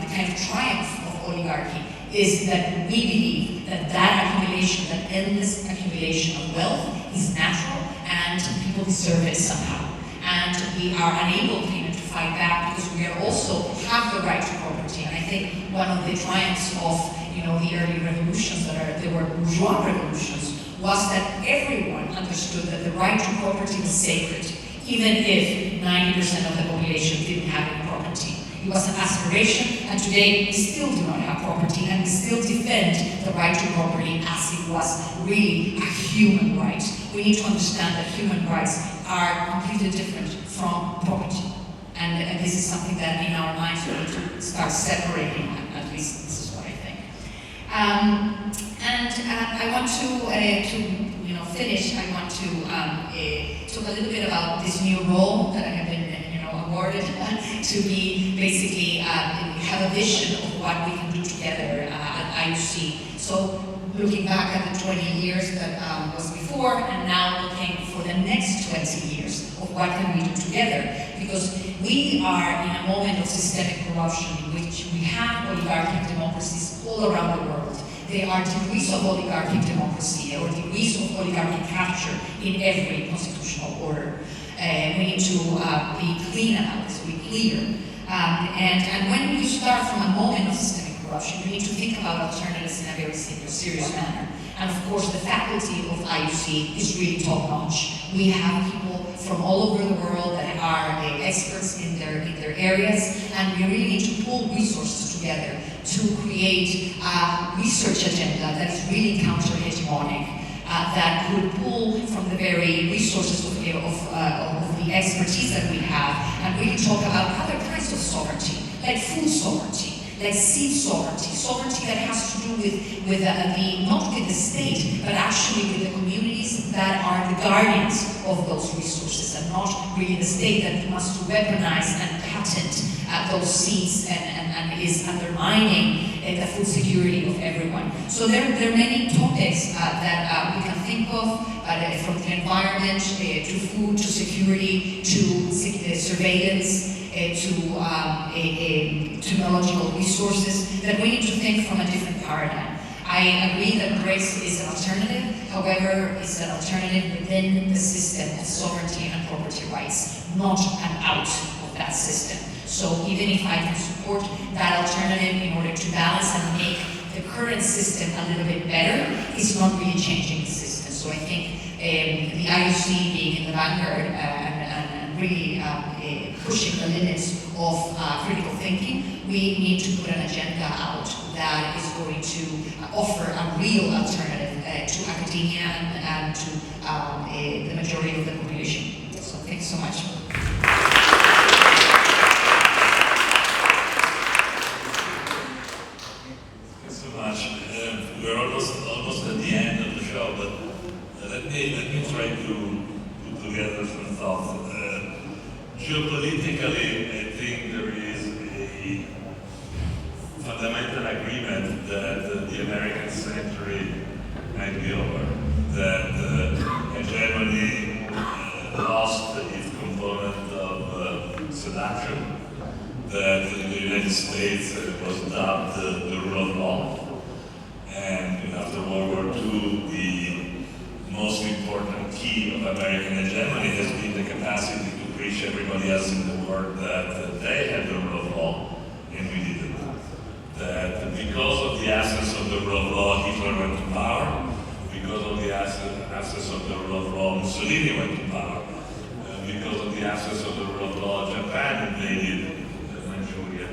the kind of triumph of oligarchy is that we believe that accumulation, that endless accumulation of wealth is natural and people deserve it somehow. And we are unable to fight back because we are also have the right to property. And I think one of the triumphs of the early revolutions they were bourgeois revolutions was that everyone understood that the right to property was sacred, even if 90% of the population didn't have any property. It was an aspiration, and today we still do not have property, and we still defend the right to property as it was really a human right. We need to understand that human rights are completely different from property. And this is something that in our minds we need to start separating, at least this is what I think. I want to finish. I want to talk a little bit about this new role that I have been awarded to be basically have a vision of what we can do together at IUC. So looking back at the 20 years that was before, and now looking for the next 20 years of what can we do together. Because we are in a moment of systemic corruption in which we have oligarchic democracies all around the world. There are degrees of oligarchic democracy or degrees of oligarchic capture in every constitutional order. We need to be clean about this, be clear. And when you start from a moment of systemic corruption, you need to think about alternatives in a very serious manner. And of course, the faculty of IUC is really top-notch. We have people from all over the world that are experts in their areas, and we really need to pull resources together to create a research agenda that is really counter-hegemonic, that could pull from the very resources of the expertise that we have, and really talk about other kinds of sovereignty, like food sovereignty, like seed sovereignty, sovereignty that has to do with not with the state, but actually with the communities that are the guardians of those resources, and not really the state that wants to weaponize and patent those seeds and is undermining the food security of everyone. So there are many topics that we can think of, from the environment to food, to security, to surveillance, to technological resources, that we need to think from a different paradigm. I agree that BRICS is an alternative, however, it's an alternative within the system of sovereignty and property rights, not an out of that system. So even if I can support that alternative in order to balance and make the current system a little bit better, it's not really changing the system. So I think the IUC being in the vanguard and really pushing the limits of critical thinking, we need to put an agenda out that is going to offer a real alternative to academia and to the majority of the population. So thanks so much. We're almost at the end of the show, but let me try to put together some thoughts. Geopolitically, I think there is a fundamental agreement that the American century might be over, that hegemony lost its component of seduction, that the United States was dubbed the rule of law. And after World War II, the most important key of American hegemony has been the capacity to preach everybody else in the world that they had the rule of law, and we didn't. That because of the absence of the rule of law, Hitler went to power. Because of the absence of the rule of law, Mussolini went to power. Because of the absence of the rule of law, Japan invaded Manchuria.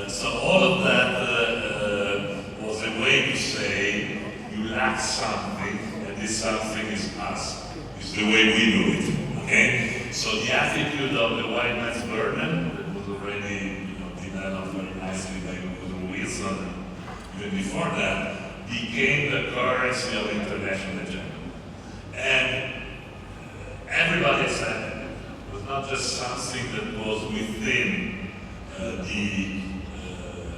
So all of that was a way to say you lack something, and this something is us. It's the way we do it. Okay? So the attitude of the white man's burden that was already developed very nicely by Woodrow Wilson, and even before that, became the currency of international agenda. And everybody said it. It was not just something that was within the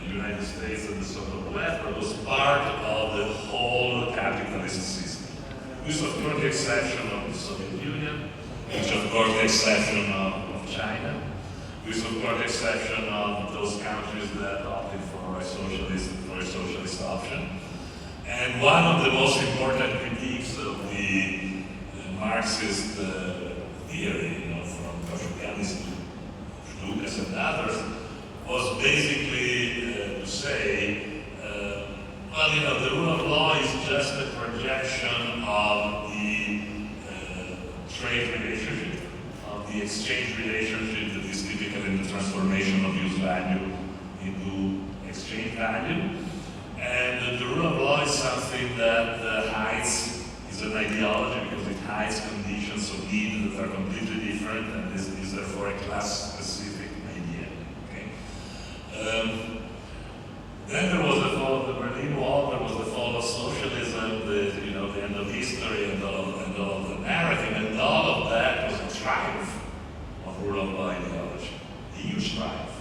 United States and the so-called West, but was part of the whole capitalist system. With of course the exception of the Soviet Union, which of course the exception of China, with of course the exception of those countries that opted for a socialist option. And one of the most important critiques of the Marxist theory, from Cacciari to Lucas and others, was basically to say, the rule of law is just a projection of the trade relationship, of the exchange relationship that is typical in the transformation of use value into exchange value. And the rule of law is something that hides, is an ideology because it hides conditions of need that are completely different, and is therefore a class-specific Then there was the fall of the Berlin Wall, there was the fall of socialism, the end of history and all of the narrative, and all of that was a triumph of rule of law ideology, a huge triumph.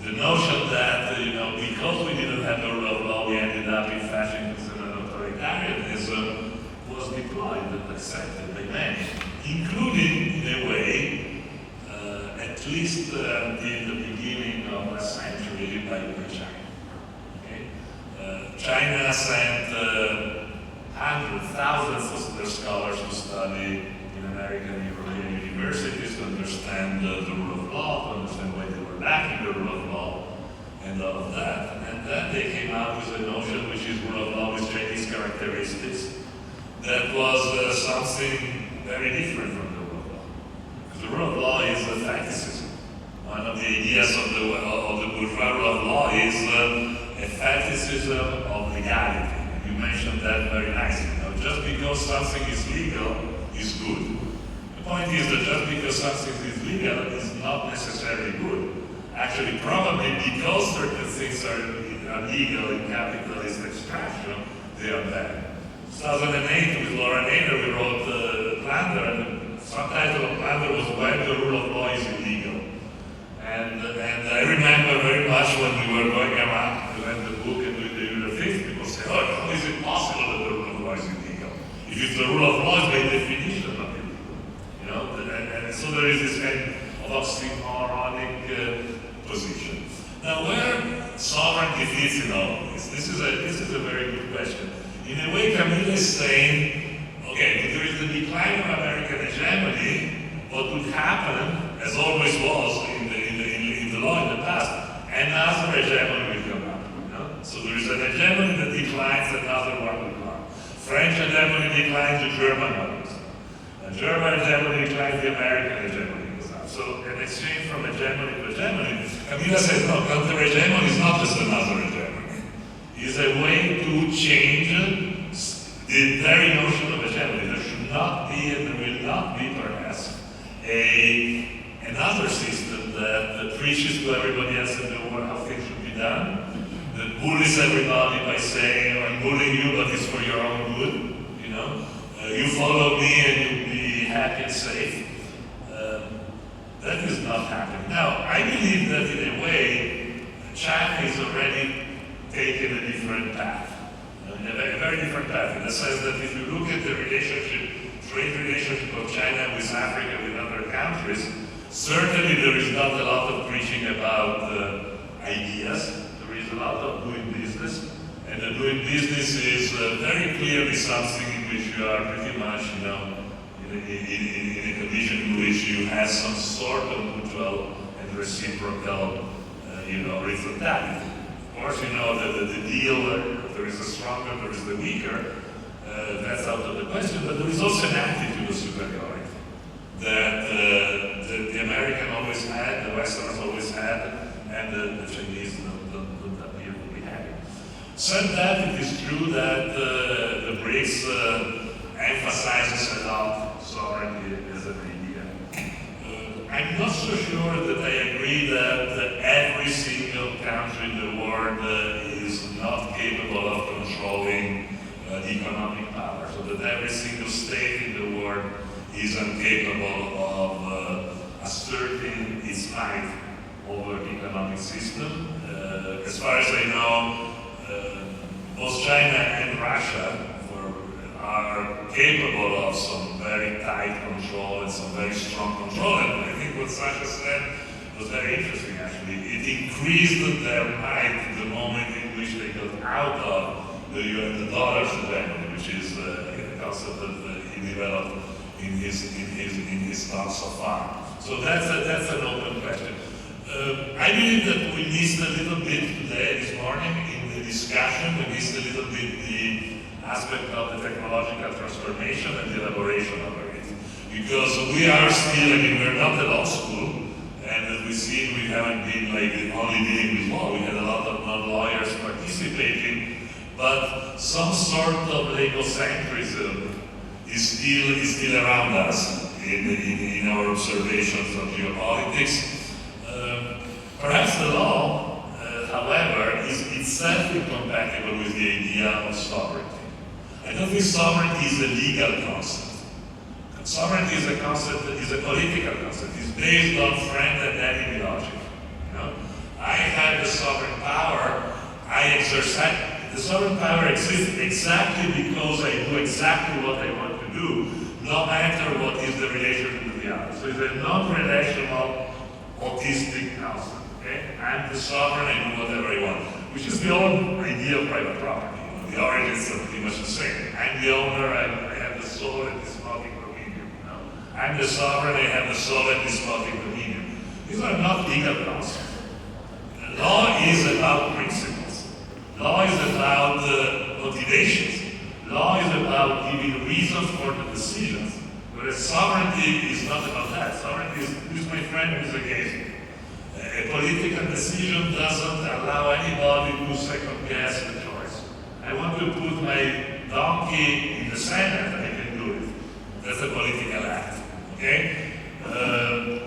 The notion that, because we didn't have the rule of law, we ended up in fascism and authoritarianism was deployed and accepted by many, including, in a way, at least until the beginning of last century, by China. Okay? China sent hundreds, thousands of their scholars to study in American and European universities to understand the rule of law, to understand why they were lacking the rule of law, and all of that. And then they came out with a notion which is rule of law with Chinese characteristics that was something very different from the rule of law. Because the rule of law is facticism. One of the ideas of the bourgeois rule of law is a facticism of legality. You mentioned that very nicely. Just because something is legal is good. The point is that just because something is legal is not necessarily good. Actually, probably because certain things are legal in capitalist extraction, they are bad. 2008, with Laura Nader, we wrote Plunder, and the subtitle of Plunder was When the Rule of Law is Illegal. And I remember very much when we were going around to present the book and doing the universities, people say, oh, how is it possible that the rule of law is illegal? If it's the rule of law, it's by definition not illegal. And so there is this kind of oxymoronic position. Now, where sovereignty fits in all of this is a very good question. In a way, Camila is saying, okay, if there is the decline of American hegemony, what would happen, as always was in the law in the past, another hegemony will come up. So there is an hegemony that declines, another one will come. French hegemony declines, the German one goes up. German hegemony declines, the American hegemony goes up. So an exchange from hegemony to hegemony. Camila says, no, counter-hegemony is not just another hegemony. It's a way to change the very notion of hegemony. There should not be, and there will not be, perhaps, another system that preaches to everybody else in the world how things should be done, that bullies everybody by saying, I'm bullying you, but it's for your own good. You follow me and you'll be happy and safe. That is not happening. Now, I believe that in a way, China is already taken a different path, a very different path, in the sense that if you look at the trade relationship of China with Africa, with other countries, certainly there is not a lot of preaching about ideas. There is a lot of doing business, and the doing business is very clearly something in which you are pretty much, in a condition in which you have some sort of mutual and reciprocal, horizontality. Of course, that the deal, there is the stronger, there is the weaker. That's out of the question, but there is also an attitude of superiority that the American always had, the Westerners always had, and the Chinese don't appear to be having. Said that, it is true that the BRICS emphasizes a lot sovereignty as an idea. I'm not so sure that I agree that every single country in the world is not capable of controlling economic power, so that every single state in the world is incapable of asserting its might over the economic system. As far as I know, both China and Russia are capable of some very tight control and some very strong control. And I think what Sasha said was very interesting, actually. It increased their might the moment in which they got out of the dollar hegemony, which is a concept that he developed in his talk so far. So that's an open question. I believe that we missed a little bit today, this morning, in the discussion. We missed a little bit the aspect of the technological transformation and the elaboration of it. Because we are still, we're not a law school, and as we see, we haven't been only dealing with law. We had a lot of non-lawyers participating, but some sort of legocentrism is still around us in our observations of geopolitics. Perhaps the law, however, is itself incompatible with the idea of sovereignty. I don't think sovereignty is a legal concept. Sovereignty is a concept, is a political concept. It's based on friend and enemy logic. You know? I have the sovereign power. I exercise. The sovereign power exists exactly because I do exactly what I want to do, no matter what is the relation with the other. So it's a non-relational, autistic concept. Okay? I'm the sovereign. I do whatever I want, which is the old idea of private property. You know? The origins are pretty much the same. I'm the owner. I have the soul and the smoking dominion. You know? I'm the sovereign. I have the soul and the smoking dominion. These are not legal concepts. Law is about principles. Law is about motivations. Law is about giving reasons for the decisions. Whereas sovereignty is not about that. Sovereignty is, who's my friend, who's against me. A political decision doesn't allow anybody to second guess the choice. I want to put my donkey in the Senate, I can do it. That's a political act. Okay?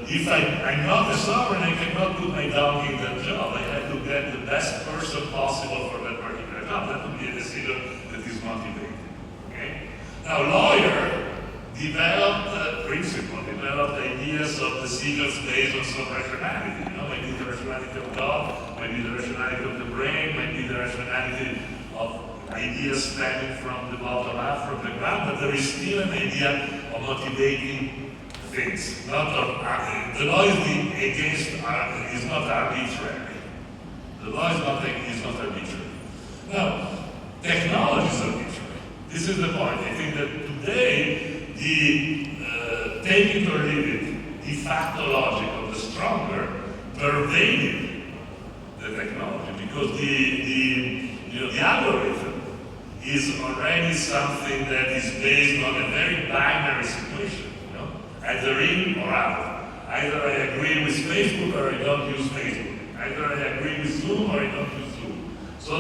If I'm not a sovereign, I cannot put my donkey in that job. I have to get the best person possible for that particular job. That would be a decision that is motivated. Okay? Now, lawyer developed principles, developed ideas of decisions based on some rationality. You know, maybe the rationality of God, maybe the rationality of the brain, maybe the rationality of ideas stemming from the bottom up, from the ground, but there is still an idea of motivating things. Not of, the law is not arbitrary. The law is not arbitrary. Now, technology is arbitrary. This is the point. I think that today, the take it or leave it, de facto logic of the stronger pervaded the technology, because the algorithm is already something that is based on a very binary situation. Either in or out. Either I agree with Facebook or I don't use Facebook. Either I agree with Zoom or I don't use Zoom. So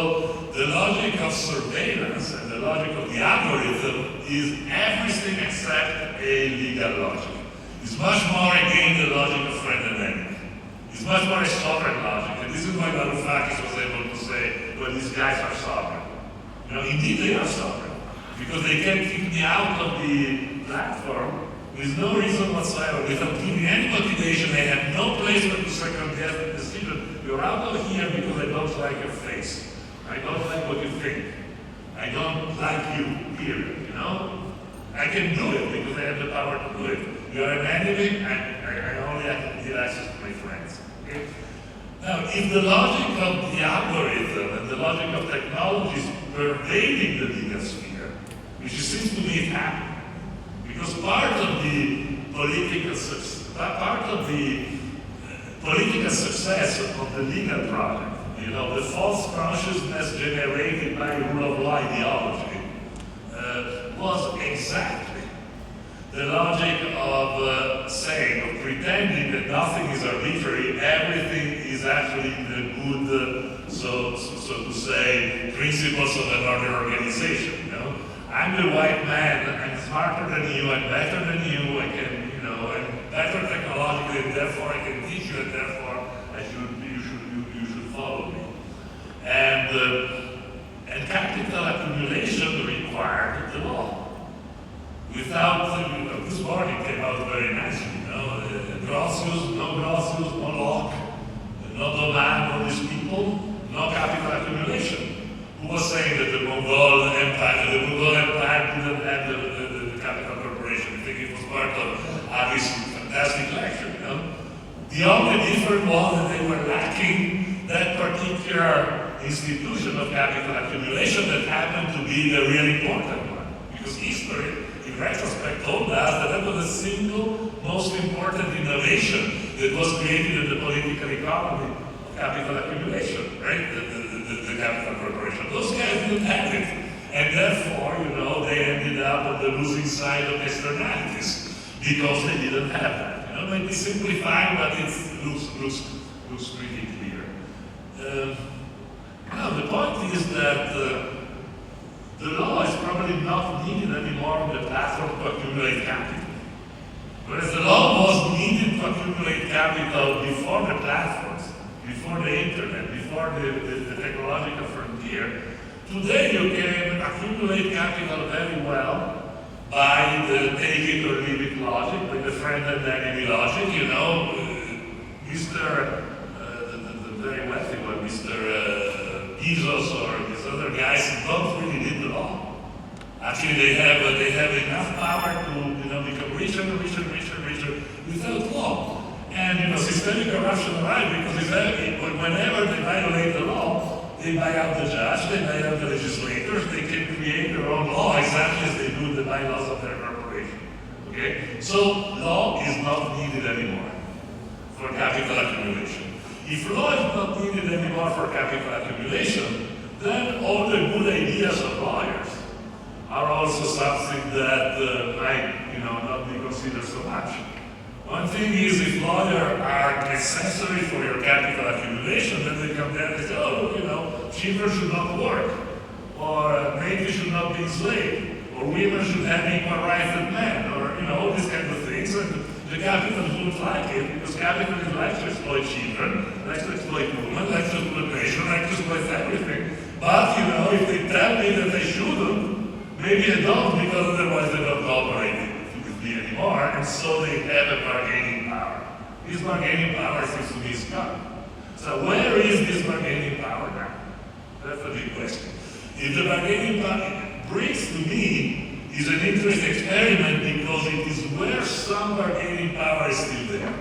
the logic of surveillance and the logic of the algorithm is everything except a legal logic. It's much more again the logic of friend and enemy. It's much more a sovereign logic. And this is why Varoufakis was able to say, well, these guys are sovereign. You know, indeed they are sovereign. Because they can kick me out of the platform with no reason whatsoever, without giving any motivation. I have no place where to second guess the decision. You're out of here because I don't like your face. I don't like what you think. I don't like you, period, you know? I can do it because I have the power to do it. You're an enemy, I only have to give access to my friends. Okay? Now, if the logic of the algorithm and the logic of technology is pervading the legal sphere, which seems to me it happened, because part of the political success of the legal project, you know, the false consciousness generated by rule of law ideology, was exactly the logic of saying, of pretending that nothing is arbitrary, everything is actually the good, so to say, principles of an order organization. You know? I'm the white man, I'm smarter than you, I'm better than you, I can, you know, I'm better technologically, and therefore I can teach you, and therefore you should follow me. And capital accumulation required the law. Without, this morning came out very nicely, you know, Grotius, no Locke, no Doman, all these people, no capital accumulation. Who was saying that the Mongol Empire didn't have the capital corporation? I think it was part of Avi's fantastic lecture, you know? The only difference was that they were lacking that particular institution of capital accumulation that happened to be the really important one. Because history, in retrospect, told us that that was the single most important innovation that was created in the political economy of capital accumulation, right? The capital corporation. Those guys didn't have it. And therefore, you know, they ended up on the losing side of externalities because they didn't have that. You know, maybe simplifying, but it looks pretty clear. Now, the point is that the law is probably not needed anymore on the platform to accumulate capital. Whereas the law was needed to accumulate capital before the platforms. before the internet, before the technological frontier, today you can accumulate capital very well by the take it or leave it logic, by the friend and enemy logic, you know. The very wealthy one, Mr. Bezos or these other guys don't really need the law. Actually, they have enough power to become richer and richer and richer and richer without law. And systemic corruption arrives because whenever they violate the law, they buy out the judge, they buy out the legislators, they can create their own law exactly as they do the bylaws of their corporation. Okay? So law is not needed anymore for capital accumulation. If law is not needed anymore for capital accumulation, then all the good ideas of lawyers are also something that might not be considered so much. One thing is, if lawyers are necessary for your capital accumulation, then they come there and say, oh, look, children should not work, or ladies should not be enslaved, or women should have equal rights as men, or all these kind of things. And the capitalists wouldn't like it, because capitalists like to exploit children, like to exploit women, like to exploit nation, like to exploit everything. But if they tell me that they shouldn't, maybe they don't, because otherwise they don't cooperate with me anymore, and so they have a bargaining power. This bargaining power seems to be gone. So where is this bargaining power now? That's a big question. If the bargaining power, BRICS to me is an interesting experiment because it is where some bargaining power is still there.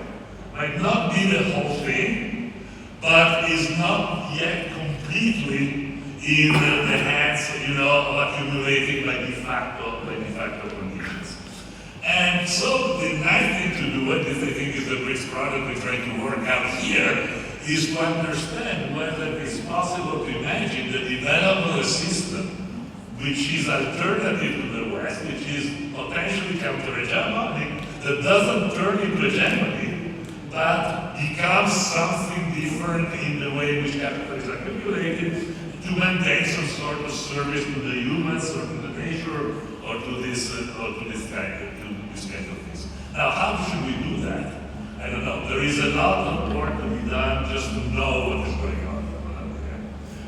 Might not be the whole thing, but is not yet completely in the hands, of accumulating by de facto conditions. And so the nice thing to do, and this I think is the BRICS project we're trying to work out here, is to understand whether it's possible to imagine the development of a system which is alternative to the West, which is potentially counter-hegemonic, that doesn't turn into hegemony, but becomes something different in the way in which capital is accumulated to maintain some sort of service to the humans or to the nature or to this kind of things. Now, how should we do that? I don't know. There is a lot of work to be done just to know what is going on.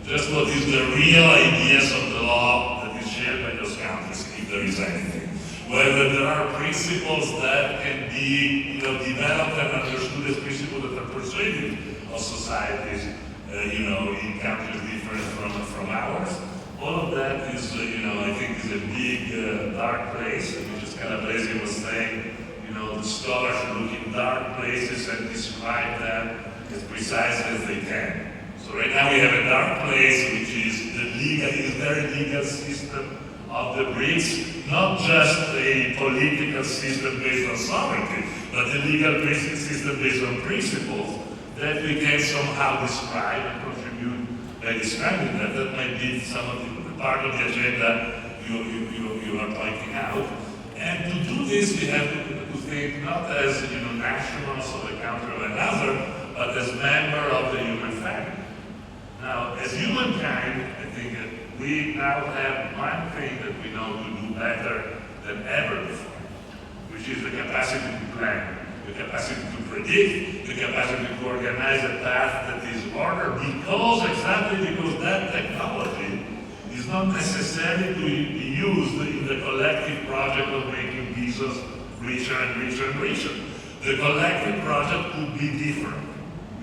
Just what is the real ideas of the law that is shared by those countries, if there is anything. Whether there are principles that can be developed and understood as principles that are persuasive of societies, in countries different from ours. All of that is, I think is a big dark place, which as Calabresi was saying, the scholars should look in dark places and describe them as precisely as they can. So right now we have a dark place, which is the very legal system of the BRICS, not just a political system based on sovereignty, but a legal system based on principles that we can somehow describe and contribute by describing that. That might be some of the part of the agenda you are pointing out. And to do this, we have to think not as nationals of a country or another, but as member of the human family. Now, as humankind, I think that we now have one thing that we know to do better than ever before, which is the capacity to plan, the capacity to predict, the capacity to organize a path that is ordered, exactly because that technology is not necessarily to be used in the collective project of making Bezos richer and richer and richer. The collective project could be different.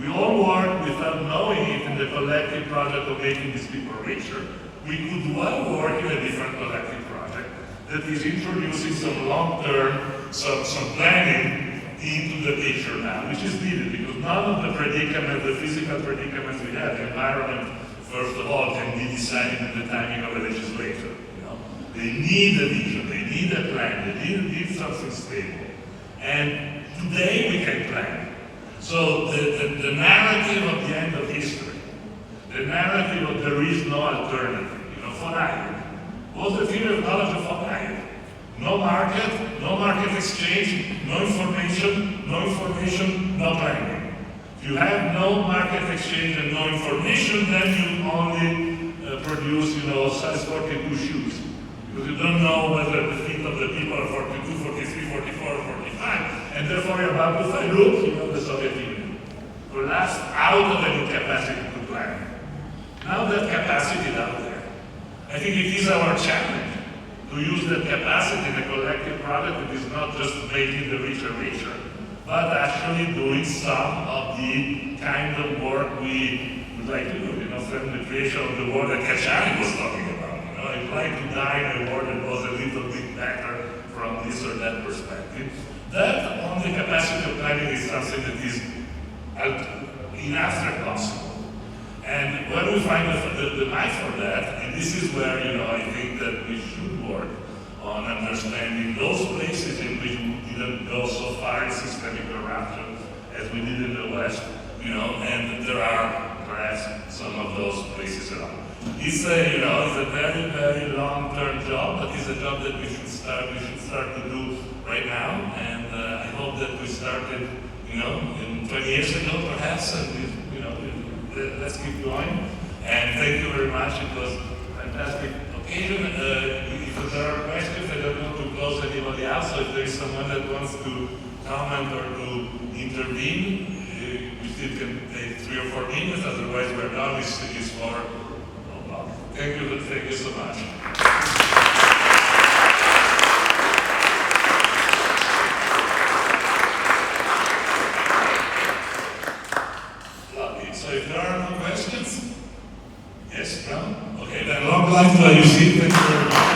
We all work without knowing it in the collective project of making these people richer. We could well work in a different collective project that is introducing some long-term, some planning into the picture now, which is needed because none of the predicaments, the physical predicaments we have, the environment, first of all, can be decided in the timing of a legislator. They need a vision, they need a plan, they need something stable. And today we can plan. So the narrative of the end of history, the narrative of there is no alternative, von Hayek. What's the theory of knowledge of von Hayek? No market exchange, no information, no planning. If you have no market exchange and no information, then you only produce, size 42 shoes. Because you don't know whether the feet of the people are 42, 43, 44, or 45, and therefore you're about to say, look, the Soviet Union. collapsed out of an incapacity to plan. Now that capacity is out there. I think it is our challenge to use that capacity in a collective product that is not just making the richer richer, but actually doing some of the kind of work we would like to do, from the creation of the world that Cacciari was talking about. I'd like to die in a world that was a little bit better from this or that perspective. That on the capacity of planning is something that is in abstract possible. And when we find the mind for that, and this is where I think that we should work on understanding those places in which we didn't go so far in systemic corruption as we did in the West, and there are perhaps some of those places around. It's a very, very long-term job, but it's a job that we should start to do right now. And I hope that we started, in 20 years ago perhaps, and let's keep going. And thank you very much. It was a fantastic occasion. If there are questions, I don't want to close anybody else. So if there is someone that wants to comment or to intervene, we still can take 3 or 4 minutes. Otherwise, we're done. It's for. Thank you so much. Lovely. So if there are no questions, yes, no? Okay, then long life to IUC. Thank you very much.